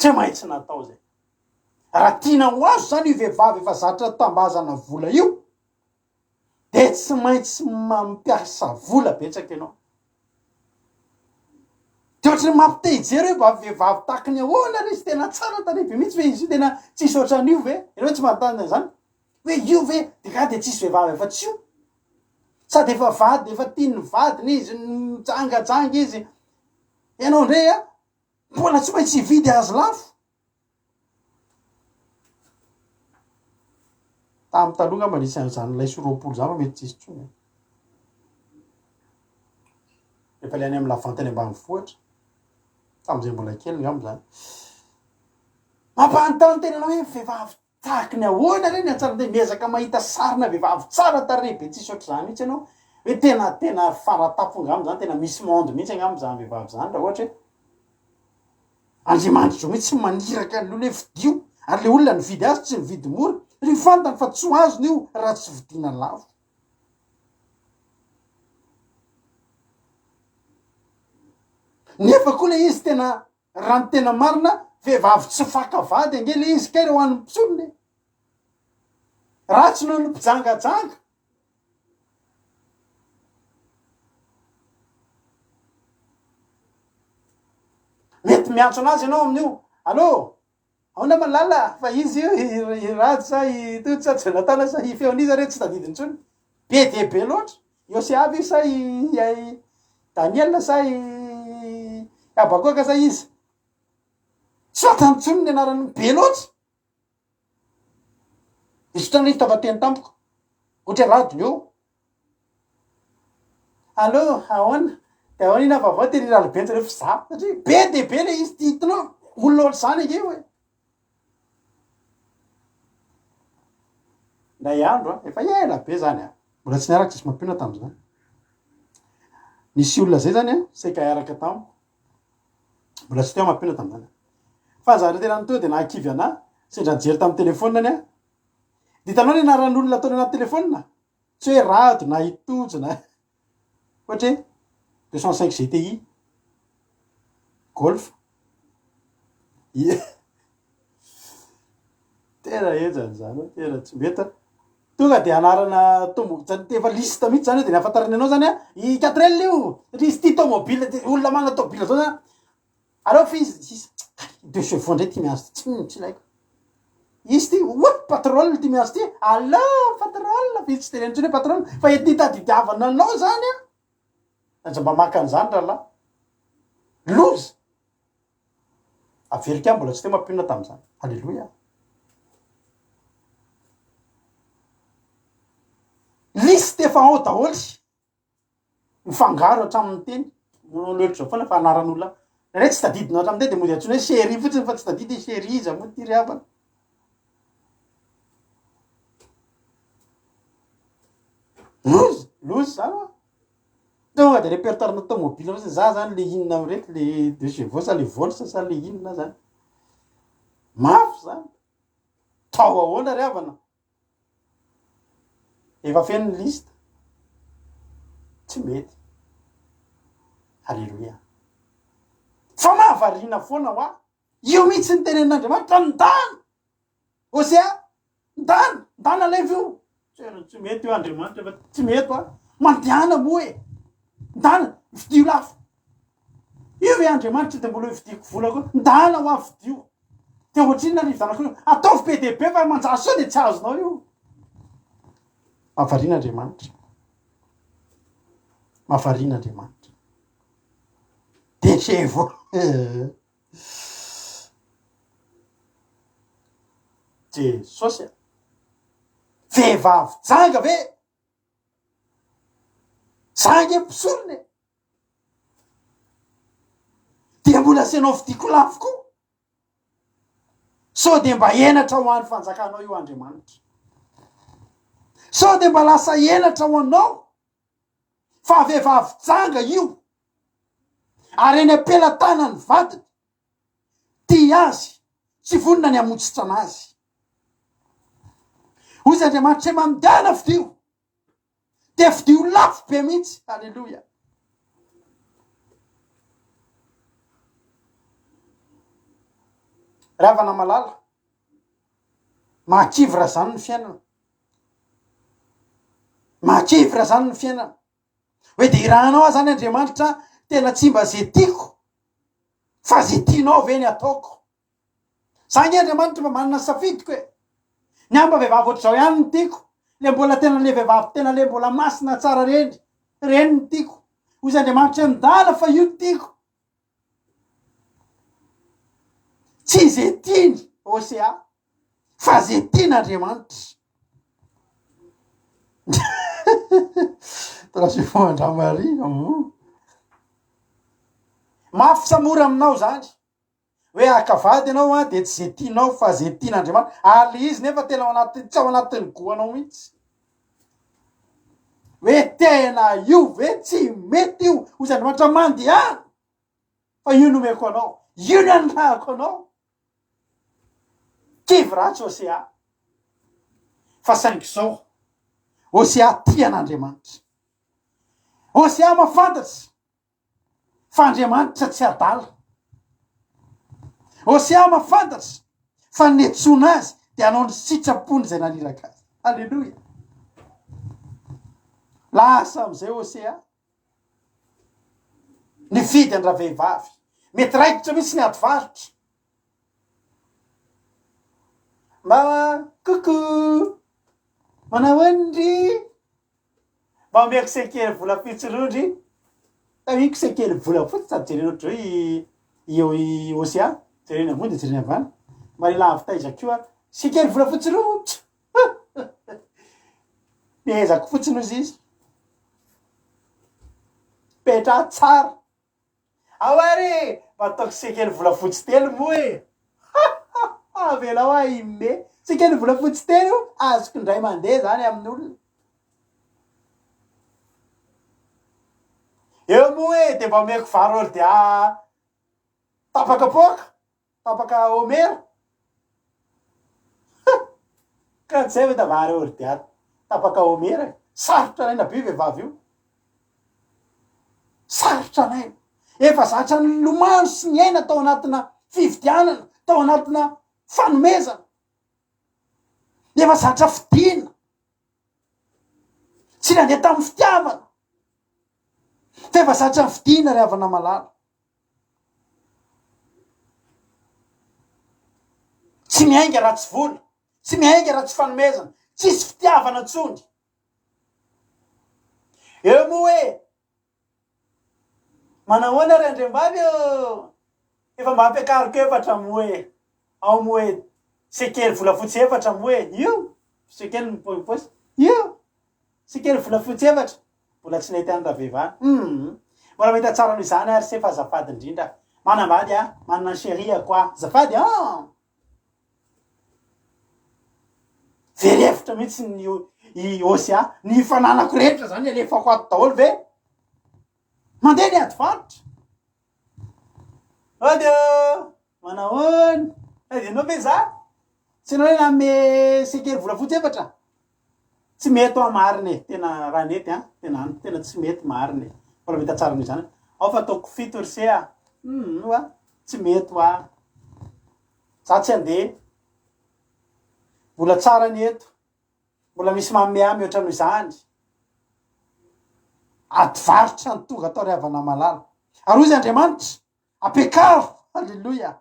tsy maintsy natao zay raha tiana ho azo zany io vehivavy efa zatra tambazana vola io de tsy maintsy mampiasa vola betsaka ianao de ohatrany mampitehijery hoe mba vehivavy takiny ahoana re izy tena tsara tarehibe mihitsy ve izy io tena tsisy ohatran'io ve ianao hoe tsy mahantany zany hoe io ve de ka de tsisy vehivavy efa tsy io sady efa vady efa tiany vadiny izy mitsangajanga izy ianao ndray a mbola tsy maintsy hividy azy lafo tamy taloha ngamba nisy an'izany laiso 20 zany fa mety tsisy tsony efa le any amy lavantany ambanivohitra tam'izay mbola kely ngamba zany mampanontany tenana hoe vehivavy takiny ahoana reny atsara de miezaka mahita sarina vehivavy tsara tarehibe tsisy ohatr'izany mihitsy ianao hoe tena faratapo ngamba zany tena misy monde mihitsy ngamba zany vehivavy zany raha ohatra hoe Andriamanitra mihitsy maniraka le olona vidio ary le olona nividy azy tsy nividy mora ry fantany fa tsy ho azony io raha tsy vidina lafo nefa koa le izy tena raha ny tena marina vehivavy tsy fakavady ange le izy kay re ho an'ny mpisolony ratsy noho ny mpijangajanga mety miantso anazy ianao amin'io allô aona malala fa izy io ratsy sa itotsa tsy natana sa ifeon'izy re tsy tadidiny tsony be de be loatra iosy aby sa Daniel sa abakoaka sa izy tsy fatany tsony ny anarany be loatra izy otrany hitavateny tampoko ohatra radiny eo allô ahoana de ahoana ina vavao teny ralibentsy rehefa za satria be de be le izy ty hitinao olona ohatry zany ake hoe nday andro a efa ela be zany a mbola tsy niaraka tsisy mampina tam'zany nisy olona zay zany a saika iaraka tamiko mbola tsy teo mampina tam'zany fa zare tena ny teo de nahakivy ana sendra nijery tamy telefona any a de hitanao ny anaran'olona ataony anaty telefona tsy hoe rado na itojo na ohatra hoe 205 GTI golf tena ejany zany tena tsy mety tonga de anarana tomobily efa lista mihitsy zany de ny afantarany anao zany i 4L io izy ty tomobile de olona mana tomobile zao zany aleo fizy 2 chevaux ndray ty miazy tsy laiko izy ty patrol ty miazy ty aleo patrol fizy tsy terenitsony hoe patrol fa ety tadidiavana anao zany aza mba maka an'izany rahalahy lozy averika mbola tsy te mampinona tam'izany alleloia listy efa ao daholy mifangaro hatramin'ny teny loatra zao foana fa anaran'olona re tsy tadidinao hatramin'ny teny de mody antsony hoe chéri fotsiny fa tsy tadidy chéri izy mo ty ry havana lozy zany tonga de répertoire-na tomobile fotsiny za zany le inona amreky le 2 chevaux sa le volsa sa le inona zany mafy zany tao ahoana ry havana efa feno ny lista tsy mety alleloia fa mahavarina foana hoa io mihitsy ny tenen'Andriamanitra ndana osea ndana levy io tsy mety io Andriamanitra fa tsy mety hoa mandiana moa e ndana vidio lafo io ve Andriamanitra de mbola vidiko vola koa ndana hoa vidio te ohatriny na rivanako ataovy be de be fa manjary sao de tsy azonao io mahavariana Andriamanitra mahavariana Andriamanitra de chevo Jesosy vehivavy janga ve zanga mpisorony dia mbola asianao vidiko lafo koa so de mba enatra ho an'ny fanjakanao io Andriamanitra so de mba lasa enatra ho anao fa vehivavy janga io ary eny ampela-tana ny vadiny ty azy tsy vonona ny amotsitra anazy ozy Andriamanitra hoe mandiana vidio de vidio lafo be mihitsy alleloia ravana malala mahakivra zany ny fiainana mahakivra zany ny fiainana hoe de irahanao zany Andriamanitra tena tsy mba ze tiako fa ze tianao ve ny ataoko zany Andriamanitra mba manana safidiko hoe ny amba vehivavy ohatr'izao ihany ny tiako le mbola tena le vehivavy tena le mbola masina tsara reny ny tiako ozy Andriamanitra ndala fa io tiako tsy ze tiany osea fa ze tian'Andriamanitra Trasifoandramari mafy samora aminao zany hoe akavady anao a de tsy ze tianao fa ze tian'Andriamanitra ary le izy nefa tena anaty tsy ao anatin'ny goanao mihitsy hoe tena io ve tsy mety io ozy Andriamanitra mandiana fa io nomeko anao io ny anahako anao kivy ratsy osea fa saingy zao osea tian'Andriamanitra osea mafantatry fa Andriamanitra tsy adala osea mafantatry fa netsona azy de anao ny sitrapony zay naniraka azy alleloia lasa amizay osea nividy andra vehivavy mety raikitra mihitsy ny ady varotra mba koko manao anindry mba miako sekely vola fitsirondry tamiko sekely vola fotsy sady jereny ohatry hoe io osea jereny ambony de jereny ambany marila avy taizako io sekely vola fotsirotra miezako fotsiny ozy izy petra tsara aoary mba ataoko sekely vola fotsy telo moa e avela ho a ime sekely vola fotsy telo azoko indray mandeha zany amin'ny olona eo moa e de mba omeko vary olo de tapaka poka tapaka omera ka tsy zay hoe da vary olo de tapaka omera sarotra anaina be vehivavy io, sarotra anaina, efa zatra ny lomano sy ny aina tao anatina fividianana, tao anatina fanomezana, efa zatra fidina, tsy nandeha tamin'ny fitiavana, fa efa zatra ny fidina ry havana malala. Tsy miainga raha tsy vola, tsy miainga raha tsy fanomezana, tsisy fitiavana ntsony. Eo moa hoe manahoana ry andriambavy efa mba ampiakariko efatra moa hoe ao moa hoe sekely volafotsy efatra moa hoe io sekely miposy io sekely volafotsy efatra mbola tsy nahita any raha vehivavy. Mbola mahita tsara noho izany ary se fa azafady indrindra manambady manana ny chérie-ako azafady verevitra mihitsy ny osia ny fananako rehetra zany alefako ato daholo ve mandeha ny ady varotra ody manahoana adenao ve za tsy nao hoe name sekely volafotsy efatra tsy mety ao mariny tena raha nety tena tsy mety mariny mbola mita tsara noho izany ao fa ataoko fito rse tsy mety hoa za tsy andeha mbola tsara ny eto mbola misy mameamy oatra noho izany ady varotra ny tonga atao ry havana malala ary ozy Andriamanitra ampiakaro alleloia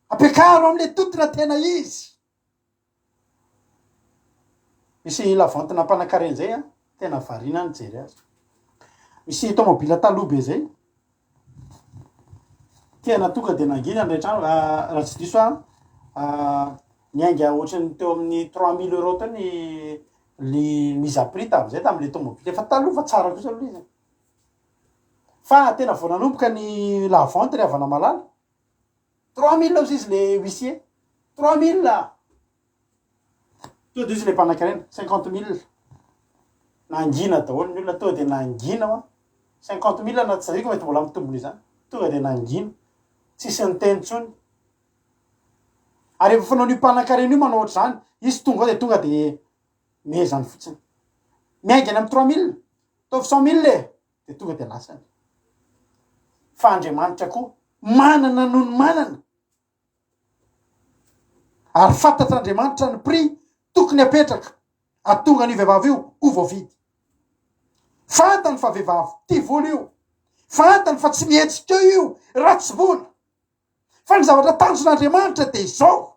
ampiakaro am'le totona tena izy misy lavanty nampanankareny zay tena varina ny jery azy misy tomobila taloha be zay tena tonga de nangina ndraitrano raha tsy diso niainga ohatrany teo amin'ny 3000 € tao ny mise à prix tam'izay tam'le tomobile efa taloha fa tsara kosa aloha izy fa tena vao nanomboka ny la vente ry havana malala 3000 ozy izy le huissier 3000 to de izy le mpanankarena 50 000 nangina daholo ny olona tonga de nangina hoa 50 000 anaty sariko mety mbola mitombony izany tonga de nangina tsisy niteny ntsony ary efa fanao ny mpanankarena io manao ohatry zany izy tonga de mezany fotsiny miaingany amy 3000 taovy 100 000 de tonga de lasany fa Andriamanitra koa manana noho ny manana ary fantatr'Andriamanitra ny prix tokony apetraka atonga ny vehivavy io ho voavidy fantany fa vehivavy ty vola io fantany fa tsy mihetsika io raha tsy vola fa ny zavatra tanjon'Andriamanitra de izao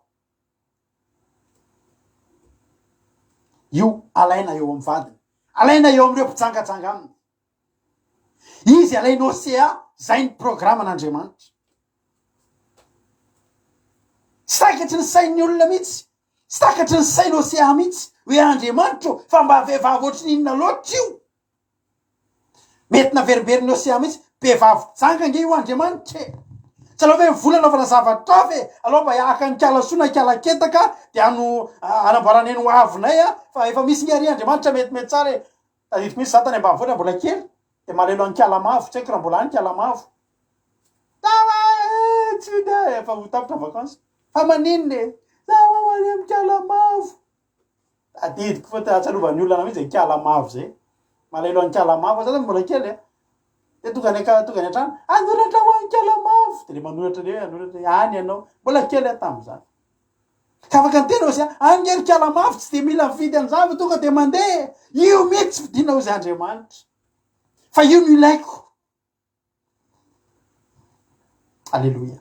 io alaina eo amy vadiny alaina eo am'ireo mpijangajanga aminy izy alaina océa zay ny programan'Andriamanitra sakatry ny sain'ny olona mihitsy sakatry ny sainy océa mihitsy hoe Andriamanitra fa mba vehivavy ohatry n'inona loatra io mety naverimberiny océa mihitsy vehivavy janganga io Andriamanitra tsy aloha hoe volana fa nazavatra ve aloha mba hiaka ny kalasona kalaketaka de anamboarany eny ho avonay fa efa misy ny ary Andriamanitra mety tsara tadidiko misy za tany ambanivohitra mbola kely de malelo any kalamavo tsy haiko raha mbola any kalamavo tsy de efa ho tapitra vakansy fa maninona za mamany amy kalamavo tadidiko fa tsalovany olona mihitsy zay kalamavo zay malelo any kalamavo za mbola kely de tonga ny antrano andoratra ho any kalamavo de le manoratra le anoratra any ianao mbola kely tam'izany ka afaka antena ozy any ery kalamavo tsy de mila mifidy an'izany tonga de mandeha io mihitsy fidina ozy Andriamanitra fa io no ilaiko alleloia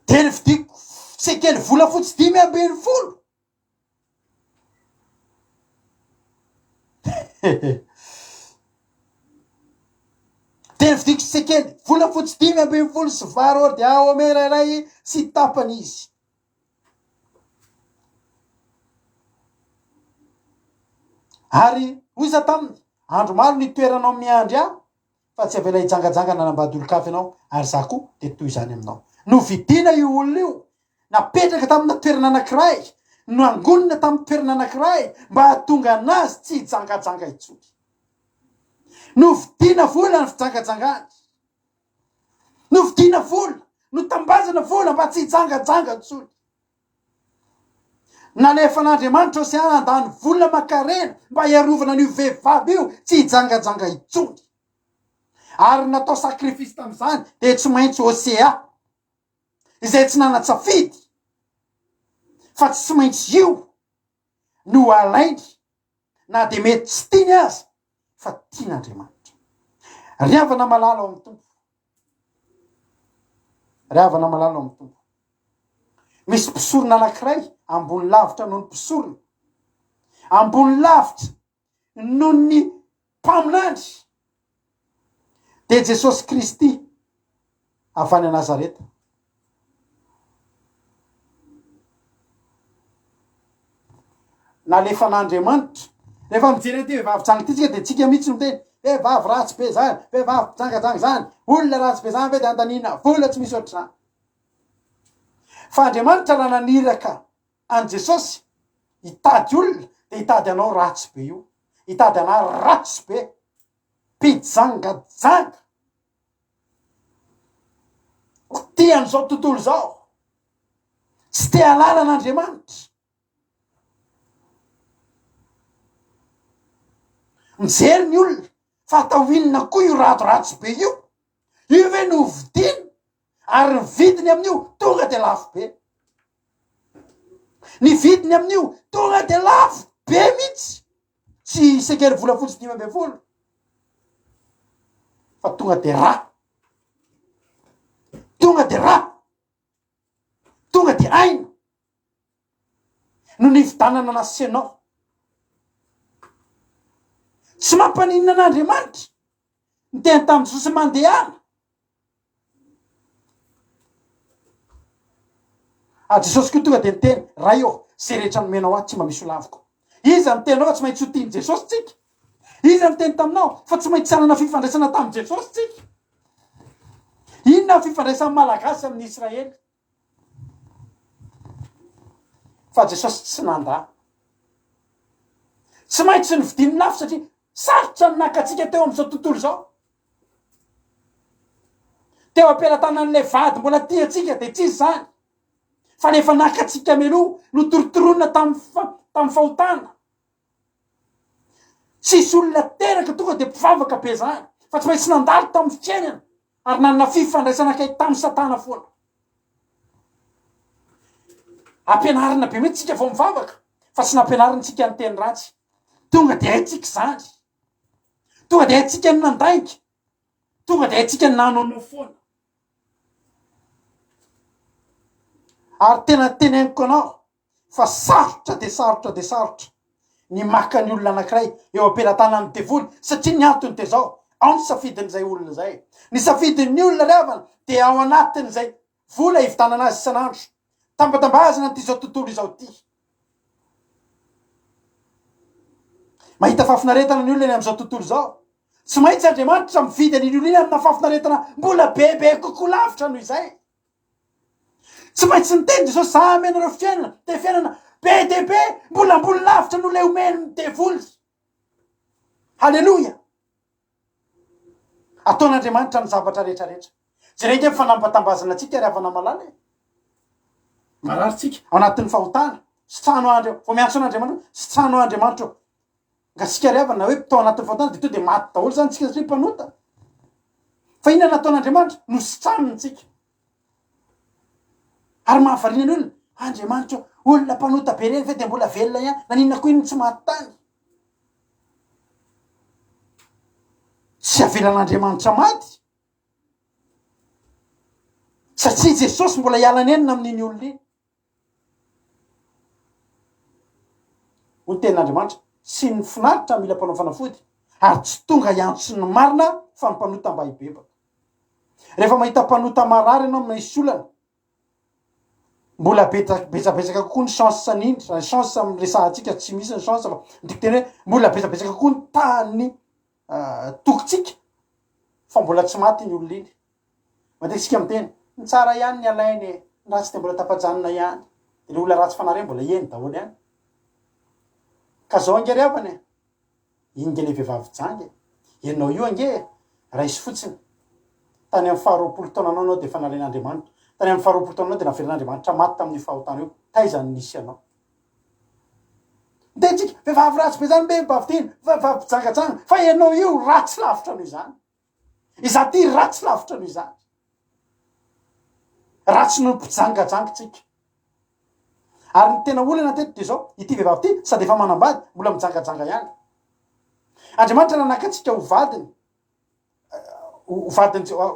de ny fidiko sekely volafotsy 520 de ny fidiko sekely volafotsy 520 sy varo oro de ao ame rairay sy tapany izy ary oiza taminy andro maro ny toeranao miandry fa tsy avela hijangajangana nanambady olo-kafy ianao ary za koa de toy izany aminao no vidina io olona io napetraka tamina toerana anankiray no angonina taminy toerana anankiray mba hahatonga anazy tsy hijangajanga itsony no vidina vola ny fijangajangany no vidina vola no tambazana vola mba tsy hijangajanga ntsony nalefa an'Andriamanitra sy andany volona makarena mba hiarovana an'io vehivavy io tsy hijangajanga itsony. Ary natao sakrifisy tam'izany de tsy maintsy Osea izay tsy nana-tsafidy fa tsy maintsy io no alainy na de mety tsy tiany azy fa tian'Andriamanitra. Riavana malala ao amin'ny tompo. Riavana malala ao amin'ny tompo. Misy mpisorona anankiray ambony lavitra noho ny mpisorona, ambony lavitra noho ny mpaminandry de Jesosy Kristy avy any Nazareta. Nalefa an'Andriamanitra rehefa mijery ty vehivavy jangy ty tsika de tsika mihitsy miteny vehivavy ratsy be zany, vehivavy jangajanga zany, olona ratsy be zany ve de andanina vola tsy misy ohatr'izany. Fa Andriamanitra raha naniraka an Jesosy hitady olona de hitady anao ratsy be io, hitady anao ratsy be mpijangajanga ty an'izao tontolo zao, tsy te halala an'Andriamanitra. Mijery ny olona fa atao inona koa io ratsy be io ve no vidiny ary ny vidiny amin'io tonga de lafo be. Ny vidiny amin'io tonga de lafo be mihitsy, tsy sekery vola fotsy 500 fa tonga de ra, tonga de ra, tonga de aina no nividanana nasenao. Tsy mampaninina an'Andriamanitra ny tena tamin'ny Jesosy mandehana. Jesosy koa tonga de niteny raha io zay rehetra nomenao ahy tsy mba misy olaviko. Iza nitenao fa tsy maintsy ho tiany Jesosy tsika. Iza niteny taminao fa tsy maintsy hanana fifandraisana tamin'ny Jesosy tsika. Inona fifandraisan'ny malagasy amin'ny Israely? Fa Jesosy tsy nandà, tsy maintsy nividiny lafo satria sarotra nakatsika teo amin'izao tontolo zao. Teo ampelantanan'le vady mbola tia atsika de tsisy zany, fa nefa nakatsika meloa no torotoronina tamin'ny fahotana. Tsisy olona teraka tonga de mpivavaka be zany, fa tsy maintsy nandalo tamin'ny fiainana ary nanana fifandraisana kay tamin'ny Satana foana. Ampianarina be mihitsy tsika vao mivavaka fa tsy nampianarina tsika ny teny ratsy. Tonga de haitsika zany, tonga de haitsika ny nandainga, tonga de haitsika ny nanonao foana. Ary tena teneniko anao fa sarotra de sarotra de sarotra ny maka ny olona anankiray eo ampelantanan'ny devoly satria ny antony de zao, ao ny safidin'izay olona zay. Ny safidin'ny olona revana de ao anatin'izay vola hivitanana azy isan'andro, tambatambazana ty zao tontolo izao ty. Mahita fafinaretana ny olona ny am'izao tontolo zao, tsy maintsy Andriamanitra mividy an'iny olona iny amina fafinaretana mbola bebe kokoa lavitra noho izay. Tsy maintsy niteny Jesosy za amenareo fiainana de fiainana be de be mbola ambony lavitra no le omeny ny devoly. Halleloja. Ataon'Andriamanitra ny zavatra rehetrarehetra. Jereny nge fanambatambazana atsika riavana malala e. Marary tsika ao anatin'ny fahotana, sy tsano andro vao miantso an'Andriamanitra, sy tsano Andriamanitra. Nga sika riavana hoe tao anatin'ny fahotana de to de maty daholo zany tsika satria mpanota. Fa inona nataon'Andriamanitra no sitranony tsika. Ary mahavariana ny olona, Andriamanitra olona mpanota be reny ve de mbola velona ihany, naninona koa iny tsy maty tany. Tsy avelan'Andriamanitra maty satria Jesosy mbola hialanenina amin'iny olona iny. Ho ny tenin'Andriamanitra sy ny finaritra mila mpanao fanafody ary tsy tonga hiantso ny marina fa mpanota mba hibebaka. Rehefa mahita mpanota marary ianao amina isy olana, mbola betsabetsaka kokoa ny chance n'indry, ny chance amin'ny resahantsika tsy misy ny chance fa ndiko teny hoe mbola betsabetsaka kokoa ny tany tokotsika fa mbola tsy maty ny olona iny. Matesika miteny ny tsara ihany ny alainy, ny ratsy de mbola tapajanona ihany, de le olona ratsy fanare mbola eny daholo ihany. Ka zao ange riavana, inge le vehivavy jangy, ianao io ange raisy fotsiny. Tany amin'ny 20 taona anao de fanaren'Andriamanitra, tany amin'ny 20 taona anao de naveren'Andriamanitra maty tamin'ny fahotana io, taizany nisy anao. de tsika vehivavy ratsy be zany be mibavitiny vehivavy mpijangatsanga fa ianao io ratsy lavitra noho izany iza ty ratsy lavitra noho izany ratsy no mpijangajangatsika ary ny tena olana teto de zao ity vehivavy ty sady efa manambady mbola mijangajanga ihany Andriamanitra nanakatsika ho vadiny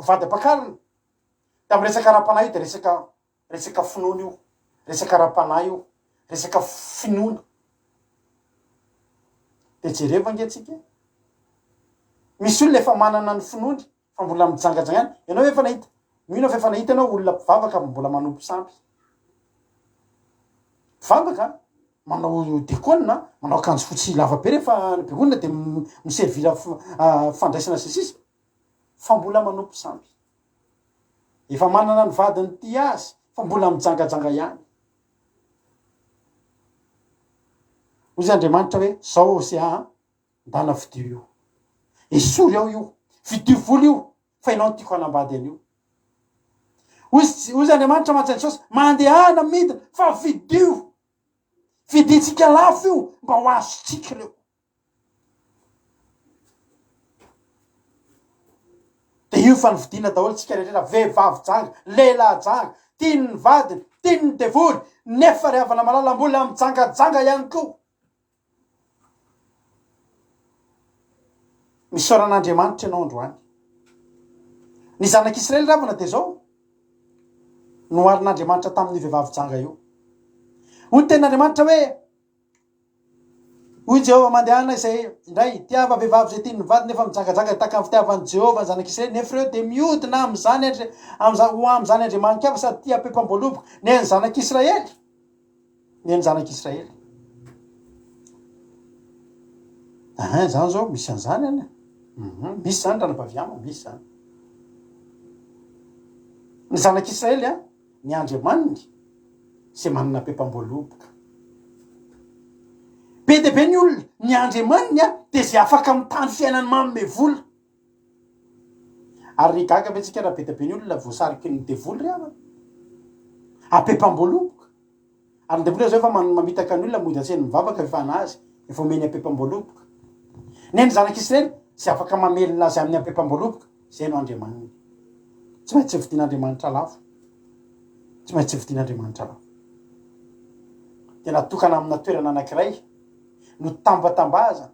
vady ampakariny de amy resaka ara-panahy io de resaka finoana io resaka ara-panahy io resaka finoana de jereva angatsika misy olona efa manana ny finoany fa mbola mijangajanga ihany ianao efa nahita mino fa efa nahita ianao olona mpivavaka mbola manompo sampy mpivavaka manao dekona manao akanjo fotsy lava be rehefa be olona de miservira fandraisana sisisy fa mbola manompo sampy efa manana ny vadiny ty azy fa mbola mijangajanga ihany ozy Andriamanitra hoe zao sy ndana fidio io esory ao io fidio volo io fa ianao tiako hanambady an'io ozy Andriamanitra matsainy sosy mandehana midina fa viditsika lafo io mba ho azotsika reo de io fa nividina daholo tsika rehetra vehivavy janga lehilahy janga tiany ny vadiny tiany ny devoly nefa ry havana malala mbola mijangajanga ihany koa misaoran'Andriamanitra ianao androany ny zanak'Israely ravana de zao noarin'Andriamanitra tamin'ny vehivavy janga io hoy ten'Andriamanitra hoe hoy Jehova mandehana izay indray tiava vehivavy zay tiany ny vady nefa mijangajanga taka amin'ny fitiavan'i Jehova ny zanak'Israely nefa reo de miodina am'zany am'zany Andriamanitra ava sady tia pepam-boaloboka ny zanak'Israely ny zanak'Israely zany zao misy an'zany any misy zany ranampaviama misy zany ny zanak'Israely ny Andriamaniny se manana pepam-boaloboka be de be ny olona ny Andriamaniny de zay afaka mitany fiainany manome vola ary gaga be tsika raha be de be ny olona voasariky ny devoly ry apepam-boaloboka ary ny devoly zao efa mamitaka ny olona mody atseny mivavaka efa anazy efa omeny apepam-boaloboka ny zanak'Israely zay afaka mamelona azy amin'ny apepam-boaloboka zay no Andriamaniny tsy maintsy vidian'Andriamanitra lafo tsy maintsy vidian'Andriamanitra lafo de natokana amina toerana anankiray no tambatambazana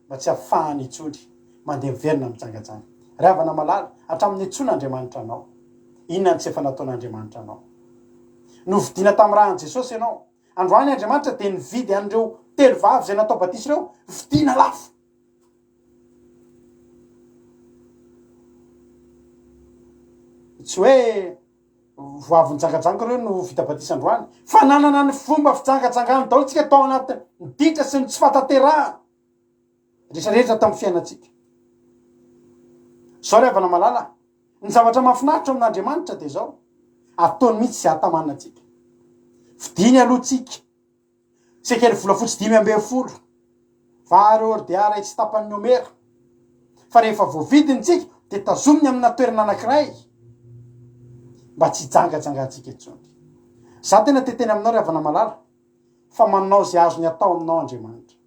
mba tsy ahafahany itsony mandeha miverina mijangajanga ry havana malala hatramin'ny itson'Andriamanitra anao inona tsy efa nataon'Andriamanitra anao no vidina tamin'ny rahan'i Jesosy ianao androany Andriamanitra de nividy an'ireo telo vavy zay natao batisy ireo vidina lafo tsy hoe voavin-jangajanga reo no vita batisy androany fa nanana ny fomba fijangajangany daholo tsika tao anaty miditra sy ny tsy fatateraha rehetrarehetra tamin'ny fiainatsika zao ry havana malala ny zavatra mahafinaritra amin'Andriamanitra de zao ataony mihitsy zay atamanantsika vidiny alohatsika sekely volafotsy 500 vary ordiara tsy tapan'ny omera fa rehefa voavidiny tsika de tazominy amina toerana anankiray mba tsy jangajangatsika itsony za tena teteny aminao ry havana malala fa manao zay azony atao aminao Andriamanitra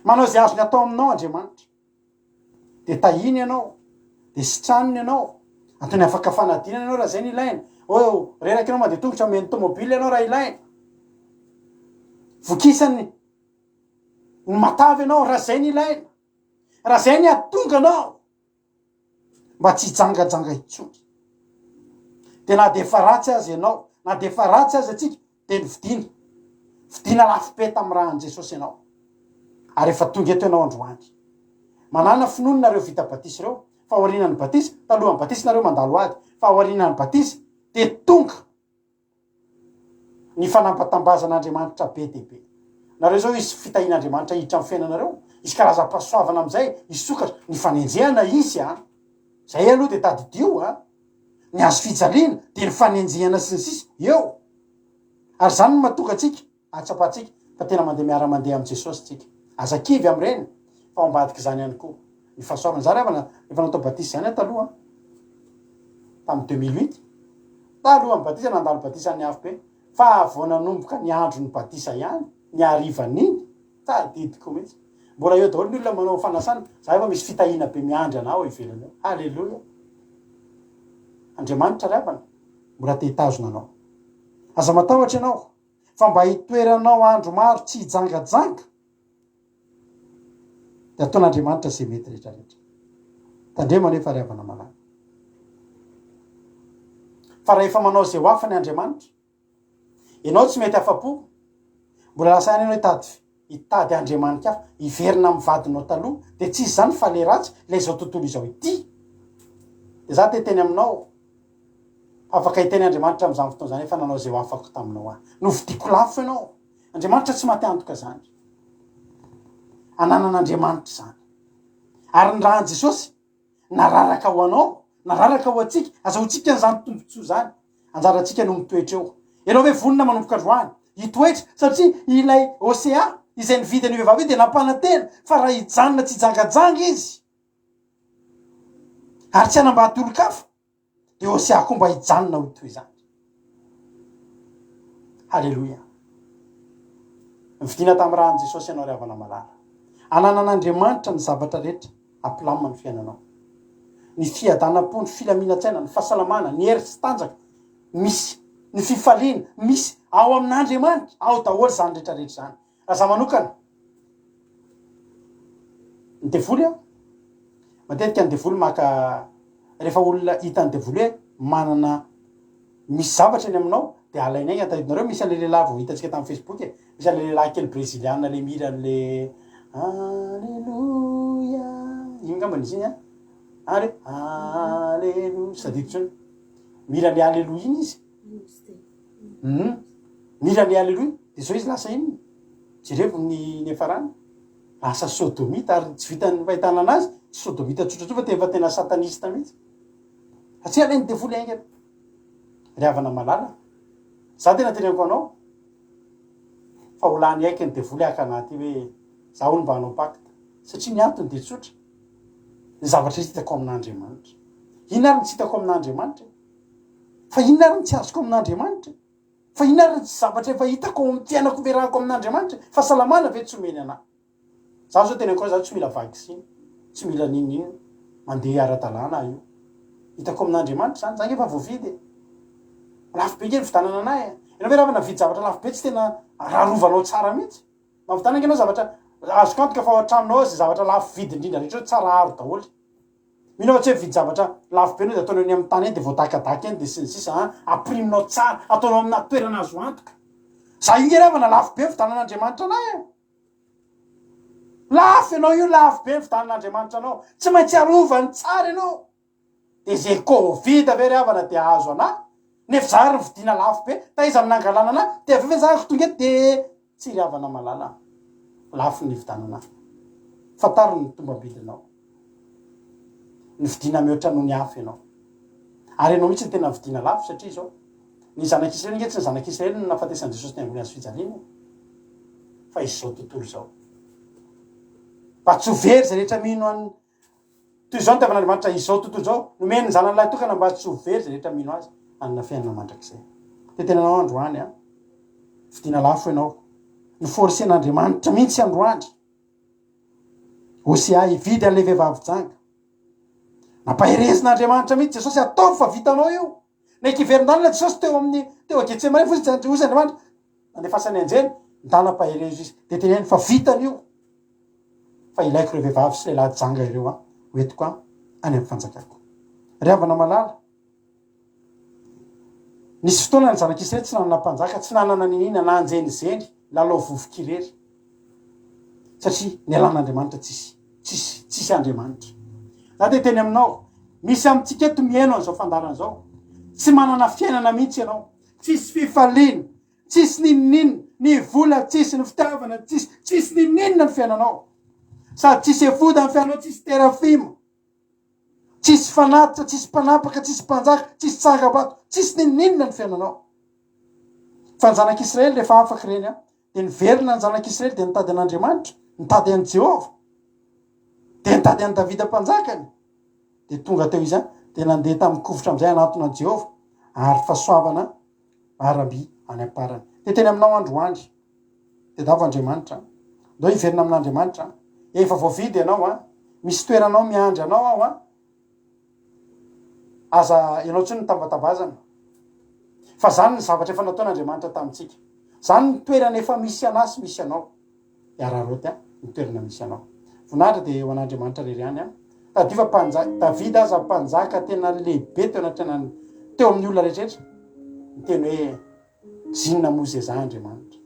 manao zay azony atao aminao Andriamanitra de tahiny ianao de sitraniny ianao antony afaka fanadinana ianao raha zay ny ilaina reraky ianao mandeha tongotra ameny tomobily ianao raha ilaina vokisany ny matavy ianao raha zay ny ilaina raha zay ny atonga anao mba tsy jangajanga itsony de na de efa ratsy azy ianao na de efa ratsy azy atsika de ny vidina lafo be tamin'ny rahan'i Jesosy ianao ary efa tonga eto ianao androany manana finononareo vita batisy reo fa aorinan'ny batisy talohan'ny batisy nareo mandalo ady fa aorinan'ny batisy de tonga ny fanampatam-bazan'Andriamanitra be de be nareo zao izy fitahin'Andriamanitra hiditra amin'ny fiainanareo izy karaza-pahasoavana amizay isokatra ny fanenjehana izy zay aloha de tadidio ny azo fijaliana de ny fanenjehana sy ny sisy eo ary zany no matonga atsika atsapatsika fa tena mandeha miara-mandeha am' Jesosy tsika azakivy am'ireny fa ambadiky zany ihany koa ny fahasoavana zany efa natao batisy zany taloha tamy 2008 taloha ny batisa nandalo batisa ny afo be fa vo nanomboka ny andro ny batisa ihany ny arivan'iny tadidiko mihitsy mbola eo daholo ny olona manao fanasana za efa misy fitahina be miandry anao ivelany eo halleloia andriamanitra riavana mbola te-hitazona anao aza matahotra ianao fa mba hitoeranao andro maro tsy hijangajanga de ataon'andriamanitra zay mety rehetrarehetra tandrema nefa riavana malala fa raha efa manao zay ho afany andriamanitra ianao tsy mety afa-po mbola lasa any ianao hitady andriamanika afa hiverina amy vadinao taloha de tsisy zany fa le ratsy le zao tontolo izao ity de za te teny aminao afaka hiteny andriamanitra am'zany fotoana zany efa nanao zay ho afako taminao ahy novidiko lafo ianao andriamanitra tsy maty antoka zany ananan'andriamanitra zany ary ny rahan Jesosy nararaka ho anao nararaka ho atsika azahotsika n'izany tombontsoa zany anjaratsika no mitoetra eo ianao hoe vonona manomboka androany hitoetra satria ilay océan izay nividy an'io vehivavy de nampanantena fa raha hijanona tsy hijangajanga izy ary tsy hanambady olo-kafa de océan koa mba hijanona ho toy zany halleloia mividina tamy rahan Jesosy ianao riavana malala ananan'andriamanitra ny zavatra rehetra ampilamina ny fiainanao ny fiadanam-po ny filaminatsaina ny fahasalamana ny hery sy tanjaka misy ny fifaliana misy ao amin'andriamanitra ao daholo zany rehetrarehetra zany raha manokana ny devoly a matetika ny devoly maka rehefa olona hita ny devoly hoe manana misy zavatra eny aminao de alaina iny atahidinareo misy ale lehilahy vao hitatsika tamin'ny Facebook e misy ale lehilahy kely brésiliana le mira an'le alleluia iny ngambany izy iny a ary alleluia sadiko tsony mira le alleluia iny izy mira le alleluia de zao izy lasa iny jerevo ny efarany lasa sodomita ary tsy vitany fahitana anazy tsy sodomita tsotratro fa tena satanista mihitsy satria alainy devoly aingana riavana malala za tena tenenako anao fa olany aiky ny devoly aka anaty hoe za olo mba hanao pacte satria ny antony de tsotra ny zavatra izy hitako amin'andriamanitra ino ary ny tsy hitako amin'andriamanitra fa ino ary ny tsy azoko amin'andriamanitra fa ino ary ny tsy zavatra efa hitako amin'ny fiainako verahako amin'andriamanitra fa salamana ve tsy omeny anahy za zao tenenako za tsy mila vaksiny tsy mila ninino mandeha ara-dalàna io hitako amin'andriamanitra zany zany efa voavidy lafo be kely vitanana anahy ianao ve raha navidy zavatra lafo be tsy tena rarovanao tsara mihitsy mavitanaka ianao zavatra azoko antoka fa atranonao zay zavatra lafo vidy indrindra rehetra tsara aro daholo mino fa tsy hoe vidy zavatra lafo be anao de ataonao eny amin'ny tany eny de voadakadaka eny de sy ny sisa apriminao tsara ataonao amina toerana azo antoka za io ngeravana lafo be vitanan'andriamanitra anahy lafo ianao io lafo be vitanan'andriamanitra anao tsy maintsy arovany tsara ianao de zay covid ave riavana de azo anahy nefa za ry vidina lafo be taiza amin'angalana anahy de avy zako tonga eto de tsy riavana malala lafo ny vidanana fataro ny tombambidinao ny vidina mihoatra noho ny hafa ianao ary ianao mihitsy ny tena vidina lafo satria zao ny zanak'Israely nge tsy ny zanak'Israely no nahafatesan'i Jesosy ny ambony azy fijaliana fa izy zao tontolo zao mba tsy ho very zay rehetra mino any toy zao ny tavan'andriamanitra izao tontolo zao nomeny ny zanany lahy tokana mba tsy ho very zay rehetra mino azy anina fiainana mandrakizay de tena anao androany a vidina lafo ianao ny forsen'andriamanitra mihitsy androany océan hividy an'le vehivavy janga nampaherezin'andriamanitra mihitsy Jesosy ataovy fa vitanao io na ikiverindanina Jesosy teo agetsemane fotsy ozy andriamanitra andefasany anjeny ndanampaherezo izy de teneny fa vitan'io fa ilaiko re vehivavy sy lehilahy janga ireo a hoetiko a any amin'ny fanjakako riavana malala nisy fotoana ny zanak'Israely tsy nanana mpanjaka tsy nanana ninina na anjeny zeny lalao vovokirery satria ny alan'andriamanitra tsisy andriamanitra za de teny aminao misy amitsika eto miaino an'izao fandarana zao tsy manana fiainana mihitsy ianao tsisy fifaliana tsisy nininina ny vola tsisy ny fitiavana tsisy nininina ny fiainanao sady tsisy efoda ny fiainanao tsisy terafima tsisy fanatitra tsisy mpanapaka tsisy mpanjaka tsisy tsangam-bato tsisy nininina ny fiainanao fa ny zanak'Israely rehefa afaky reny a de niverina ny zanak'Israely de nitady an'Andriamanitra nitady an' Jehova de nitady an' Davida mpanjakany de tonga teo izy a de nandeha tamin'ny kofotra amizay anatona an' Jehova ary fahasoavana araby any am-parany de teny aminao androany de davo andriamanitra ndo hiverina amin'andriamanitra efa voavidy ianao a misy toeranao miandry anao ao a aza ianao tsy ny tambatabazana fa zany ny zavatra efa nataon'andriamanitra tamitsika zany ny toerana efa misy anasy misy anao iararoty a ny toerana misy anao vonahitra de ho an'andriamanitra rery any a tadifa Davida aza mpanjaka tena lehibe teo amin'ny olona rehetrrehetra ny teny hoe zinona mozy za andriamanitra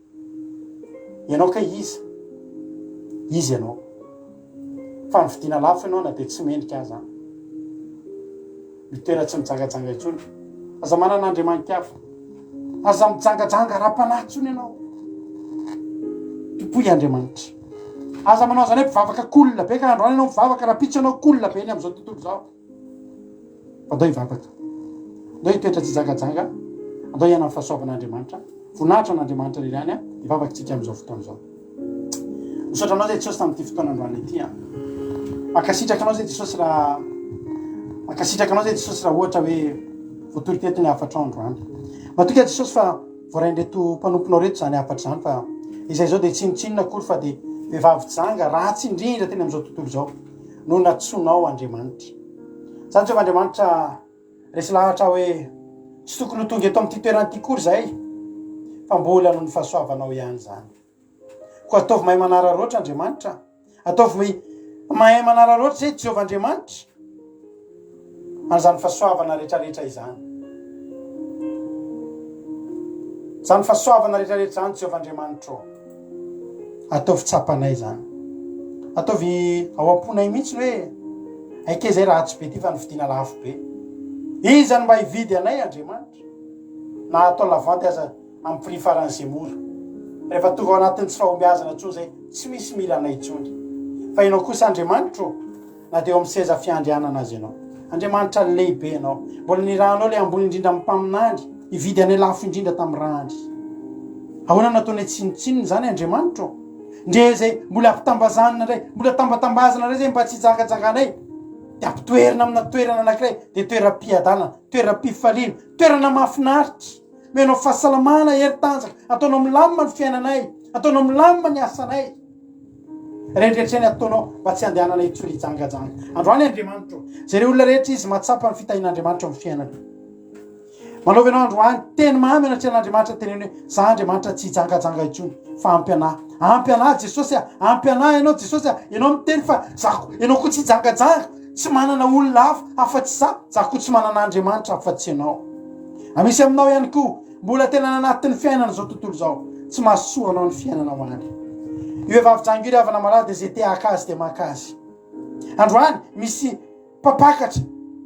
ianao ka izy ianao fa mividina lafo ianao na de tsy mendrika aza mitoera tsy mijangajanga itsony aza manan'andriamanitra hafa aza mijangajanga raha-panahtsony ianao topoy andriamanitra aza manao zany hoe mpivavaka kolona be ka androany ianao mivavaka raha pitso anao kolona be ny am'izao tontolo zao fa ndao hivavaka ndao hitoetra tsy jangajanga andao hiana amin'ny fahasoavan'andriamanitra vonahitra an'andriamanitra rery any a hivavaka tsika am'izao fotoana zao misaotra anao zay jesosy tamin'ity fotoana androany ity a makasitraka anao zay jesosy raha ohatra hoe voatoritety ny afatra androany matoka jesosy fa voaraindreto mpanomponao reto zany afatra zany fa izay zao de tsinotsinona akory fa de vehivavy janga ratsy indrindra teny am'izao tontolo zao no natsonao andriamanitra zany tsova andriamanitra resy lahatra hoe tsy tokony ho tonga eto am'ty toeranyty kory zay fa mbola no ny fahasoavanao ihany zany ko ataovy mahay manara roatra andriamanitra ataovy mahay manara roatra zay Jehovah andriamanitra an'izany fahasoavana rehetrarehetra izany zany fahasoavana rehetrarehetra zany Jehovah andriamanitra ataovy tsapanay zany ataovy ao am-ponay mihitsy hoe aike zay rahatsy be ty fa nividina lafo be izany mba hividy anay andriamanitra na atao lavanty aza amin'ny prix faran'izay mora rehefa tonga ao anatin'ny tsy fahombiazana tsony zay tsy misy mila anay tsony fa ianao kosa andriamanitra na de eo amin'ny seza fiandrianana azy ianao andriamanitra lehibe ianao mbola ny rahanao le ambony indrindra amin'ny mpaminandry hividy anay lafo indrindra tamin'ny rahandry ahoana nataonay tsinotsinony zany andriamanitra ndre zay mbola ampitambazanina ray mbola tambatambazana ray zay mba tsy jangajanganay de ampitoerina amina toerana anankiray de toeram-piadana toeram-pifaliana toerana mahafinaritra menao fahasalamana hery tanjaka ataonao milamina ny fiainanay ataonao milamina ny asanay rendrehetrany ataonao mba tsy andehananay tsory jangajanga androany andriamanitra zay olona rehetra izy matsapa ny fitahin'andriamanitra amin'ny fiainana manao ianao androany teny mamy anatrehan'andriamanitra teneny hoe za andriamanitra tsy jangajanga itsony fa ampy anah jesosy ampy anah ianao jesosy ianao miteny fa zako ianao koa tsy jangajanga tsy manana olona hafa afa-tsy za koa tsy manana andriamanitra afa-tsy ianao amisy aminao ihany koa mbola tena nanatin'ny fiainana zao tontolo zao tsy mahasoa anao ny fiainana hoany io vavy-jango io ry havana malady zay te akazy de makazy androany misy mpapakatra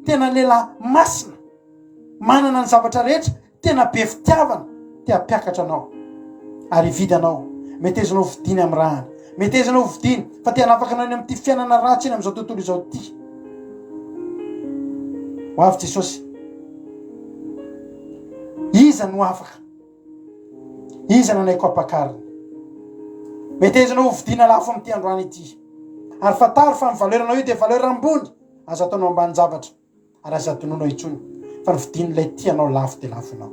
tena lehilahy masina manana ny zavatra rehetra tena be fitiavana te hampiakatra anao ary vidy anao metezanao vidiny amin'ny rahany metezanao vidiny fa te hanafaka anao eny amin'ity fiainana ratsy eny am'izao tontolo izao ty ho avy jesosy iza no afaka iza nanaiko ampakariny metezanao vidina lafo amin'ity androany ity ary fataro fa mivaleranao io de valeur ambony aza ataonao ambany zavatra ary aza tononao itsony fa ny vidin'ilay ty anao lafo de lafo anao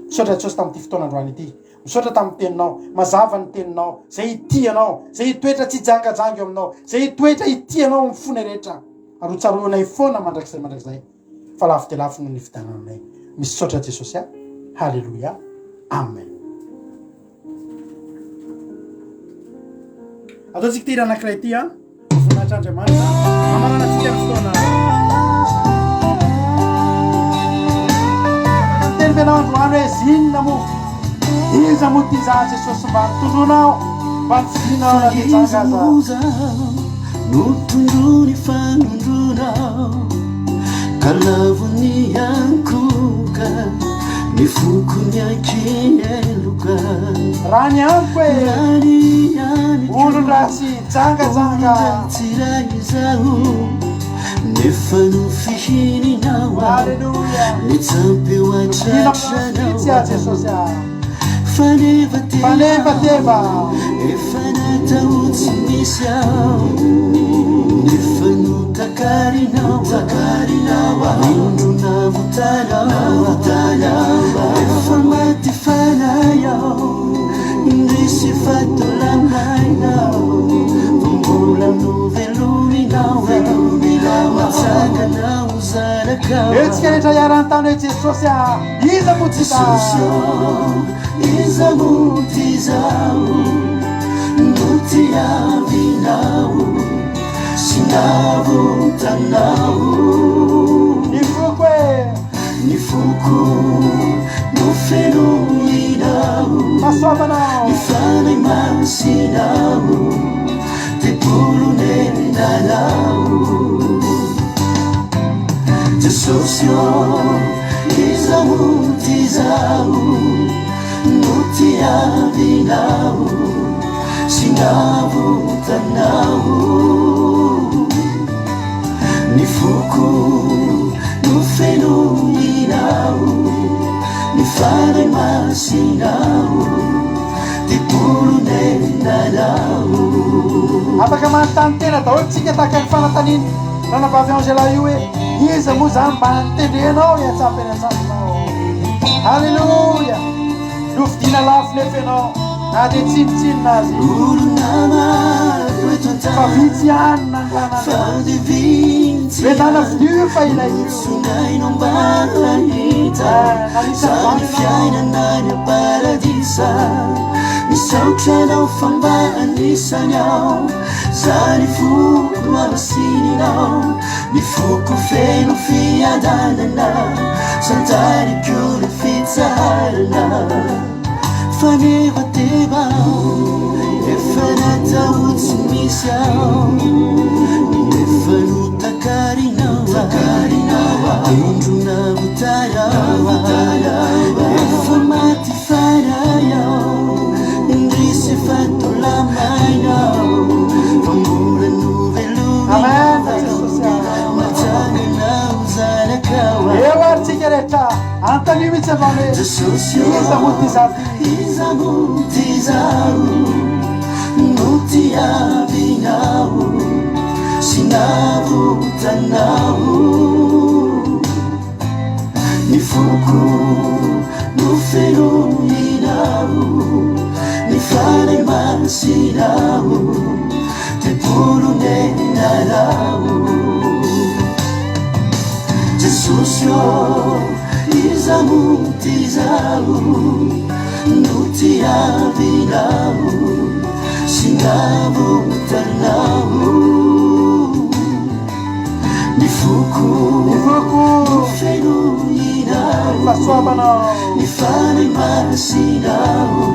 misaotra jesosy tamin'ity fotoana androany ity misaotra tamin'ny teninao mazava ny teninao zay ity anao zay hitoetra tsy jangajanga eo aminao zay hitoetra ity anao amin'ny fony rehetra ary hotsaroanay foana mandrakizay fa lafo de lafo no ny vidananay misy saotra jesosy a halleluja amen ataontsika ty ranankiray ty a voninahitr'andriamanitra amanana tsika ny fotoana teny venao androany hoe zinona mo iza mo ty za jesosy mba nitondronao mba nividinao na de jangaza notondrony fanondronao ka lavony ankoka ny fokony akeloka raha ny amiko hoe olon-draha tsy jangajanga tsirahy izao nefa no fihininao halleluja ny tsampy eo tia jesosy a faneva teva efa natao tsy misy ao nefa no takarinao indro navotana efa maty fanay ao ndresy ndrisy fatolamainao mbola novelominao matsakanao zarakao etsika rehetra iarantany hoe jesosy iza motsisosio iza motizao notiavinao sinavontanao ny foko e ny foko no fenominao masoavanao ny fanay masinao tepolonenanao jesosio iza motizao notiavinao sinavontanao ny foko no fenominao ny fanay masinao tepolonenanao afaka manontany tena daholo tsika tahaka ny fanantaniny ranavavy angela io hoe iza moa zany mba nitendrenao iatsapy ny antsaponao alleloia lofidiana lafo nefa ianao na de tsinotsinona azy fa vitsy anina ny lananvetana vidio fa ilaiozany fiainanany paradisa misaotranao fambanisany ao zany foko amasininao ny foko feno fiadanana santarikolo fitsaharana fanevatevao efa nataotsy misy ao efa notakarinao tendrona votarao efa maty farayao indrisy fatolamainao fambola novelominao matsanganao zarakao eo ary tsika rehetra antanio mitsy avane iza motizaty iza motizao notiavinao sinavontanao ny foko no fenominao ny fanay masinao tepolonenanao jesosio iza motizao notiavinao sinavontanao ny foko no fenominao masoavanao ny fanay masinao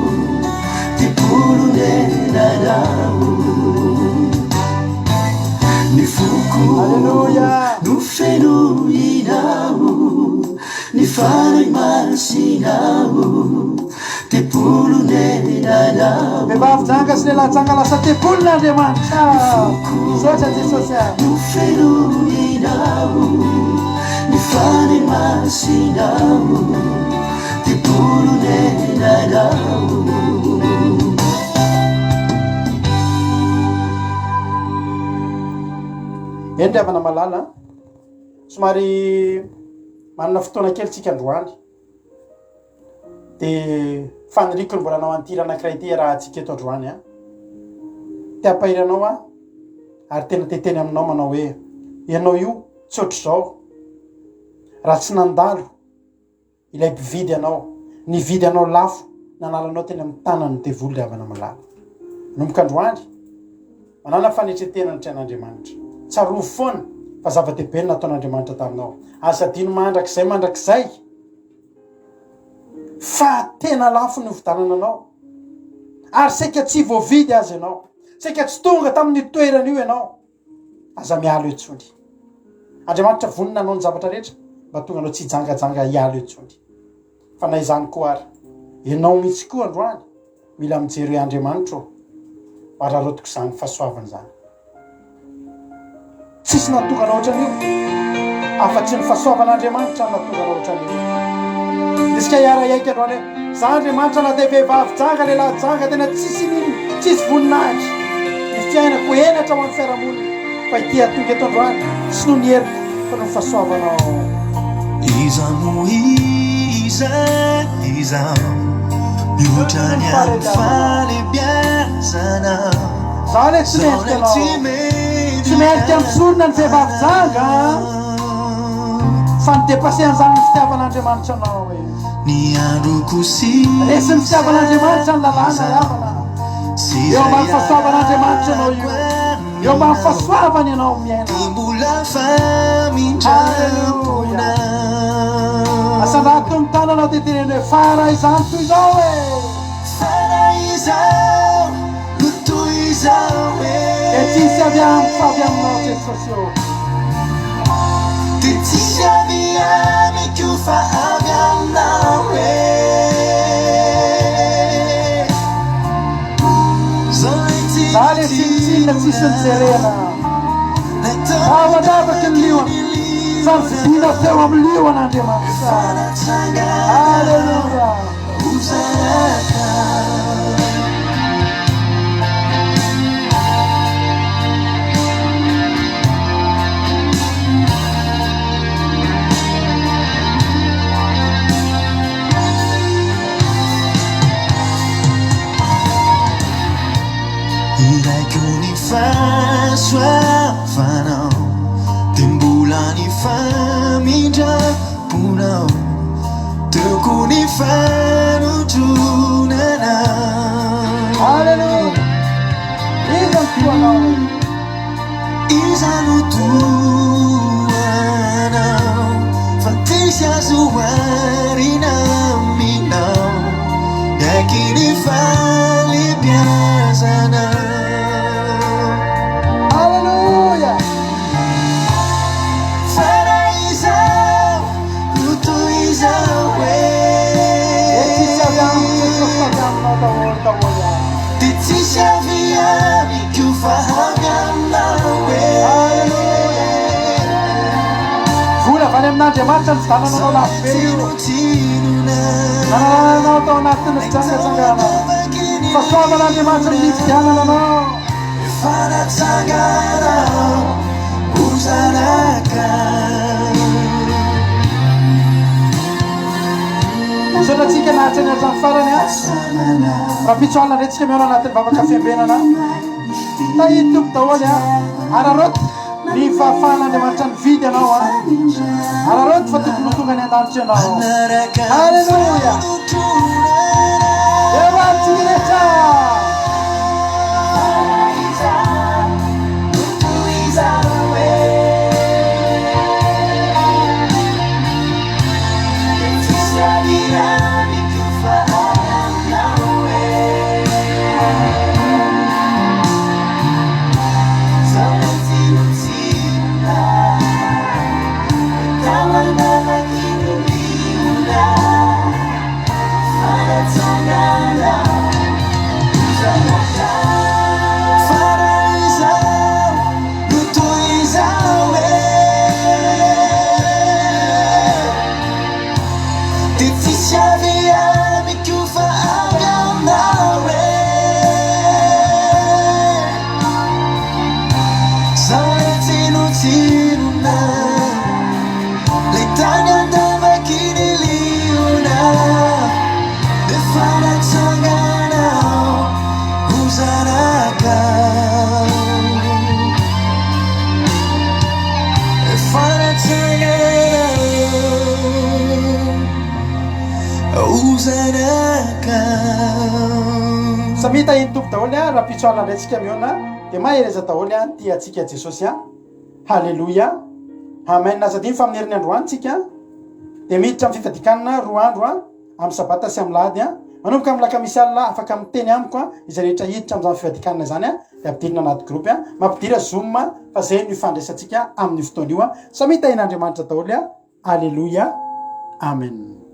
tepolonenanao ny foko no fenominao ny fanay masinao tepolonenanao vehivavy janga sy lehilahy janga lasa tepolon'andriamanitra misaotra jesosy no fenominao ny fanay masinao tepolonenanao endriavana malala somary manana fotoana kely tsika androany de fanirikony mbola anao antiry anankiray ty raha atsika eto androany a te ampahiranao a ary tena teteny aminao manao hoe ianao io tsy ohatry zao raha tsy nandalo ilay mpividy anao nividy anao lafo nanalanao teny amin'ny tanany devoly le avana malala nomboka androany manana fanetretena ny train'andriamanitra tsaro foana fa zava-dehibe nataon'andriamanitra taminao asadino mandrakizay mandrakizay fa tena lafo ny vidanana anao ary saika tsy voavidy azy ianao saika tsy tonga tamin'ny toerana io ianao aza mialo etsony andriamanitra vonina anao ny zavatra rehetra mba tonga anao tsy jangajanga ialo etsony fa na izany koa ary ianao mihitsy koa androany mila mijery hoe andriamanitra ararotiko zany fahasoavana zany tsisy natonga ohatran'io afa-tsy ny fahasoavan'andriamanitra natonga ohatran'io disika iara iaiky androany hoe za andriamanitra na de vehivavy janga lehilahy janga tena tsisy nino tsisy voninahitra ny fiainako enatra ho an'ny fiarahamonina fa ity atonga eto androany tsy no ny heriko fa no fahasoavanao iza no iza mihotrany amin'ny falebiazanao zaho le tsy mendrika anao tsy mendrika amin'ny sorona ny vehivavy fa nidepassean'izany ny fitiavan'Andriamanitra anao hoe ny androko sy resy ny fitiavan'Andriamanitra ny lalàna havana eo mba ny fahasoavan'Andriamanitra anao io eo mba ny fahasoavany ianao miaina mbola famindramona asandrato ny tananao teteneny hoe fara izany toy izao hoe fara izao no toy izao hoe e tsisy avy aminao Jesosy eo ty tsisy avy amiko fa avy aminao hoe za le tsinitsina tsisy nijerena avadabaky ny liona fa vidina teo amin'ny lion'Andriamanitra alleluia iraiko ny fahasoavanao de mbola ny famindraponao teoko ny fanotronanao alleluia iza toanao iza no toanao fa tisy azoarina aminao yaiky ny falebiazanao vola avany amin'Andriamanitra ny zanananao lafo io nanananao tao anatin'ny fitsangatsangana fahasoavan'Andriamanitra ny fidianana anao fanatsanganao ozanaka sotratsika nahatsy any atrany farany a raha pitsoalina ndretsika miano anatin'ny vavaka fiambenana tahity tompo daholy a araroty ny fahafahan'Andriamanitra ny vidy anao a araroty fa tokony ho tonga ny an-danitra ianao alleluia evatsika rehetra samita iny tompo daholy a raha pitsoalina ndraytsika miona dia mahereza daholy a ty atsika Jesosy a halleloia amen azadiny fa amin'ny herin'ny androany tsika dia miditra amin'ny fifadikanana roa andro a amin'ny sabata sy amin'ny lahady a manomboka amin'ny lakamisy alina afaka miteny amiko a izay rehetra hiditra amin'izany fifadikanana zany a dia ampidirina anaty groupe a mampidira zoom fa zay no ifandraisantsika amin'ny fotoana io a samita in'Andriamanitra daholy a halleloia amen